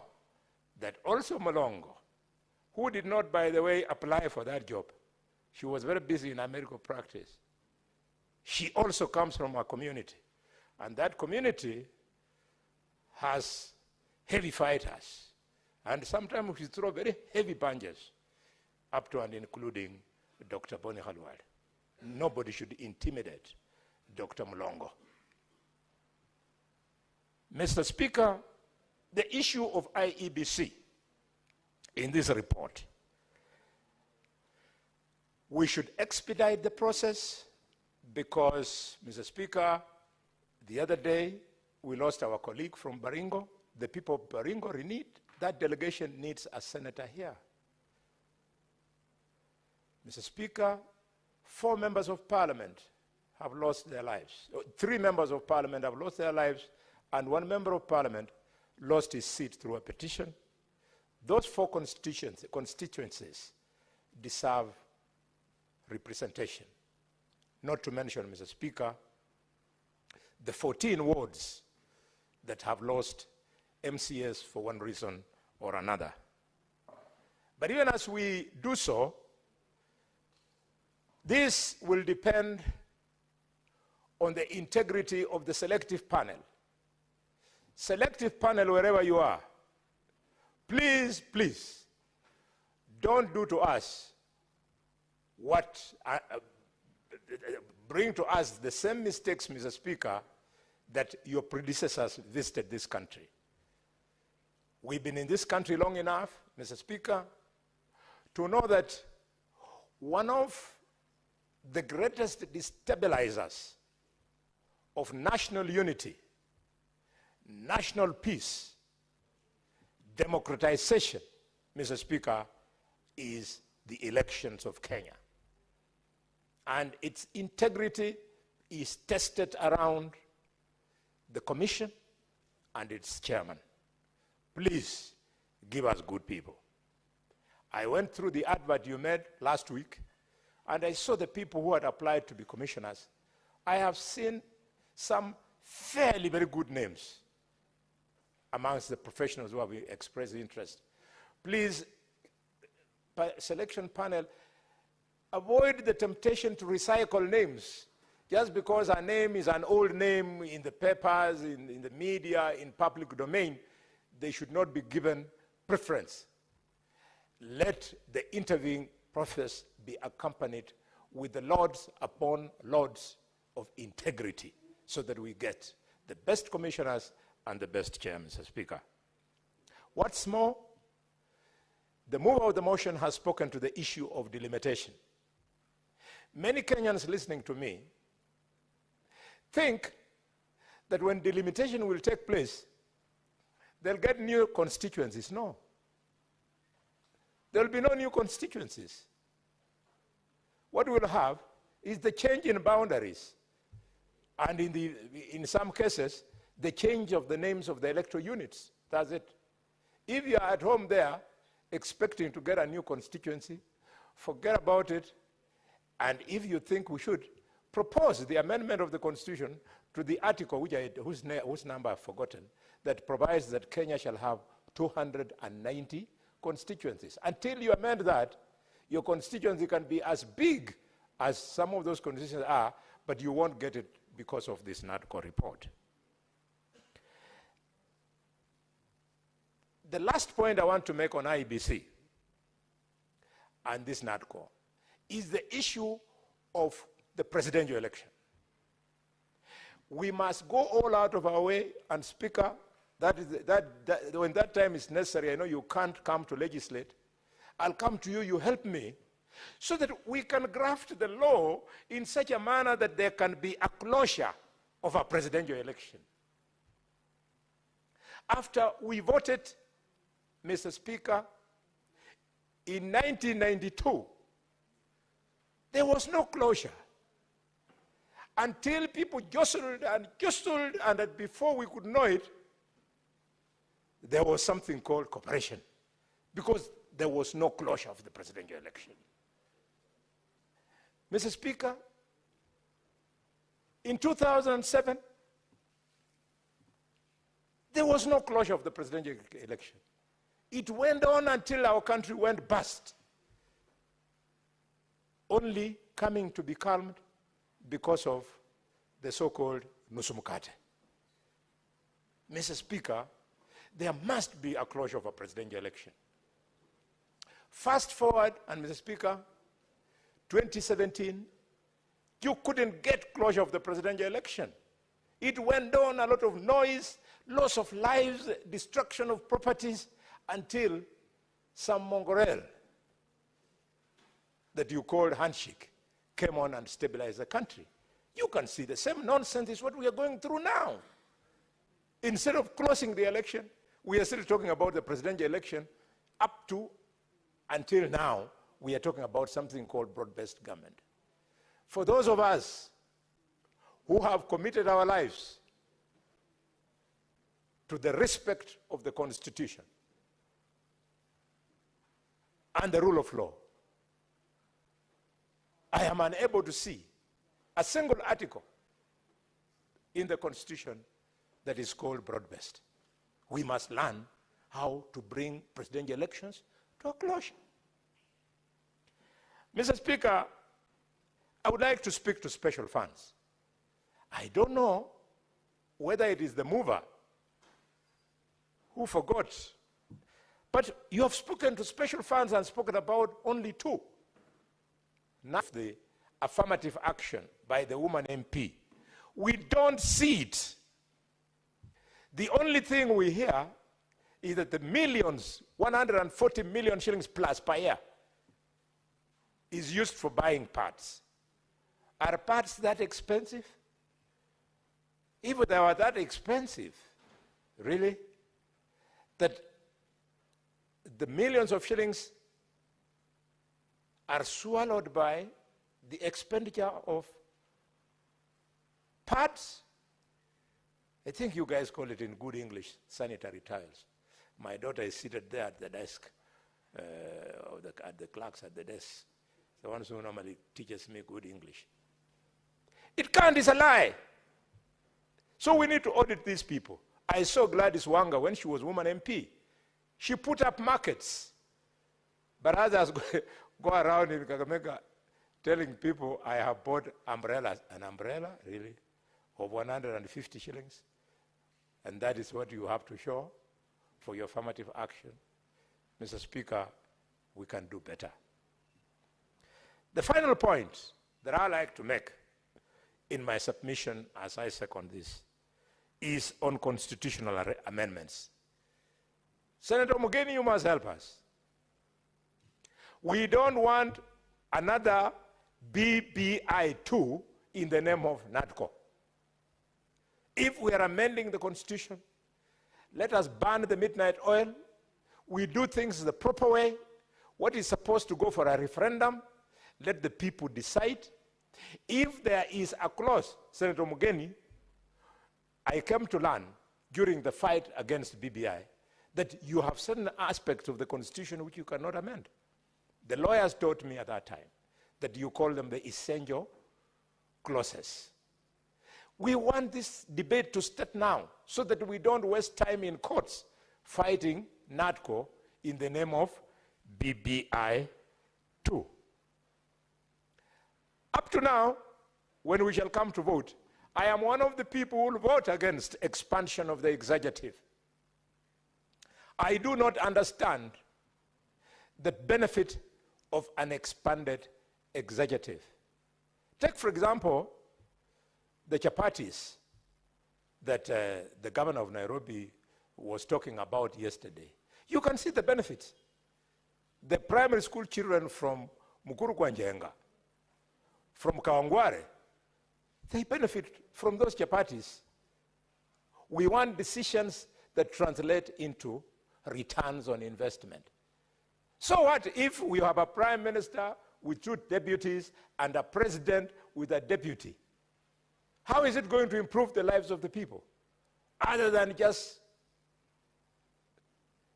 that also Mulongo, who did not, by the way, apply for that job, she was very busy in her medical practice. She also comes from a community, and that community has heavy fighters, and sometimes we throw very heavy punches, up to and including Dr. Boni Khalwal. Nobody should intimidate Dr. Mulongo. Mr. Speaker, the issue of IEBC in this report, we should expedite the process because, Mr. Speaker, the other day we lost our colleague from Baringo. The people of Baringo need, that delegation needs a senator here. Mr. Speaker, 4 members of parliament have lost their lives. 3 members of parliament have lost their lives, and 1 member of parliament lost his seat through a petition. Those 4 constituencies deserve representation. Not to mention, Mr. Speaker, the 14 wards that have lost MCS for one reason or another. But even as we do so, this will depend on the integrity of the selective panel. Selective panel, wherever you are, please, please, don't do to us what, bring to us the same mistakes, Mr. Speaker, that your predecessors visited this country. We've been in this country long enough, Mr. Speaker, to know that one of the greatest destabilizers of national unity, national peace, democratization, Mr. Speaker, is the elections of Kenya. And its integrity is tested around the commission and its chairman. Please give us good people. I went through the advert you made last week, and I saw the people who had applied to be commissioners. I have seen some fairly very good names amongst the professionals who have expressed interest. Please, selection panel, avoid the temptation to recycle names. Just because a name is an old name in the papers, in the media, in public domain, they should not be given preference. Let the interviewing process be accompanied with the loads upon loads of integrity so that we get the best commissioners and the best chair, Mr. Speaker. What's more, the mover of the motion has spoken to the issue of delimitation. Many Kenyans listening to me think that when delimitation will take place, they'll get new constituencies. No. There will be no new constituencies. What we'll have is the change in boundaries. And in some cases, the change of the names of the electoral units. That's it. If you are at home there expecting to get a new constituency, forget about it. And if you think we should, propose the amendment of the Constitution to the article whose number I've forgotten, that provides that Kenya shall have 290 constituencies. Until you amend that, your constituency can be as big as some of those constituencies are, but you won't get it because of this NADCO report. The last point I want to make on IEBC and this NADCO is the issue of the presidential election. We must go all out of our way, and Speaker, when that time is necessary, I know you can't come to legislate, I'll come to you, you help me, so that we can graft the law in such a manner that there can be a closure of a presidential election. After we voted, Mr. Speaker, in 1992, there was no closure. Until people jostled, and that before we could know it, there was something called cooperation, because there was no closure of the presidential election. Mr. Speaker, in 2007, there was no closure of the presidential election. It went on until our country went bust, only coming to be calmed because of the so-called Nusumukate. Mr. Speaker, there must be a closure of a presidential election. Fast forward, and Mr. Speaker, 2017, you couldn't get closure of the presidential election. It went on, a lot of noise, loss of lives, destruction of properties, until some Mongorel that you called handshake came on and stabilized the country. You can see the same nonsense is what we are going through now. Instead of closing the election, we are still talking about the presidential election. Up to until now, we are talking about something called broad-based government. For those of us who have committed our lives to the respect of the Constitution and the rule of law, I am unable to see a single article in the Constitution that is called broad-based. We must learn how to bring presidential elections to a closure. Mr. Speaker, I would like to speak to special funds. I don't know whether it is the mover who forgot, but you have spoken to special funds and spoken about only two. Now the affirmative action by the woman MP. We don't see it. The only thing we hear is that the millions, 140 million shillings plus per year, is used for buying parts. Are parts that expensive? If they were that expensive, really, that the millions of shillings are swallowed by the expenditure of parts, I think you guys call it in good English, sanitary tiles. My daughter is seated there at the desk, at the clerks at the desk, the ones who normally teaches me good English. It can't, it's a lie. So we need to audit these people. I saw Gladys Wanga when she was woman MP. She put up markets. But others go around in Kakamega telling people, I have bought umbrellas. An umbrella, really, of 150 shillings? And that is what you have to show for your affirmative action. Mr. Speaker, we can do better. The final point that I like to make in my submission, as I second this, is on constitutional amendments. Senator Mugeni, you must help us. We don't want another BBI2 in the name of NADCO. If we are amending the Constitution, let us ban the midnight oil. We do things the proper way. What is supposed to go for a referendum, let the people decide. If there is a clause, Senator Mugeni, I came to learn during the fight against BBI that you have certain aspects of the Constitution which you cannot amend. The lawyers taught me at that time that you call them the essential clauses. We want this debate to start now so that we don't waste time in courts fighting NADCO in the name of BBI 2. Up to now, when we shall come to vote, I am one of the people who will vote against expansion of the executive. I do not understand the benefit of an expanded executive. Take, for example, the chapatis that the governor of Nairobi was talking about yesterday. You can see the benefits. The primary school children from Mukuru Kwanjenga, from Kawangware, they benefit from those chapatis. We want decisions that translate into returns on investment. So what if we have a prime minister with 2 deputies and a president with a deputy? How is it going to improve the lives of the people? Other than just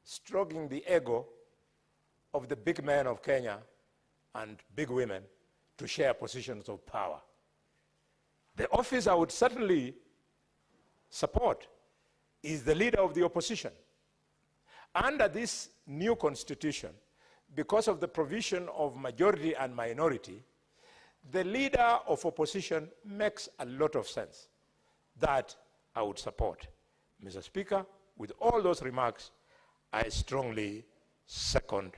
stroking the ego of the big men of Kenya and big women to share positions of power. The office I would certainly support is the leader of the opposition. Under this new constitution, because of the provision of majority and minority, the leader of opposition makes a lot of sense. That I would support. Mr. Speaker, with all those remarks, I strongly second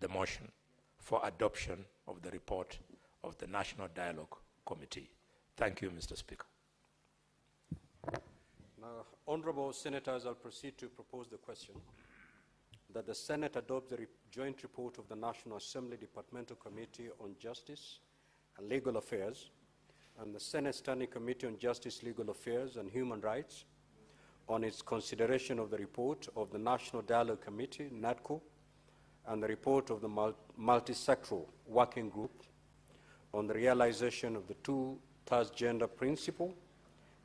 the motion for adoption of the report of the National Dialogue Committee. Thank you, Mr. Speaker. Now, honorable senators, I'll proceed to propose the question that the Senate adopt the joint report of the National Assembly Departmental Committee on Justice and Legal Affairs and the Senate Standing Committee on Justice, Legal Affairs and Human Rights on its consideration of the report of the National Dialogue Committee, NADCO, and the report of the multi-sectoral working group on the realization of the 2 gender principle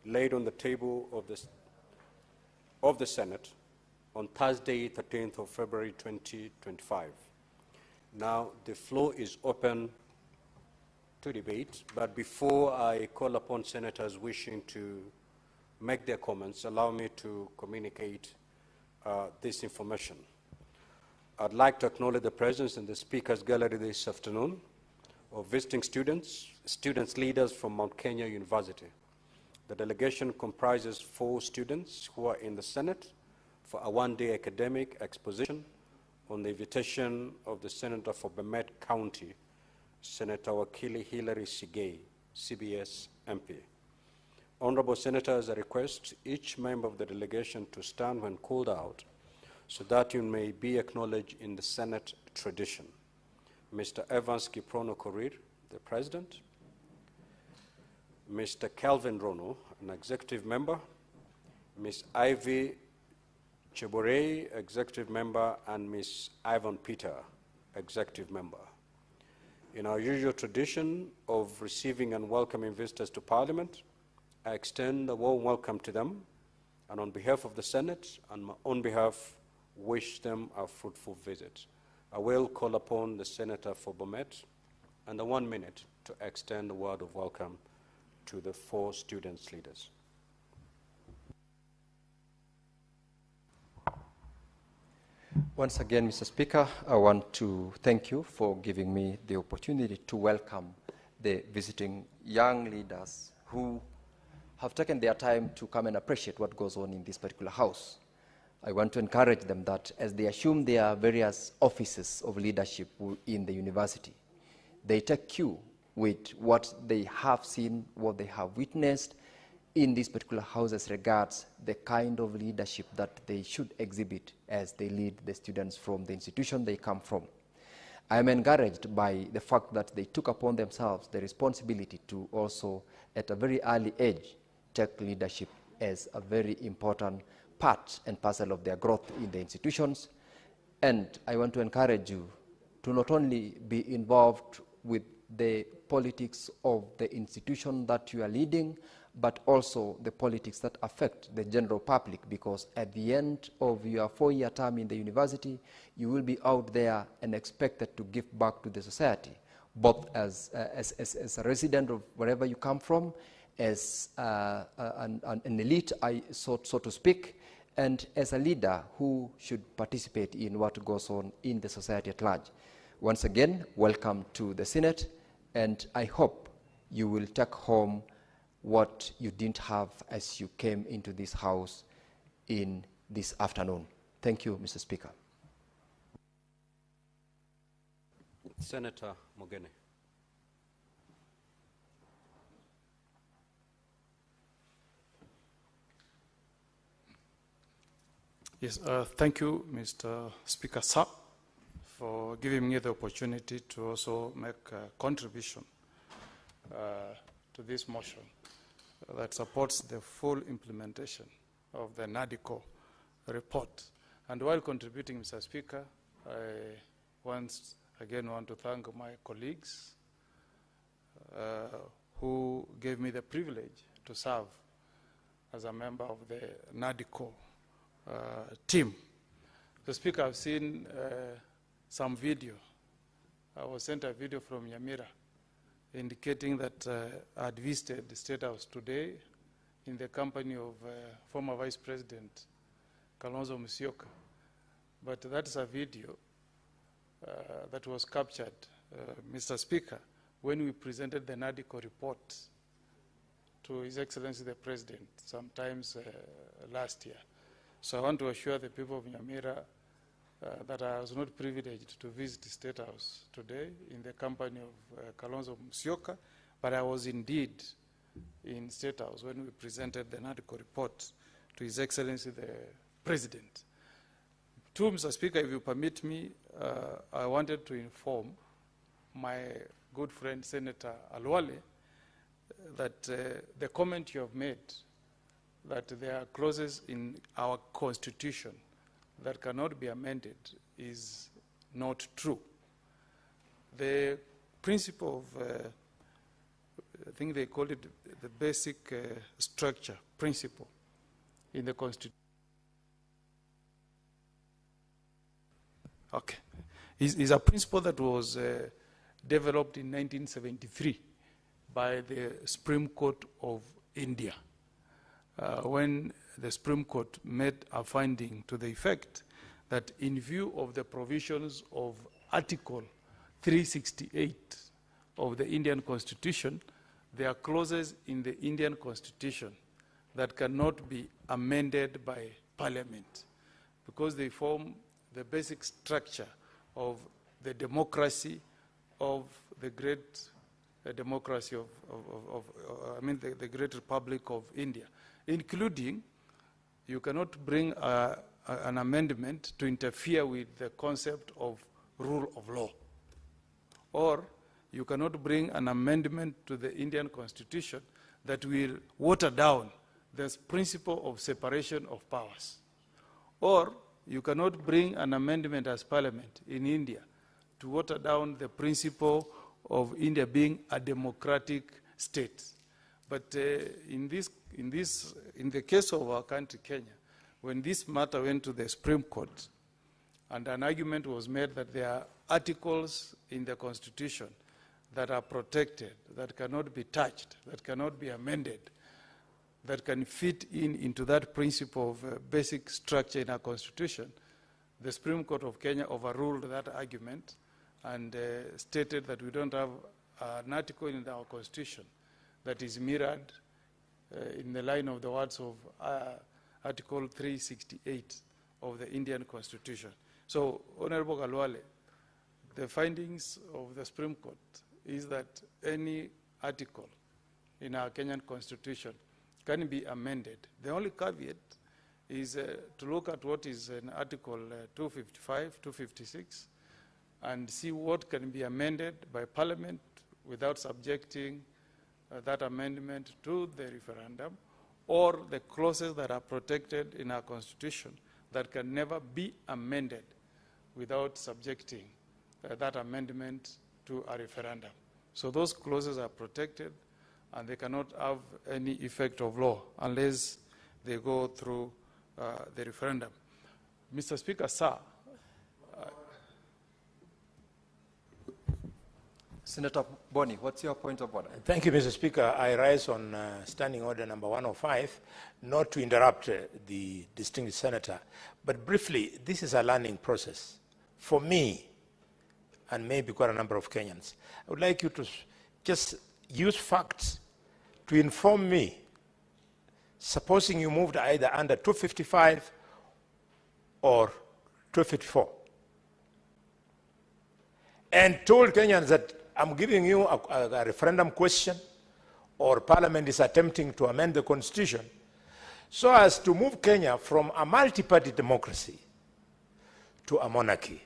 laid on the table of the Senate on Thursday, 13th of February 2025. Now, the floor is open to debate, but before I call upon senators wishing to make their comments, allow me to communicate this information. I'd like to acknowledge the presence in the Speaker's Gallery this afternoon of visiting students leaders from Mount Kenya University. The delegation comprises 4 students who are in the Senate for a 1-day academic exposition on the invitation of the Senator for Bomet County, Senator Wakili Hilary Sigei, CBS MP. Honorable Senators, I request each member of the delegation to stand when called out so that you may be acknowledged in the Senate tradition. Mr. Evans Kiprono Korir, the President. Mr. Calvin Rono, an Executive Member. Ms. Ivy Cheborey, Executive Member, and Ms. Ivan Peter, Executive Member. In our usual tradition of receiving and welcoming visitors to Parliament, I extend a warm welcome to them, and on behalf of the Senate and my own behalf, wish them a fruitful visit. I will call upon the Senator for Bomet and the 1 minute to extend a word of welcome to the 4 students leaders. Once again, Mr. Speaker, I want to thank you for giving me the opportunity to welcome the visiting young leaders who have taken their time to come and appreciate what goes on in this particular house. I want to encourage them that as they assume their various offices of leadership in the university, they take cue with what they have seen, what they have witnessed in this particular house as regards the kind of leadership that they should exhibit as they lead the students from the institution they come from. I am encouraged by the fact that they took upon themselves the responsibility to also, at a very early age, take leadership as a very important part and parcel of their growth in the institutions. And I want to encourage you to not only be involved with the politics of the institution that you are leading, but also the politics that affect the general public, because at the end of your 4-year term in the university, you will be out there and expected to give back to the society, both as a resident of wherever you come from, as an elite, so to speak, and as a leader who should participate in what goes on in the society at large. Once again, welcome to the Senate, and I hope you will take home what you didn't have as you came into this House in this afternoon. Thank you, Mr. Speaker. Senator Mogene. Yes, thank you, Mr. Speaker, sir, for giving me the opportunity to also make a contribution to this motion that supports the full implementation of the NADICO report. And while contributing, Mr. Speaker, I once again want to thank my colleagues who gave me the privilege to serve as a member of the NADICO team. The Speaker, I've seen some video. I was sent a video from Nyamira indicating that I had visited the State House today in the company of former Vice President Kalonzo Musyoka. But that is a video that was captured, Mr. Speaker, when we presented the NADICO report to His Excellency the President sometimes last year. So I want to assure the people of Nyamira that I was not privileged to visit the State House today in the company of Kalonzo Musyoka, but I was indeed in State House when we presented the NADICO report to His Excellency the President. Too, Mr. Speaker, if you permit me, I wanted to inform my good friend Senator Alwale that the comment you have made, that there are clauses in our Constitution that cannot be amended, is not true. The principle of, I think they call it the basic structure principle in the Constitution. Okay. Is a principle that was developed in 1973 by the Supreme Court of India, when the Supreme Court made a finding to the effect that in view of the provisions of Article 368 of the Indian Constitution, there are clauses in the Indian Constitution that cannot be amended by Parliament because they form the basic structure of the democracy of the great democracy the Great Republic of India, including you cannot bring an amendment to interfere with the concept of rule of law, or you cannot bring an amendment to the Indian Constitution that will water down this principle of separation of powers, or you cannot bring an amendment as Parliament in India to water down the principle of India being a democratic state. But in the case of our country, Kenya, when this matter went to the Supreme Court, and an argument was made that there are articles in the Constitution that are protected, that cannot be touched, that cannot be amended, that can fit into that principle of basic structure in our Constitution, the Supreme Court of Kenya overruled that argument and stated that we don't have an article in our Constitution that is mirrored in the line of the words of Article 368 of the Indian Constitution. So, Honorable Galwale, the findings of the Supreme Court is that any article in our Kenyan Constitution can be amended. The only caveat is to look at what is in Article 255, 256, and see what can be amended by Parliament without subjecting that amendment to the referendum, or the clauses that are protected in our Constitution that can never be amended without subjecting that amendment to a referendum. So those clauses are protected and they cannot have any effect of law unless they go through the referendum. Mr. Speaker, sir. Senator Boni, what's your point of order? Thank you, Mr. Speaker. I rise on Standing Order number 105, not to interrupt the distinguished senator, but briefly, this is a learning process. For me, and maybe quite a number of Kenyans, I would like you to just use facts to inform me, supposing you moved either under 255 or 254, and told Kenyans that I'm giving you a referendum question, or Parliament is attempting to amend the Constitution so as to move Kenya from a multi-party democracy to a monarchy.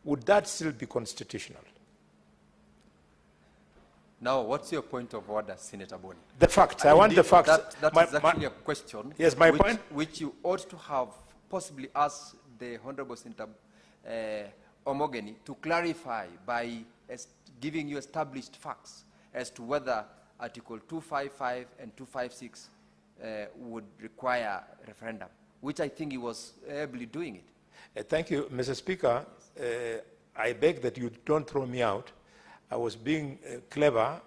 Would that still be constitutional? Now, what's your point of order, Senator Boni? The facts. I want the facts. That is actually a question. Yes, my point. Which you ought to have possibly asked the Honorable Senator Omogeni to clarify by giving you established facts as to whether Article 255 and 256 would require referendum, which I think he was ably doing it. Thank you, Mr. Speaker. I beg that you don't throw me out. I was being clever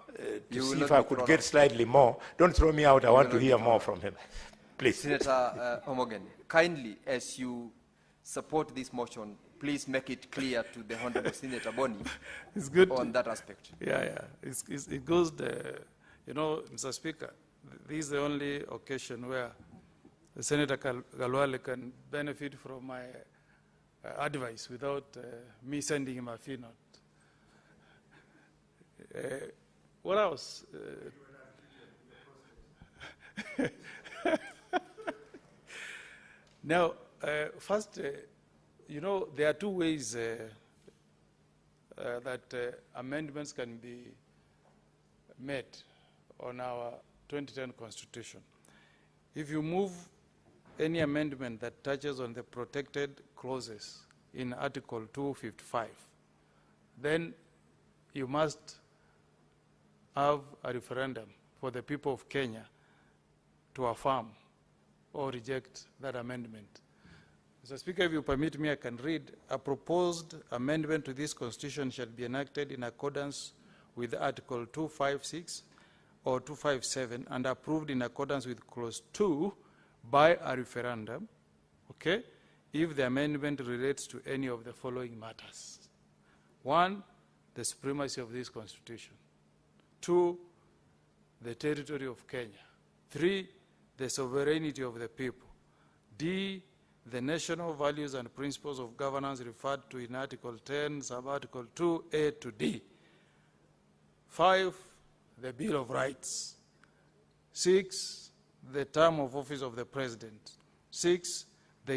to see if I could get slightly more. Don't throw me out. I want to hear more from him. Please. Senator Omogeni, kindly, as you support this motion, please make it clear to the Honorable Senator Boni on that aspect. Yeah. It goes there. You know, Mr. Speaker, this is the only occasion where Senator Galwale can benefit from my advice without me sending him a fee note. What else? Now, first, you know, there are two ways that amendments can be made on our 2010 Constitution. If you move any amendment that touches on the protected clauses in Article 255, then you must have a referendum for the people of Kenya to affirm or reject that amendment. Mr. Speaker, if you permit me, I can read. A proposed amendment to this Constitution shall be enacted in accordance with Article 256 or 257 and approved in accordance with Clause 2 by a referendum, okay, if the amendment relates to any of the following matters. 1, the supremacy of this Constitution. 2, the territory of Kenya. 3, the sovereignty of the people. D, the national values and principles of governance referred to in Article 10, sub-Article 2A to D. 5, the Bill of Rights. 6, the term of office of the President. 7, the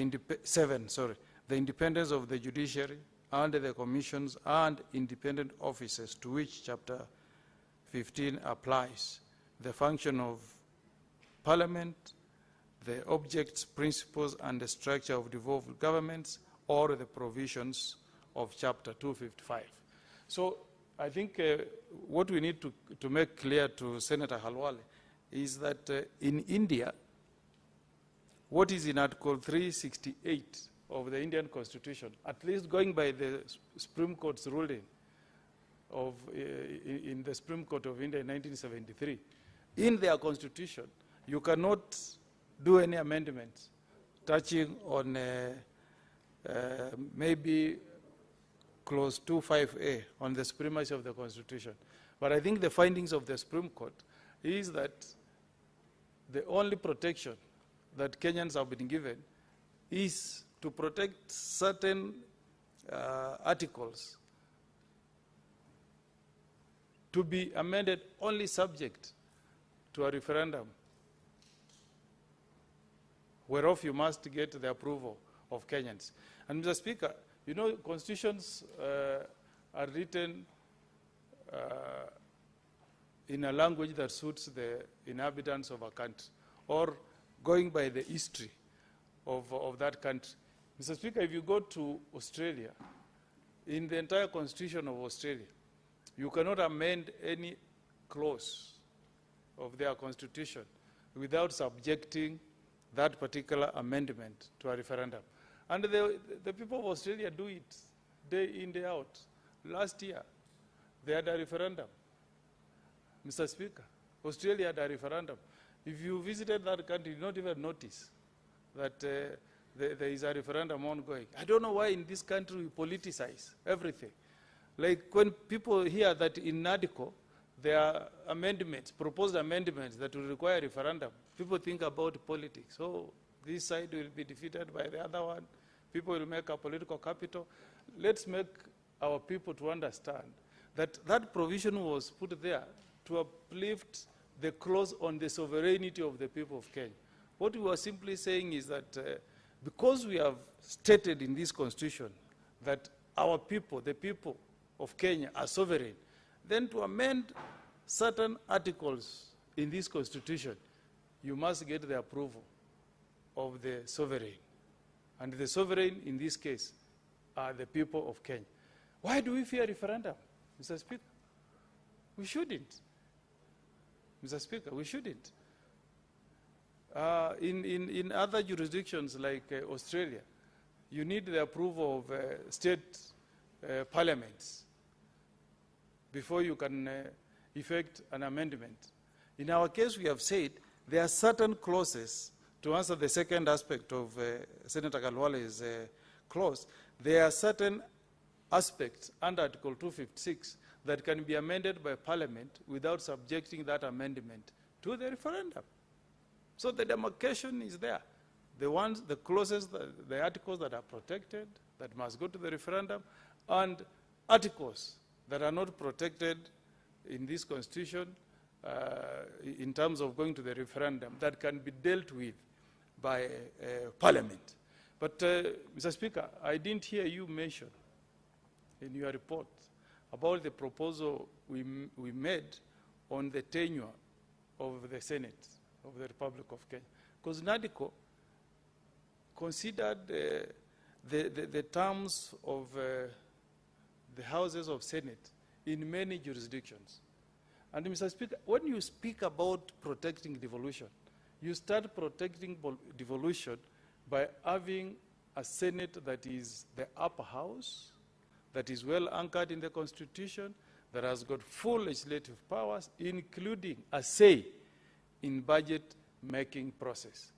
independence of the judiciary and the commissions and independent offices to which Chapter 15 applies. The function of Parliament, the objects, principles, and the structure of devolved governments, or the provisions of Chapter 255. So I think what we need to make clear to Senator Halwale is that in India, what is in Article 368 of the Indian Constitution, at least going by the Supreme Court's ruling in the Supreme Court of India in 1973, in their Constitution, you cannot do any amendments touching on maybe Clause 25A on the supremacy of the Constitution. But I think the findings of the Supreme Court is that the only protection that Kenyans have been given is to protect certain articles to be amended only subject to a referendum, whereof you must get the approval of Kenyans. And Mr. Speaker, you know, constitutions are written in a language that suits the inhabitants of a country or going by the history of that country. Mr. Speaker, if you go to Australia, in the entire constitution of Australia, you cannot amend any clause of their constitution without subjecting that particular amendment to a referendum. And the people of Australia do it day in, day out. Last year, they had a referendum. Mr. Speaker, Australia had a referendum. If you visited that country, you did not even notice that there is a referendum ongoing. I don't know why in this country we politicize everything. Like when people hear that in NADCO, there are amendments, proposed amendments that will require a referendum, people think about politics. So this side will be defeated by the other one. People will make a political capital. Let's make our people to understand that that provision was put there to uplift the clause on the sovereignty of the people of Kenya. What we were simply saying is that because we have stated in this constitution that our people, the people of Kenya, are sovereign, then to amend certain articles in this constitution, you must get the approval of the sovereign. And the sovereign, in this case, are the people of Kenya. Why do we fear referendum, Mr. Speaker? We shouldn't. Mr. Speaker, we shouldn't. In other jurisdictions like Australia, you need the approval of state parliaments before you can effect an amendment. In our case, we have said there are certain clauses, to answer the second aspect of Senator Kalwale's clause, there are certain aspects under Article 256 that can be amended by Parliament without subjecting that amendment to the referendum. So the demarcation is there. The clauses, the articles that are protected, that must go to the referendum, and articles that are not protected in this constitution in terms of going to the referendum that can be dealt with by Parliament. But, Mr. Speaker, I didn't hear you mention in your report about the proposal we made on the tenure of the Senate of the Republic of Kenya. Because NADCO considered the terms of the Houses of Senate in many jurisdictions. And Mr. Speaker, when you speak about protecting devolution, you start protecting devolution by having a Senate that is the upper house, that is well anchored in the Constitution, that has got full legislative powers, including a say in budget-making process.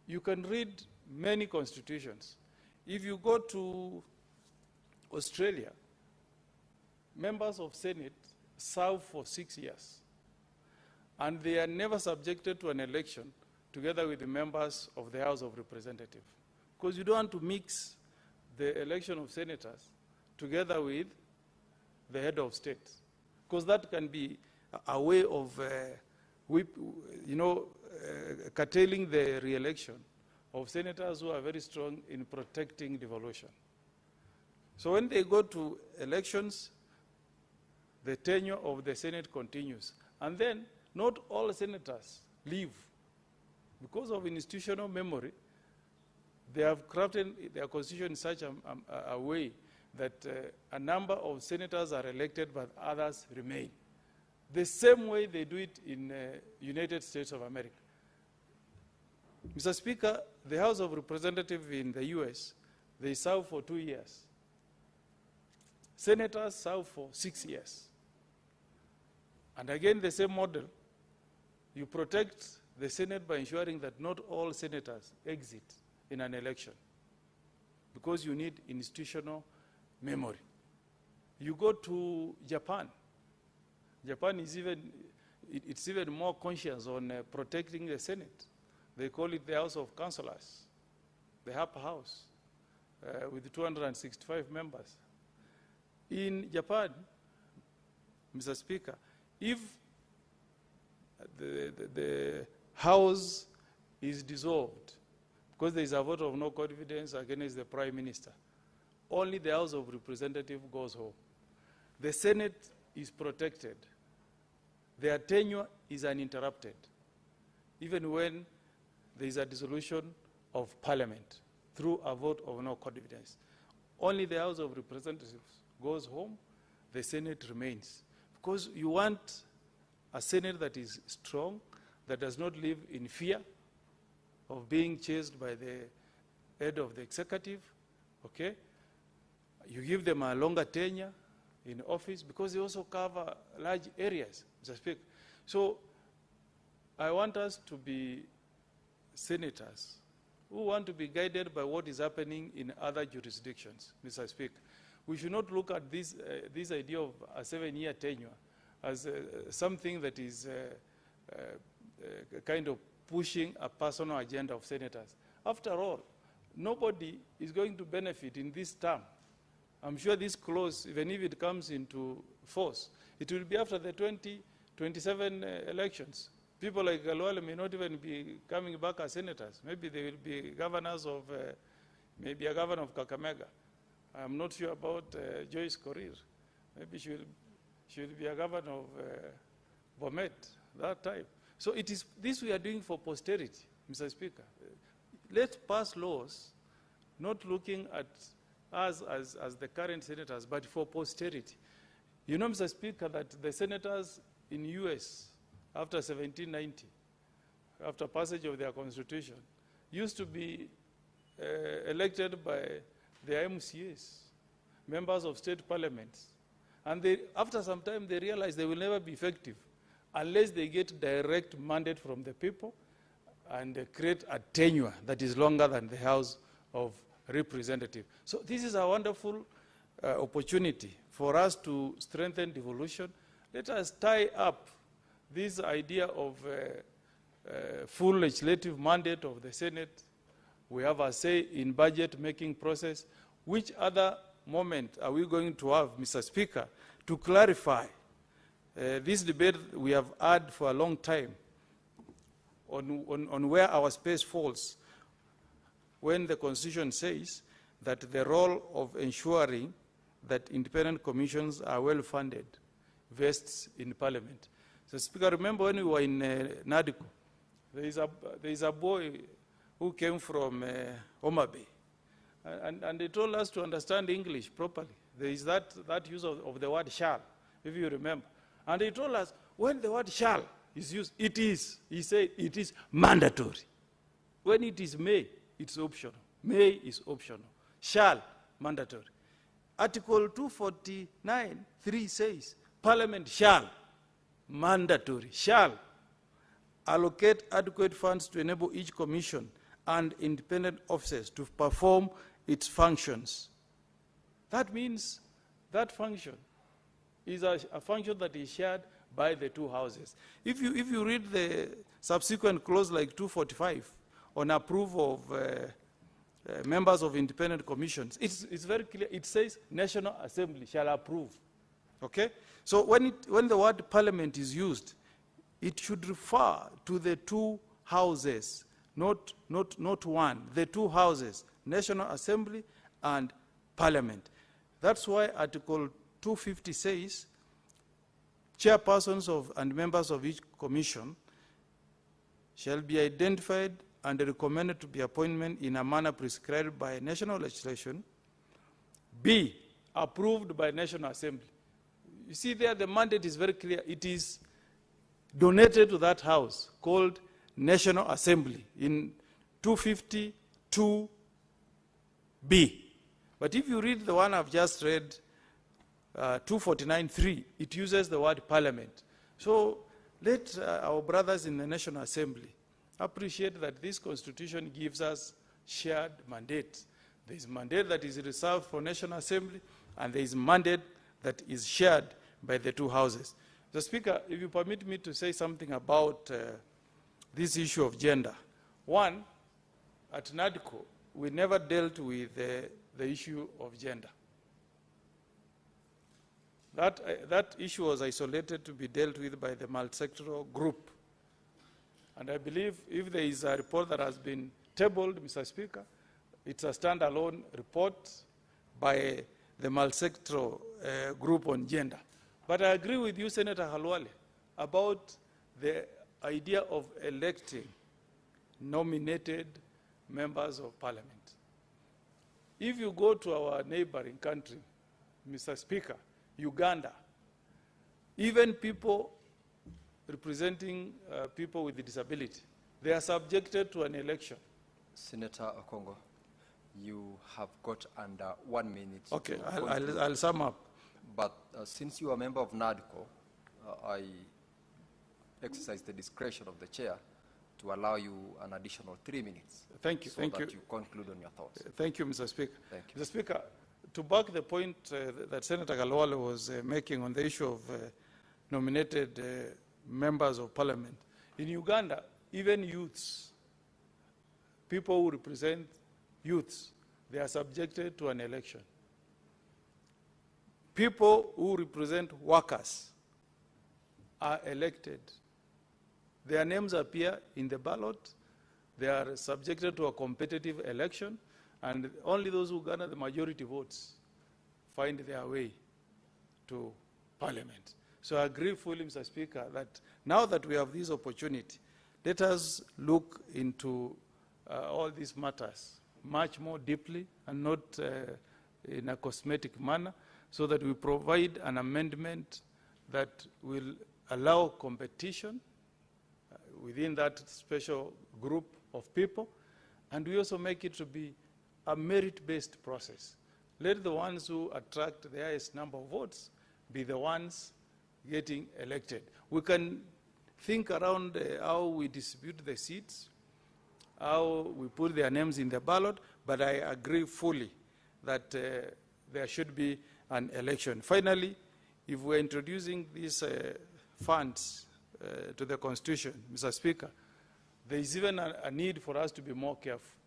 You can read many constitutions. If you go to Australia, members of Senate serve for 6 years, and they are never subjected to an election together with the members of the House of Representatives. Because you don't want to mix the election of senators together with the head of state. Because that can be a way of curtailing the re-election of senators who are very strong in protecting devolution. So when they go to elections, the tenure of the Senate continues. And then not all senators leave. Because of institutional memory, they have crafted their constitution in such a way that a number of senators are elected but others remain. The same way they do it in United States of America. Mr. Speaker, the House of Representatives in the US, they serve for 2 years. Senators serve for 6 years. And again, the same model. You protect the Senate by ensuring that not all senators exit in an election, because you need institutional memory. You go to Japan. Japan is even more conscious on protecting the Senate. They call it the House of Councillors, the upper house, with 265 members. In Japan, Mr. Speaker, if the House is dissolved because there is a vote of no confidence against the Prime Minister, only the House of Representatives goes home. The Senate is protected. Their tenure is uninterrupted, even when there is a dissolution of Parliament through a vote of no confidence. Only the House of Representatives goes home, the Senate remains. Because you want a Senate that is strong, that does not live in fear of being chased by the head of the executive, okay? You give them a longer tenure in office because they also cover large areas, Mr. Speaker. So I want us to be senators who want to be guided by what is happening in other jurisdictions, Mr. Speaker. We should not look at this, this idea of a 7-year tenure as something that is kind of pushing a personal agenda of senators. After all, nobody is going to benefit in this term. I'm sure this clause, even if it comes into force, it will be after the 2027 elections. People like Galwale may not even be coming back as senators. Maybe they will be governors of, maybe a governor of Kakamega. I'm not sure about Joyce Korir. Maybe she will be a governor of Bomet, that type. So it is this we are doing for posterity, Mr. Speaker. Let's pass laws not looking at us as the current senators, but for posterity. You know, Mr. Speaker, that the senators in US, after 1790, after passage of their constitution, used to be elected by the MCAs, members of state parliaments. And they, after some time, they realized they will never be effective unless they get direct mandate from the people and create a tenure that is longer than the House of Representatives. So this is a wonderful opportunity for us to strengthen devolution. Let us tie up this idea of full legislative mandate of the Senate. We have a say in budget-making process. Which other moment are we going to have, Mr. Speaker, to clarify this debate we have had for a long time on where our space falls when the Constitution says that the role of ensuring that independent commissions are well-funded vests in Parliament. So, Speaker, remember when we were in NADCO, there is a boy who came from Homa Bay, and they told us to understand English properly. There is that use of the word shall, if you remember. And they told us, when the word shall is used, it is, he said, it is mandatory. When it is may, it's optional. May is optional. Shall, mandatory. Article 249(3) says, Parliament shall, mandatory, shall allocate adequate funds to enable each commission and independent offices to perform its functions. That means that function is a function that is shared by the two houses. If you read the subsequent clause like 245 on approval of members of independent commissions, it's very clear. It says National Assembly shall approve. Okay? So when the word Parliament is used, it should refer to the two houses, not one, the two houses, National Assembly and Parliament. That's why Article 250 says, chairpersons and members of each commission shall be identified and recommended to be appointed in a manner prescribed by national legislation, B, approved by National Assembly. You see there, the mandate is very clear. It is donated to that house called National Assembly in 252B. But if you read the one I've just read, 249(3), it uses the word Parliament. So let our brothers in the National Assembly appreciate that this Constitution gives us shared mandate. There is mandate that is reserved for National Assembly, and there is mandate that is shared by the two houses. The Speaker, if you permit me to say something about this issue of gender. One, at NADCO, we never dealt with the issue of gender. That issue was isolated to be dealt with by the multi-sectoral group. And I believe if there is a report that has been tabled, Mr. Speaker, it's a standalone report by the multi-sectoral group on gender. But I agree with you, Senator Halwale, about the idea of electing nominated members of parliament. If you go to our neighboring country, Mr. Speaker, Uganda, even people representing people with disability, they are subjected to an election. Senator Okongo, you have got under 1 minute. Okay, I'll sum up. But since you are a member of NADCO, I exercise the discretion of the chair to allow you an additional 3 minutes. Thank you. So thank that you. you conclude on your thoughts. Thank you, Mr. Speaker. Thank you. Mr. Speaker, to back the point that Senator Galwale was making on the issue of nominated members of parliament, in Uganda, even youths, people who represent youths, they are subjected to an election. People who represent workers are elected. Their names appear in the ballot. They are subjected to a competitive election, and only those who garner the majority votes find their way to parliament. So I agree fully, Mr. Speaker, that now that we have this opportunity, let us look into all these matters much more deeply and not in a cosmetic manner, so that we provide an amendment that will allow competition within that special group of people, and we also make it to be a merit-based process. Let the ones who attract the highest number of votes be the ones getting elected. We can think around how we distribute the seats, how we put their names in the ballot, but I agree fully that there should be an election. Finally, if we're introducing these funds to the Constitution, Mr. Speaker, there is even a need for us to be more careful,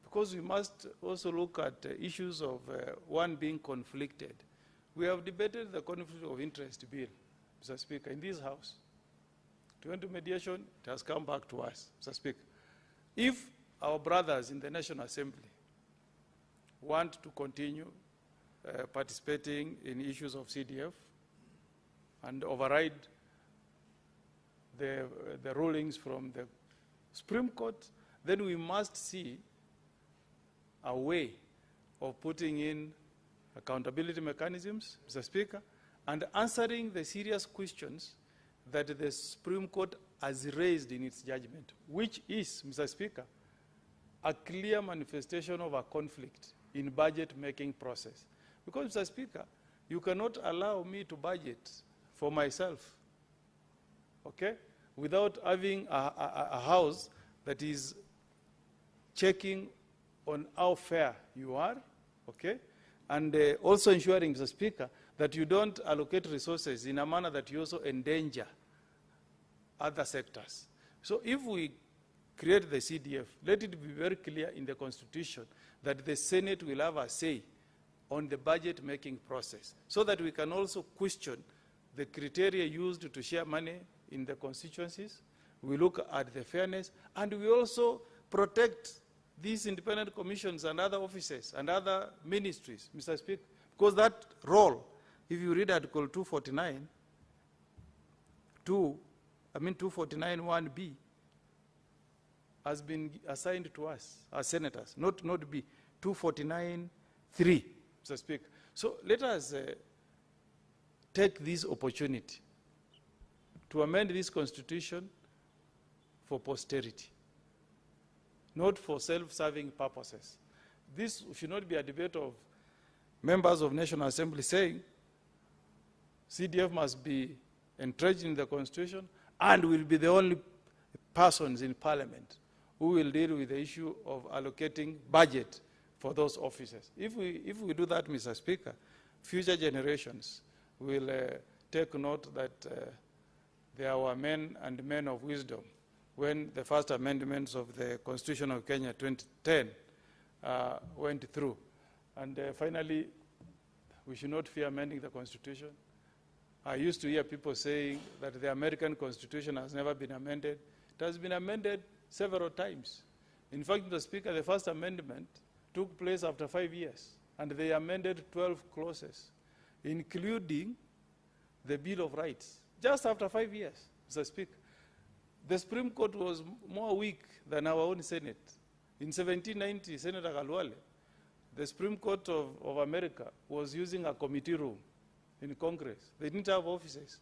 because we must also look at issues of one being conflicted. We have debated the conflict of interest bill, Mr. Speaker, in this House. It went to mediation, it has come back to us, Mr. Speaker. If our brothers in the National Assembly want to continue participating in issues of CDF and override the rulings from the Supreme Court, then we must see a way of putting in accountability mechanisms, Mr. Speaker, and answering the serious questions that the Supreme Court has raised in its judgment, which is, Mr. Speaker, a clear manifestation of a conflict in budget-making process. Because, Mr. Speaker, you cannot allow me to budget for myself, okay, without having a house that is checking on how fair you are, okay, and also ensuring, Mr. Speaker, that you don't allocate resources in a manner that you also endanger other sectors. So if we create the CDF, let it be very clear in the Constitution that the Senate will have a say on the budget-making process, so that we can also question the criteria used to share money in the constituencies. We look at the fairness, and we also protect these independent commissions and other offices and other ministries, Mr. Speaker, because that role, if you read Article 249(1)(b), has been assigned to us as senators, not B, 249(3), Mr. Speaker. So let us take this opportunity to amend this Constitution for posterity, not for self-serving purposes. This should not be a debate of members of National Assembly saying CDF must be entrenched in the Constitution and will be the only persons in Parliament who will deal with the issue of allocating budget for those offices. If we do that, Mr. Speaker, future generations will take note that there were men and men of wisdom when the first amendments of the Constitution of Kenya 2010 went through. And finally, we should not fear amending the Constitution. I used to hear people saying that the American Constitution has never been amended. It has been amended several times. In fact, Mr. Speaker, the first amendment took place after 5 years, and they amended 12 clauses, including the Bill of Rights, just after 5 years, Mr. Speaker. The Supreme Court was more weak than our own Senate. In 1790, Senator Kalwale, the Supreme Court of America was using a committee room in Congress. They didn't have offices.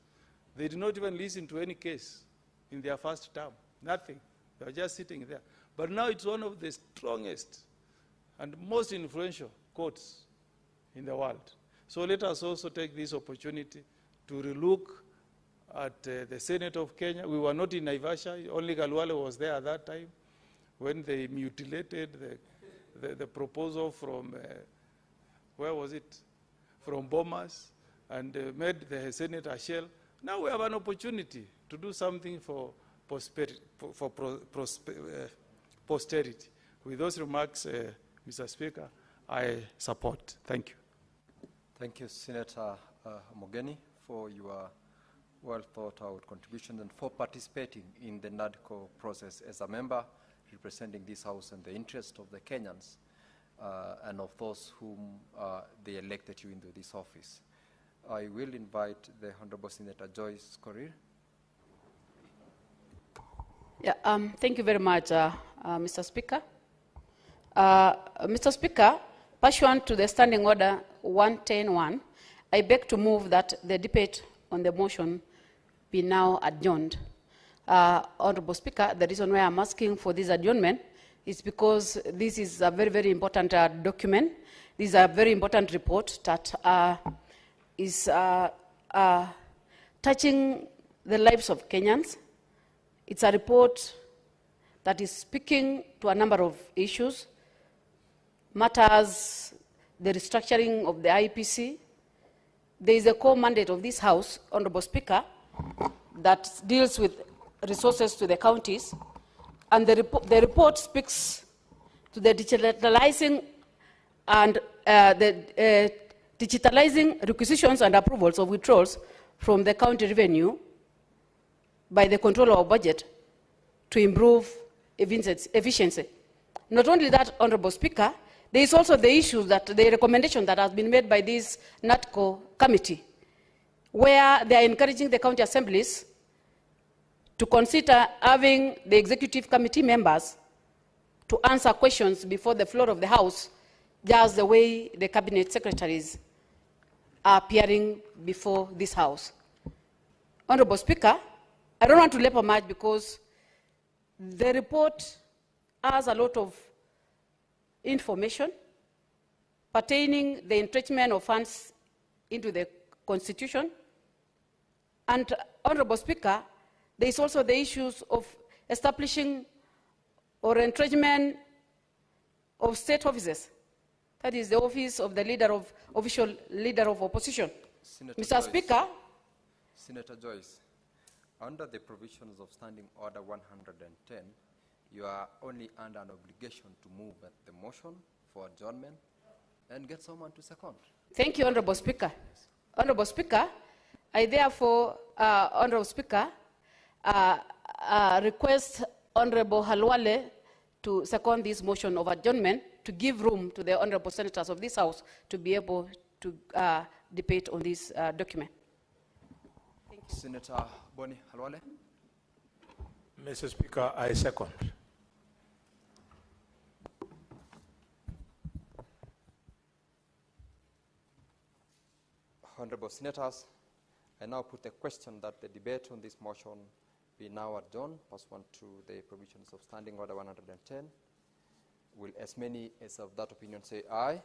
They did not even listen to any case in their first term. Nothing. They were just sitting there. But now it's one of the strongest and most influential courts in the world. So let us also take this opportunity to relook at the Senate of Kenya. We were not in Naivasha. Only Kalwale was there at that time when they mutilated the proposal from, where was it? From Bomas, and made the Senate a shell. Now we have an opportunity to do something for posterity. With those remarks, Mr. Speaker, I support. Thank you. Thank you, Senator Mogeni, for your well-thought-out contribution and for participating in the NADCO process as a member representing this House and the interest of the Kenyans and of those whom they elected you into this office. I will invite the Honorable Senator Joyce Korir. Yeah, thank you very much, Mr. Speaker. Mr. Speaker, pursuant to the Standing Order 110.1, I beg to move that the debate on the motion be now adjourned. Honorable Speaker, the reason why I'm asking for this adjournment is because this is a very, very important document. This is a very important report that is touching the lives of Kenyans. It's a report that is speaking to a number of issues, matters the restructuring of the IPC. There is a core mandate of this House, Honorable Speaker, that deals with resources to the counties, and the report speaks to the digitalizing and digitalizing requisitions and approvals of withdrawals from the county revenue by the controller of budget to improve efficiency. Not only that, Honorable Speaker, there is also the issue that the recommendation that has been made by this NADCO committee, where they are encouraging the county assemblies to consider having the executive committee members to answer questions before the floor of the House, just the way the cabinet secretaries are appearing before this House. Honorable Speaker, I don't want to labor much because the report has a lot of information pertaining the entrenchment of funds into the Constitution. And, Honorable Speaker, there is also the issues of establishing or entrenchment of state offices. That is the office of the official leader of opposition. Senator Mr. Joyce. Speaker. Senator Joyce, under the provisions of Standing Order 110, you are only under an obligation to move at the motion for adjournment and get someone to second. Thank you, Honorable Speaker. Honorable Speaker, I therefore, Honorable Speaker, request Honorable Halwale to second this motion of adjournment to give room to the Honorable Senators of this House to be able to debate on this document. Thank you. Senator Boni Halwale. Mr. Speaker, I second. Honorable Senators, I now put a question that the debate on this motion be now adjourned pursuant to the provisions of Standing Order 110. Will as many as of that opinion say aye?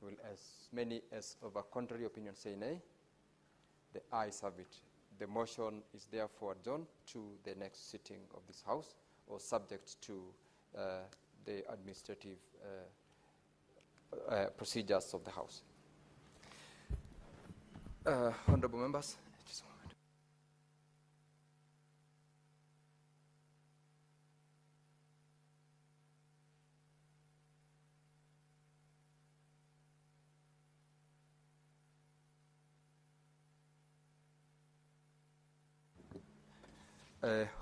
Will as many as of a contrary opinion say nay? The ayes have it. The motion is therefore adjourned to the next sitting of this House, or subject to the administrative procedures of the House. Honorable members.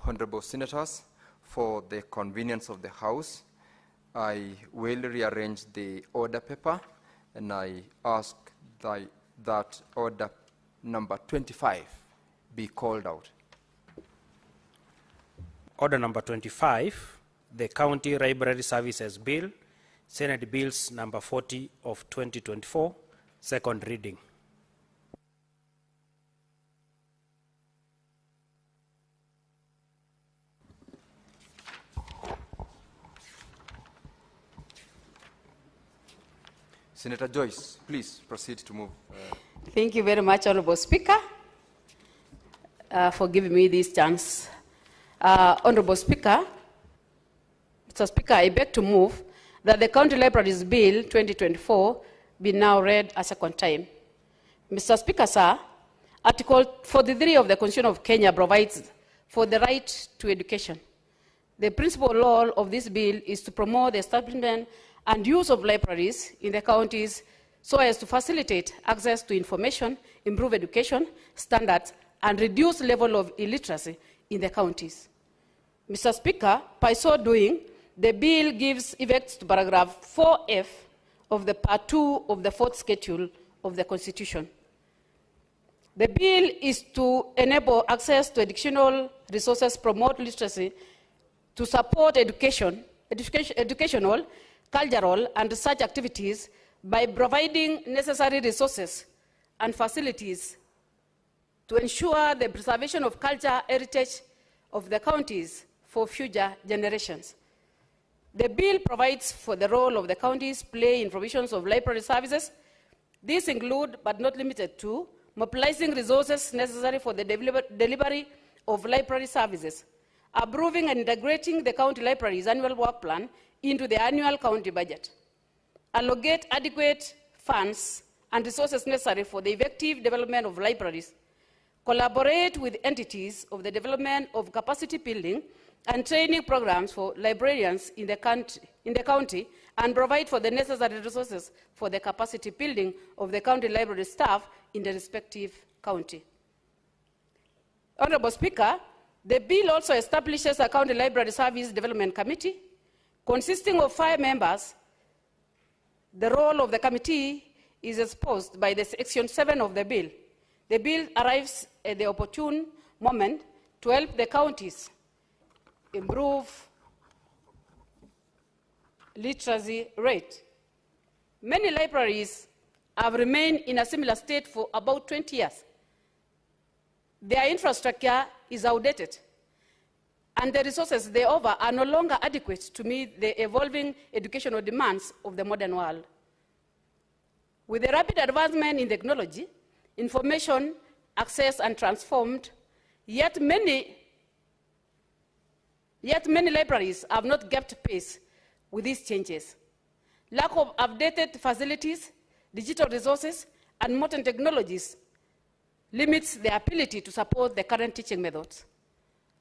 Honorable Senators, for the convenience of the House, I will rearrange the order paper, and I ask that order number 25 be called out. Order number 25, the County Library Services Bill, Senate Bills number 40 of 2024, second reading. Senator Joyce, please proceed to move. Thank you very much, Honorable Speaker, for giving me this chance. Honorable Speaker, Mr. Speaker, I beg to move that the County Libraries Bill 2024 be now read a second time. Mr. Speaker, sir, Article 43 of the Constitution of Kenya provides for the right to education. The principal role of this bill is to promote the establishment and use of libraries in the counties so as to facilitate access to information, improve education standards, and reduce level of illiteracy in the counties. Mr. Speaker, by so doing, the bill gives effect to paragraph 4F of the part 2 of the 4th schedule of the Constitution. The bill is to enable access to educational resources, promote literacy, to support educational, cultural, and research activities by providing necessary resources and facilities to ensure the preservation of culture heritage of the counties for future generations. The bill provides for the role of the counties play in provisions of library services. These include, but not limited to, mobilizing resources necessary for the delivery of library services, approving and integrating the county library's annual work plan into the annual county budget, allocate adequate funds and resources necessary for the effective development of libraries, collaborate with entities of the development of capacity building and training programs for librarians in the county, and provide for the necessary resources for the capacity building of the county library staff in the respective county. Honorable Speaker, the bill also establishes a county library service development committee consisting of 5 members. The role of the committee is exposed by the Section 7 of the bill. The bill arrives at the opportune moment to help the counties improve literacy rate. Many libraries have remained in a similar state for about 20 years. Their infrastructure is outdated, and the resources they offer are no longer adequate to meet the evolving educational demands of the modern world. With the rapid advancement in technology, information, access, and transformed, yet many libraries have not kept pace with these changes. Lack of updated facilities, digital resources, and modern technologies limits the ability to support the current teaching methods,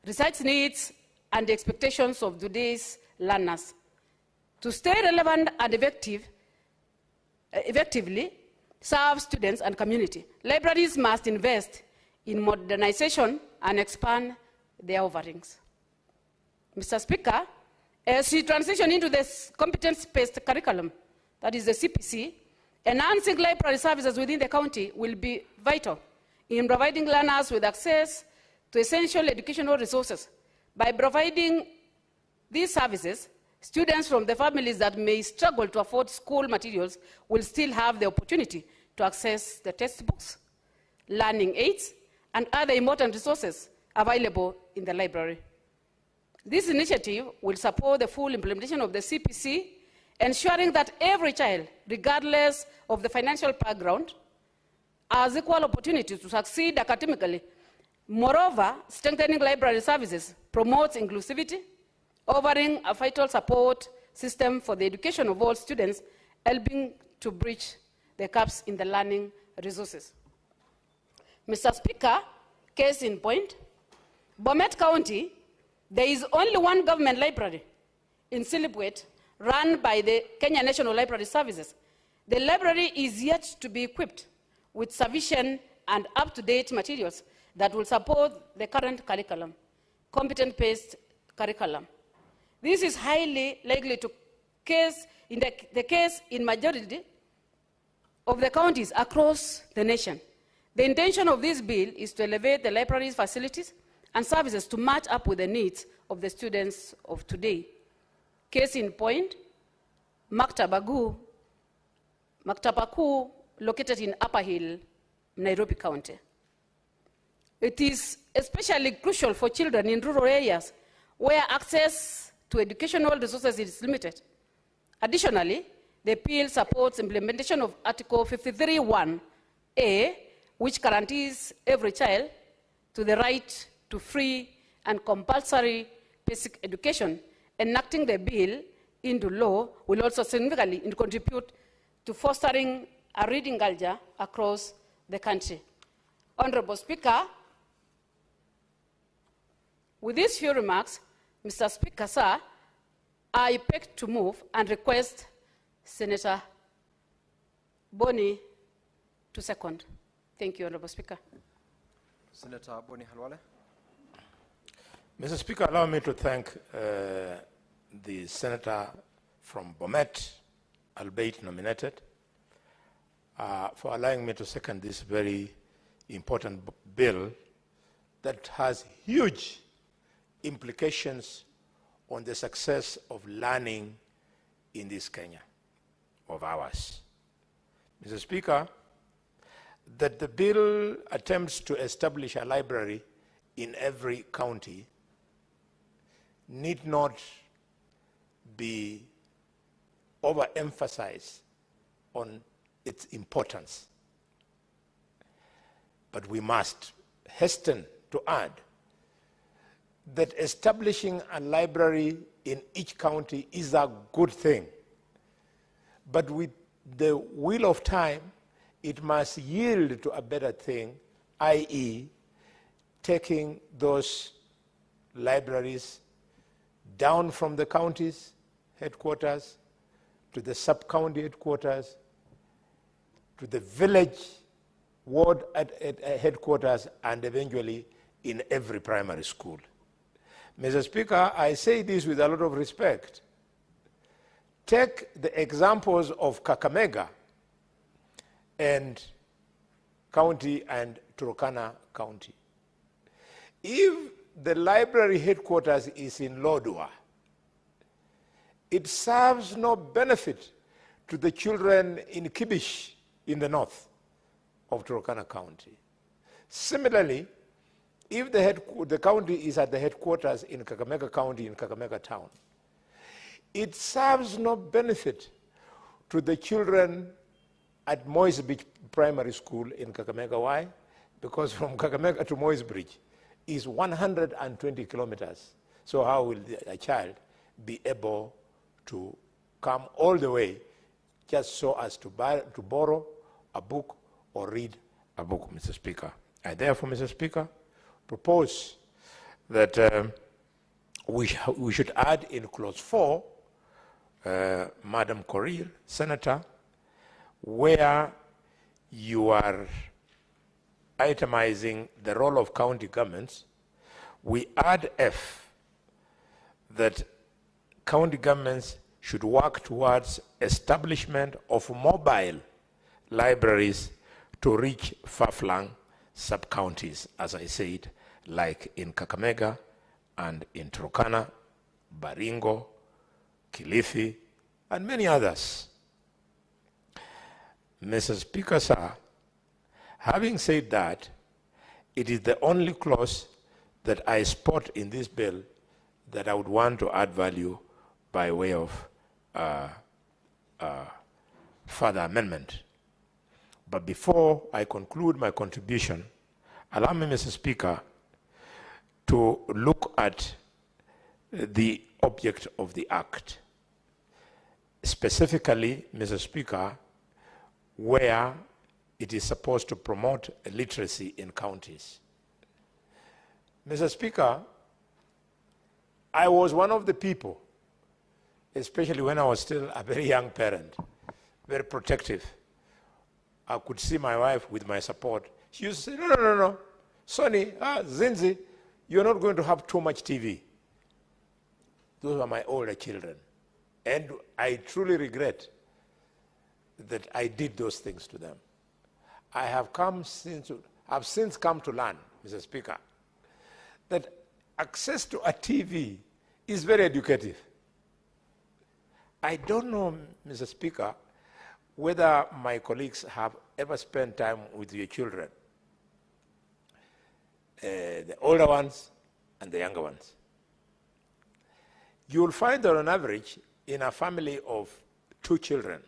research needs, and the expectations of today's learners. To stay relevant and effectively serve students and community, libraries must invest in modernization and expand their offerings. Mr. Speaker, as we transition into this competence-based curriculum, that is the CPC, enhancing library services within the county will be vital in providing learners with access to essential educational resources. By providing these services, students from the families that may struggle to afford school materials will still have the opportunity to access the textbooks, learning aids, and other important resources available in the library. This initiative will support the full implementation of the CPC, ensuring that every child, regardless of the financial background, has equal opportunity to succeed academically. Moreover, strengthening library services promotes inclusivity, offering a vital support system for the education of all students, helping to bridge the gaps in the learning resources. Mr. Speaker, case in point, Bomet County, there is only one government library in Silipwet run by the Kenya National Library Services. The library is yet to be equipped with sufficient and up-to-date materials that will support the current curriculum, competent-based curriculum. This is highly likely to case in the case in majority of the counties across the nation. The intention of this bill is to elevate the library's facilities and services to match up with the needs of the students of today. Case in point, Maktaba Kuu, located in Upper Hill, Nairobi County. It is especially crucial for children in rural areas where access to educational resources is limited. Additionally, the bill supports implementation of Article 53(1)(a), which guarantees every child to the right to free and compulsory basic education. Enacting the bill into law will also significantly contribute to fostering a reading culture across the country. Honorable Speaker, with these few remarks, Mr. Speaker, sir, I beg to move and request Senator Boni to second. Thank you, Honorable Speaker. Senator Boni Halwale. Mr. Speaker, allow me to thank the senator from Bomet, albeit nominated, for allowing me to second this very important bill that has huge implications on the success of learning in this Kenya of ours. Mr. Speaker, that the bill attempts to establish a library in every county need not be overemphasized on its importance. But we must hasten to add that establishing a library in each county is a good thing. But with the will of time, it must yield to a better thing, i.e., taking those libraries down from the county's headquarters to the sub-county headquarters, to the village ward at headquarters, and eventually in every primary school. Mr. Speaker, I say this with a lot of respect. Take the examples of Kakamega and County and Turkana County. If the library headquarters is in Lodwar, it serves no benefit to the children in Kibish in the north of Turkana County. Similarly, if the county is at the headquarters in Kakamega County, in Kakamega Town, it serves no benefit to the children at Moise Beach Primary School in Kakamega. Why? Because from Kakamega to Moise Bridge is 120 kilometers. So how will a child be able to come all the way just so as to borrow a book or read a book, Mr. Speaker? I therefore, Mr. Speaker, propose that we should add in clause 4, Madam Korir, Senator, where you are itemizing the role of county governments, we add F, that county governments should work towards establishment of mobile libraries to reach far-flung sub-counties, as I said, like in Kakamega and in Turkana, Baringo, Kilifi, and many others. Mr. Speaker, sir, having said that, it is the only clause that I spot in this bill that I would want to add value by way of further amendment. But before I conclude my contribution, allow me, Mr. Speaker, to look at the object of the Act. Specifically, Mr. Speaker, where it is supposed to promote literacy in counties. Mr. Speaker, I was one of the people, especially when I was still a very young parent, very protective. I could see my wife with my support. She used to say, no, Sonny, Zinzi, you're not going to have too much TV. Those are my older children. And I truly regret that I did those things to them. I have since come to learn, Mr. Speaker, that access to a TV is very educative. I don't know, Mr. Speaker, whether my colleagues have ever spent time with your children, the older ones and the younger ones. You will find that on average, in a family of 2 children,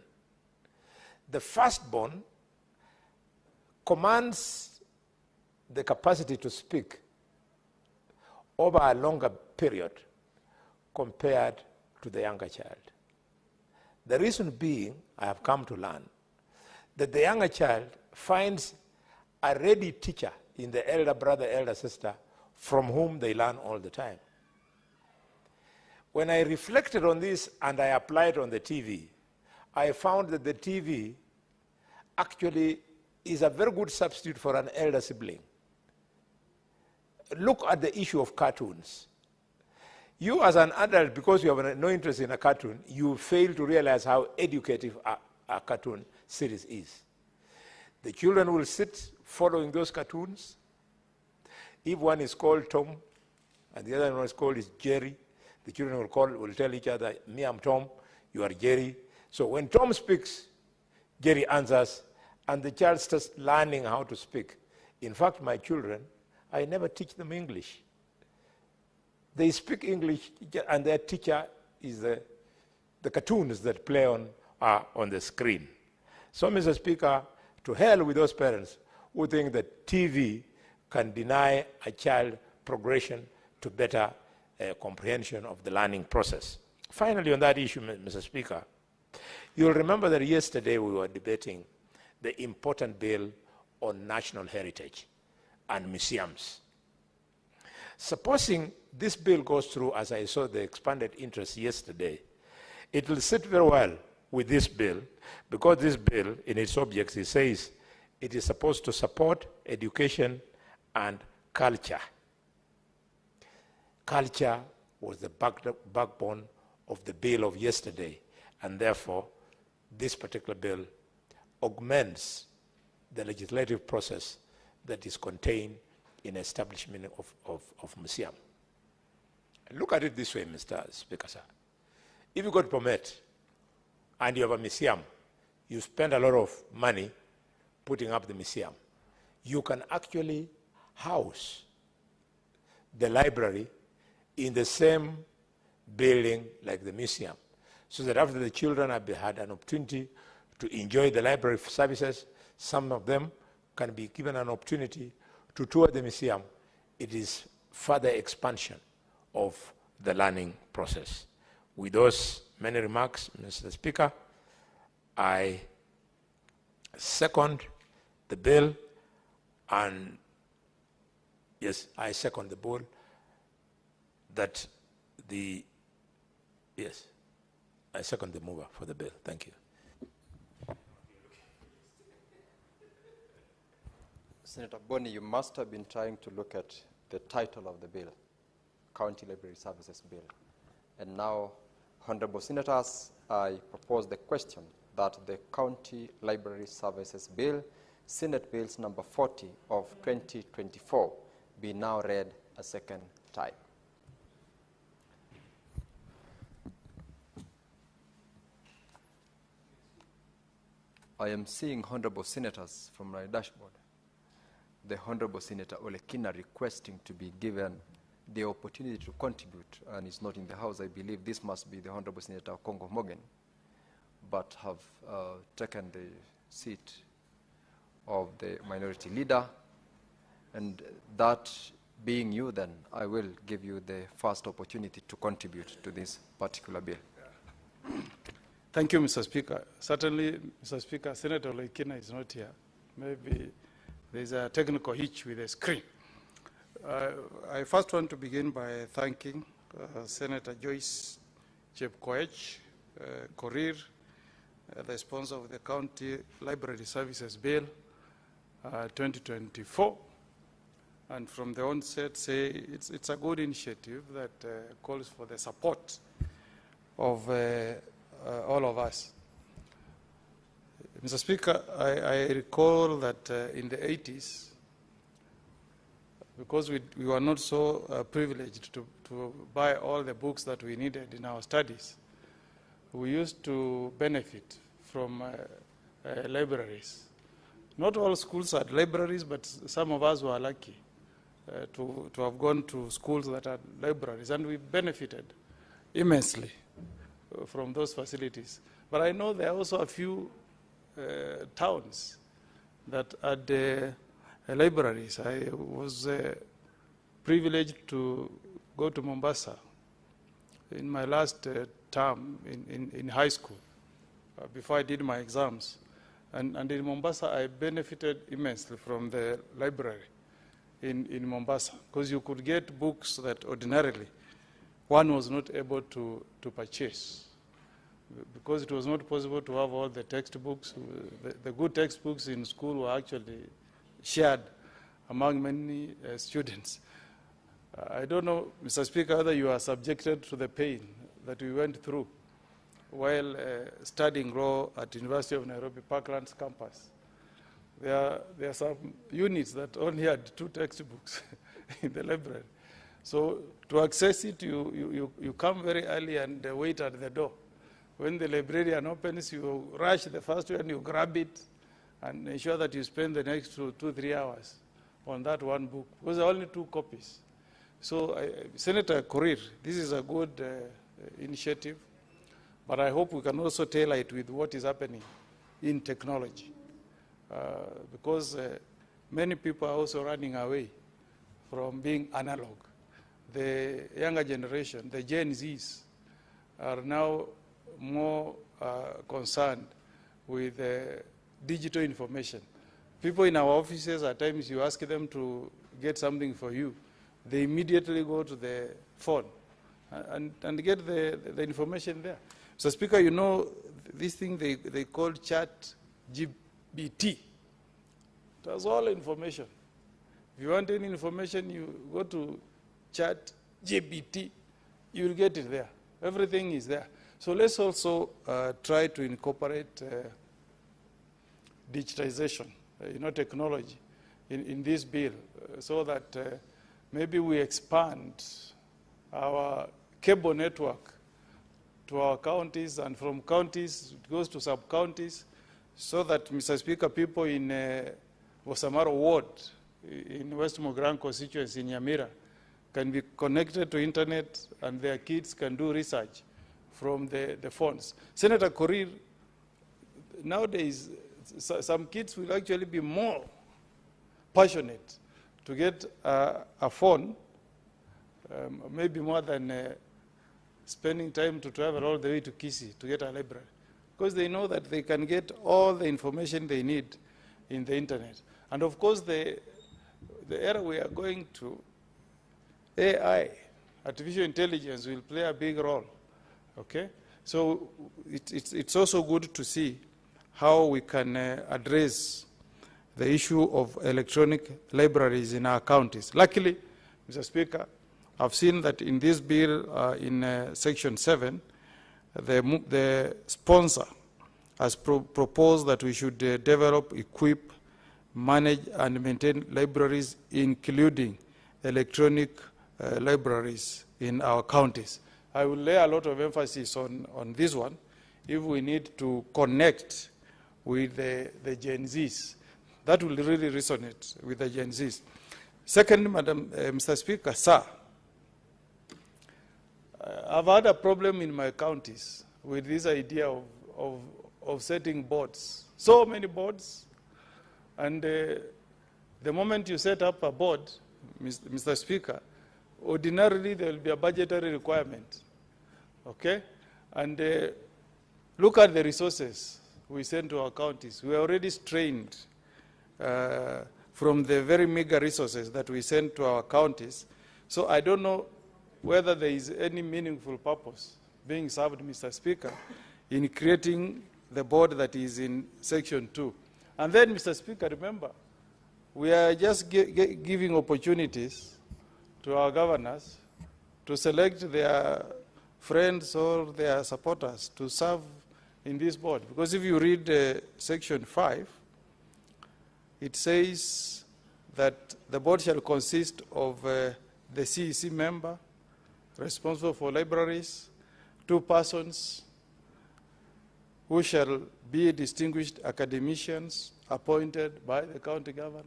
the firstborn commands the capacity to speak over a longer period compared to the younger child. The reason being, I have come to learn, that the younger child finds a ready teacher in the elder brother, elder sister, from whom they learn all the time. When I reflected on this and I applied on the TV, I found that the TV actually is a very good substitute for an elder sibling. Look at the issue of cartoons. You as an adult, because you have no interest in a cartoon, you fail to realize how educative a cartoon series is. The children will sit following those cartoons. If one is called Tom and the other one is called Jerry, the children will tell each other, me, I'm Tom, you are Jerry. So when Tom speaks, Jerry answers, and the child starts learning how to speak. In fact, my children, I never teach them English. They speak English, and their teacher is the cartoons that play on the screen. So, Mr. Speaker, to hell with those parents who think that TV can deny a child progression to better comprehension of the learning process. Finally, on that issue, Mr. Speaker, you'll remember that yesterday we were debating the important bill on national heritage and museums. Supposing this bill goes through, as I saw the expanded interest yesterday, it will sit very well with this bill, because this bill, in its objects, it says it is supposed to support education and culture. Culture was the backbone of the bill of yesterday, and therefore, this particular bill augments the legislative process that is contained in establishment of museum. Look at it this way, Mr. Speaker, sir. If you got permit and you have a museum, you spend a lot of money putting up the museum. You can actually house the library in the same building like the museum, so that after the children have had an opportunity to enjoy the library services, some of them can be given an opportunity to tour the museum. It is further expansion of the learning process. With those many remarks, Mr. Speaker, I second the bill, and yes, I second the bill that I second the mover for the bill. Thank you. Senator Boni, you must have been trying to look at the title of the bill, County Library Services Bill. And now, Honorable Senators, I propose the question that the County Library Services Bill, Senate Bills number 40 of 2024, be now read a second time. I am seeing Honorable Senators from my dashboard. The Honorable Senator Olekina requesting to be given the opportunity to contribute, and is not in the House. I believe this must be the Honorable Senator Kongo Morgan, but have taken the seat of the minority leader. And that being you, then I will give you the first opportunity to contribute to this particular bill. Thank you, Mr. Speaker. Certainly, Mr. Speaker, Senator Olekina is not here. Maybe there's a technical hitch with the screen. I first want to begin by thanking Senator Joyce Chepkoech Korir, the sponsor of the County Library Services Bill 2024. And from the onset, say it's a good initiative that calls for the support of all of us. Mr. Speaker, I recall that in the 80s, because we were not so privileged to buy all the books that we needed in our studies. We used to benefit from libraries. Not all schools had libraries, but some of us were lucky to have gone to schools that had libraries, and we benefited immensely from those facilities. But I know there are also a few towns that had libraries. I was privileged to go to Mombasa in my last term in high school before I did my exams. And in Mombasa, I benefited immensely from the library in Mombasa, because you could get books that ordinarily one was not able to purchase, because it was not possible to have all the textbooks. The good textbooks in school were actually shared among many students. I don't know, Mr. Speaker, whether you are subjected to the pain that we went through while studying law at University of Nairobi Parklands campus. There are some units that only had 2 textbooks in the library. So to access it, you come very early and wait at the door. When the librarian opens, you rush the first one, you grab it, and ensure that you spend the next 2-3 hours on that one book, because there are only 2 copies. So Senator Korir, this is a good initiative, but I hope we can also tailor it with what is happening in technology, because many people are also running away from being analog. The younger generation, the Gen Zs, are now more concerned with digital information. People in our offices, at times you ask them to get something for you, they immediately go to the phone and get the information there. So, Speaker, you know this thing they call chat GBT. It has all information. If you want any information, you go to chat GBT, you will get it there. Everything is there. So let's also try to incorporate digitization, technology in this bill, so that maybe we expand our cable network to our counties, and from counties it goes to sub-counties, so that, Mr. Speaker, people in Wasamaro Ward, in West Mogran constituency in Nyamira, can be connected to internet, and their kids can do research from the phones. Senator Korir, nowadays, some kids will actually be more passionate to get a phone, maybe more than spending time to travel all the way to Kisii to get a library, because they know that they can get all the information they need in the internet. And of course, the era we are going to, AI, artificial intelligence, will play a big role. Okay? So it's also good to see how we can address the issue of electronic libraries in our counties. Luckily, Mr. Speaker, I've seen that in this bill, in Section 7, the sponsor has proposed that we should develop, equip, manage, and maintain libraries, including electronic libraries in our counties. I will lay a lot of emphasis on this one, if we need to connect with the Gen Zs. That will really resonate with the Gen Zs. Second, Mr. Speaker, sir, I've had a problem in my counties with this idea of setting boards. So many boards, and the moment you set up a board, Mr. Speaker, ordinarily there will be a budgetary requirement, okay? And look at the resources we send to our counties. We are already strained from the very meager resources that we send to our counties. So I don't know whether there is any meaningful purpose being served, Mr. Speaker, in creating the board that is in Section 2. And then, Mr. Speaker, remember, we are just giving opportunities to our governors to select their friends or their supporters to serve in this board. Because if you read Section 5, it says that the board shall consist of the CEC member responsible for libraries, 2 persons who shall be distinguished academicians appointed by the county governor.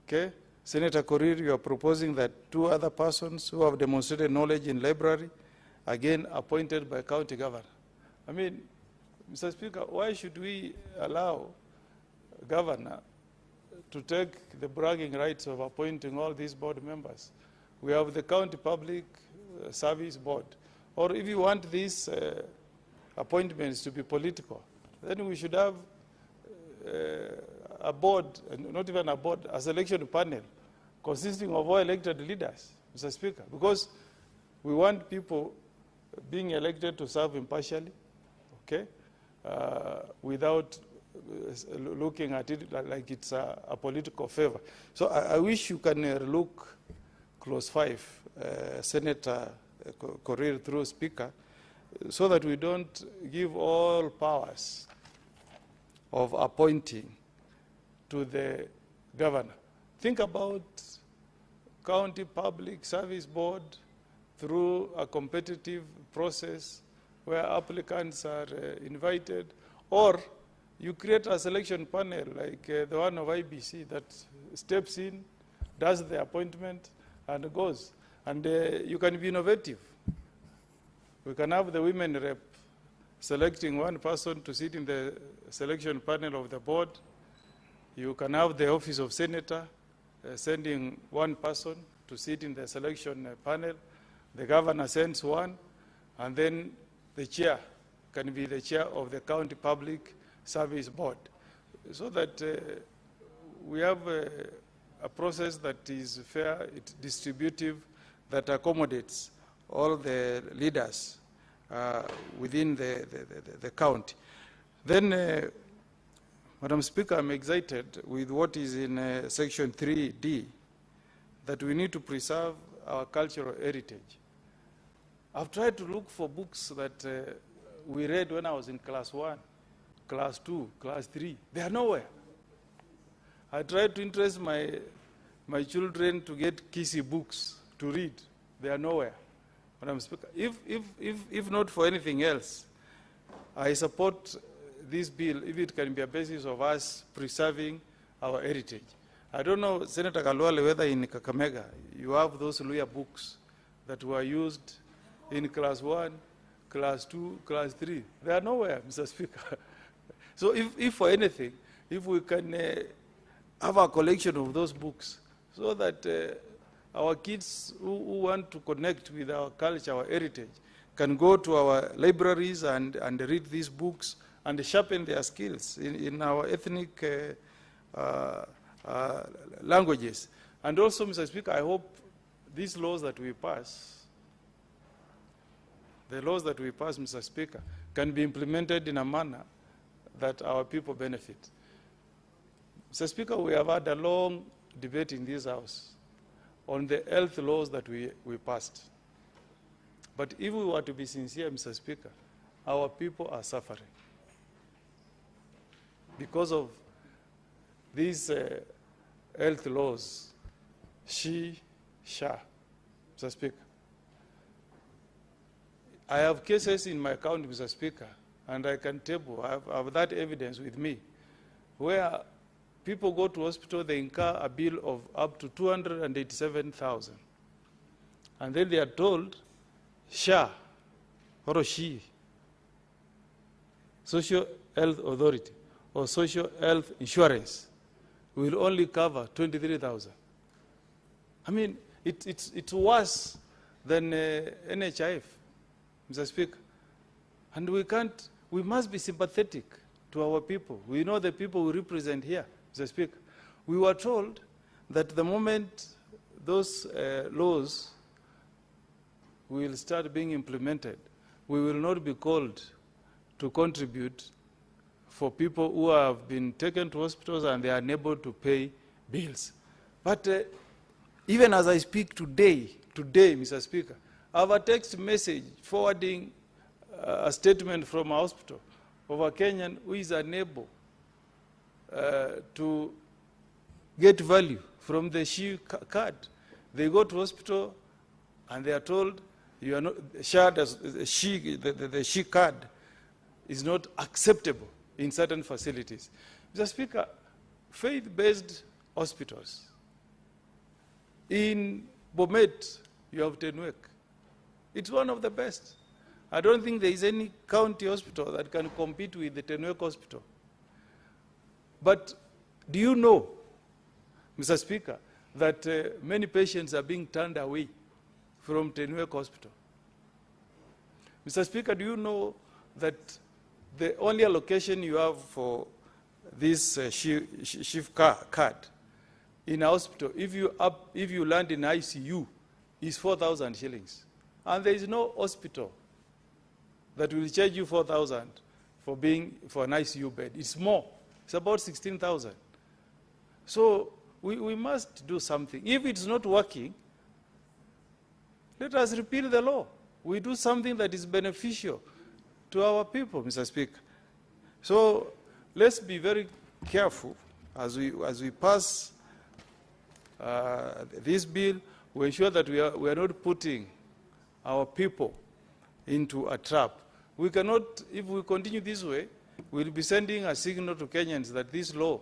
Okay? Senator Korir, you are proposing that 2 other persons who have demonstrated knowledge in library, again appointed by county governor. I mean, Mr. Speaker, why should we allow governor to take the bragging rights of appointing all these board members? We have the County Public Service Board. Or if you want these appointments to be political, then we should have a board, not even a board, a selection panel consisting of all elected leaders, Mr. Speaker, because we want people being elected to serve impartially, okay, without looking at it like it's a political favor. So I wish you can look clause 5, Senator Korir through Speaker, so that we don't give all powers of appointing to the governor. Think about County Public Service Board through a competitive process where applicants are invited, or you create a selection panel like the one of IBC that steps in, does the appointment, and goes. And you can be innovative. We can have the women rep selecting 1 person to sit in the selection panel of the board. You can have the office of senator sending 1 person to sit in the selection panel. The governor sends 1, and then the chair can be the chair of the County Public Service Board, so that we have a process that is fair, it's distributive, that accommodates all the leaders within the county. Then, Madam Speaker, I'm excited with what is in Section 3D, that we need to preserve our cultural heritage. I've tried to look for books that we read when I was in class 1, class 2, class 3. They are nowhere. I tried to interest my children to get Kisi books to read. They are nowhere. Madam Speaker, if not for anything else, I support this bill if it can be a basis of us preserving our heritage. I don't know, Senator Kalwale, whether in Kakamega you have those Luya books that were used in class 1, class 2, class 3. They are nowhere, Mr. Speaker. So if for anything, if we can have a collection of those books so that our kids who want to connect with our culture, our heritage, can go to our libraries and read these books and sharpen their skills in our ethnic languages. And also, Mr. Speaker, I hope these laws that we pass, the laws that we pass, Mr. Speaker, can be implemented in a manner that our people benefit. Mr. Speaker, we have had a long debate in this House on the health laws that we passed. But if we were to be sincere, Mr. Speaker, our people are suffering because of these health laws, SHA, Mr. Speaker. I have cases in my county, Mr. Speaker, and I can table, I have that evidence with me, where people go to hospital, they incur a bill of up to 287,000. And then they are told, SHA, or SHE, Social Health Authority, or Social Health Insurance, will only cover 23,000. I mean, it's worse than NHIF, Mr. Speaker. And we must be sympathetic to our people. We know the people we represent here, Mr. Speaker. We were told that the moment those laws will start being implemented, we will not be called to contribute for people who have been taken to hospitals and they are unable to pay bills. But even as I speak today, Mr. Speaker, I have a text message forwarding a statement from a hospital of a Kenyan who is unable to get value from the SHI card. They go to hospital and they are told, you are not, the SHI card is not acceptable in certain facilities. Mr. Speaker, faith-based hospitals. In Bomet, you have Tenwek. It's one of the best. I don't think there is any county hospital that can compete with the Tenwek Hospital. But do you know, Mr. Speaker, that many patients are being turned away from Tenwek Hospital? Mr. Speaker, do you know that the only allocation you have for this shift card in a hospital, if you land in ICU, is 4,000 shillings. And there is no hospital that will charge you 4,000 for an ICU bed. It's more. It's about 16,000. So we must do something. If it's not working, let us repeal the law. We do something that is beneficial to our people, Mr. Speaker. So let's be very careful as we pass this bill. We ensure that we are not putting our people into a trap. We cannot, if we continue this way, we'll be sending a signal to Kenyans that this law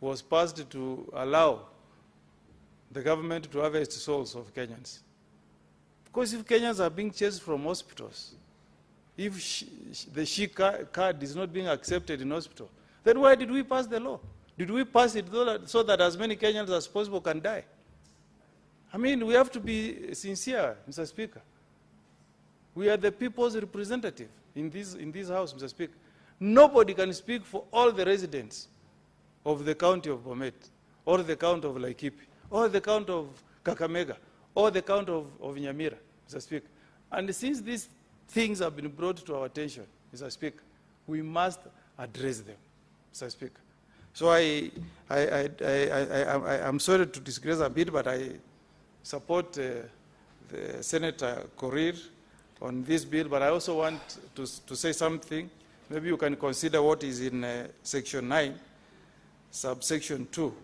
was passed to allow the government to harvest souls of Kenyans. Because if Kenyans are being chased from hospitals, if the SHI card is not being accepted in hospital, then why did we pass the law? Did we pass it so that as many Kenyans as possible can die? I mean, we have to be sincere, Mr. Speaker. We are the people's representative in this house, Mr. Speaker. Nobody can speak for all the residents of the county of Bomet, or the county of Laikipia, or the county of Kakamega, or the county of Nyamira, Mr. Speaker. And since these things have been brought to our attention, Mr. Speaker, we must address them, Mr. Speaker. So I'm sorry to digress a bit, but I support the Senator Korir on this bill, but I also want to say something. Maybe you can consider what is in Section 9, subsection 2.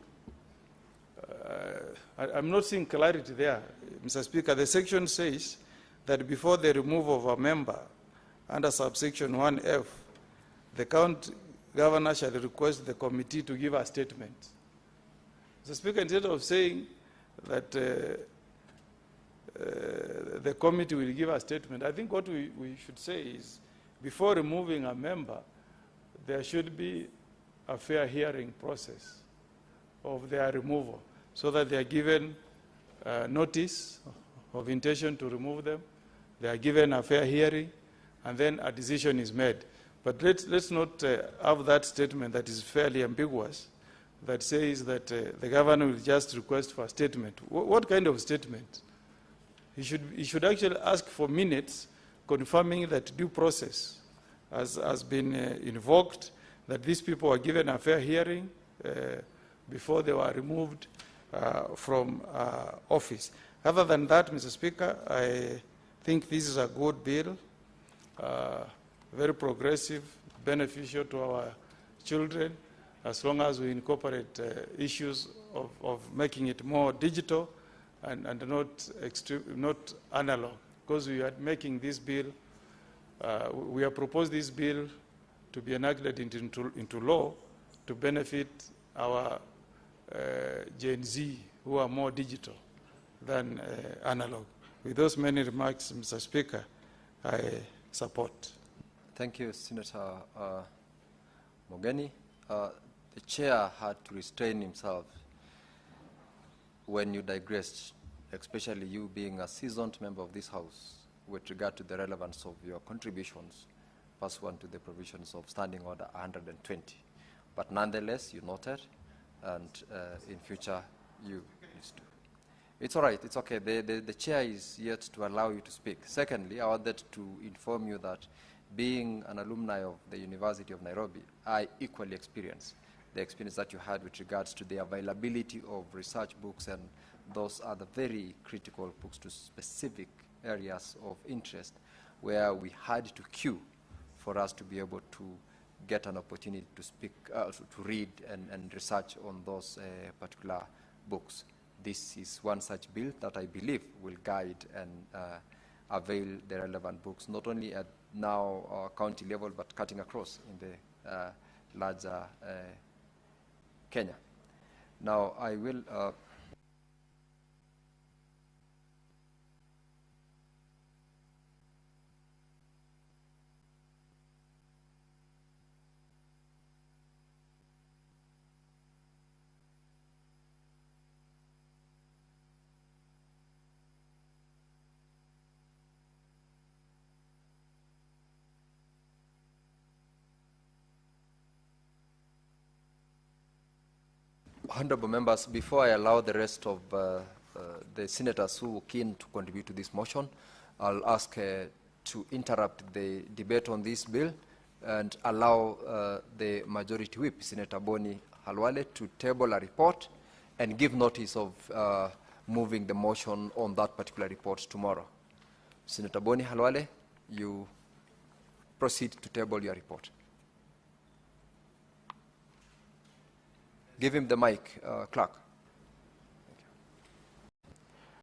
I'm not seeing clarity there, Mr. Speaker. The section says that before the removal of a member under subsection 1F, the county governor shall request the committee to give a statement. Mr. Speaker, instead of saying that the committee will give a statement, I think what we should say is, before removing a member, there should be a fair hearing process of their removal, so that they are given notice of intention to remove them, they are given a fair hearing, and then a decision is made. But let's not have that statement that is fairly ambiguous, that says that the governor will just request for a statement. What kind of statement? He should actually ask for minutes confirming that due process has been invoked, that these people were given a fair hearing before they were removed from office. Other than that, Mr. Speaker, I think this is a good bill, very progressive, beneficial to our children, as long as we incorporate issues of making it more digital and not analog. Because we are making this bill, we have proposed this bill to be enacted into law to benefit our Gen Z, who are more digital than analog. With those many remarks, Mr. Speaker, I support. Thank you, Senator Mogeni. The chair had to restrain himself when you digressed, especially you being a seasoned member of this House, with regard to the relevance of your contributions pursuant to the provisions of Standing Order 120. But nonetheless, you noted, and in future, you used to. It's all right, it's okay. The chair is yet to allow you to speak. Secondly, I wanted to inform you that being an alumni of the University of Nairobi, I equally experienced the experience that you had with regards to the availability of research books, and those are the very critical books to specific areas of interest where we had to queue for us to be able to get an opportunity to speak, to read and research on those particular books. This is one such bill that I believe will guide and avail the relevant books, not only at now county level, but cutting across in the larger Kenya. Now, I will Honorable members, before I allow the rest of the senators who are keen to contribute to this motion, I'll ask to interrupt the debate on this bill and allow the majority whip, Senator Boni Halwale, to table a report and give notice of moving the motion on that particular report tomorrow. Senator Boni Halwale, you proceed to table your report. Give him the mic, clerk.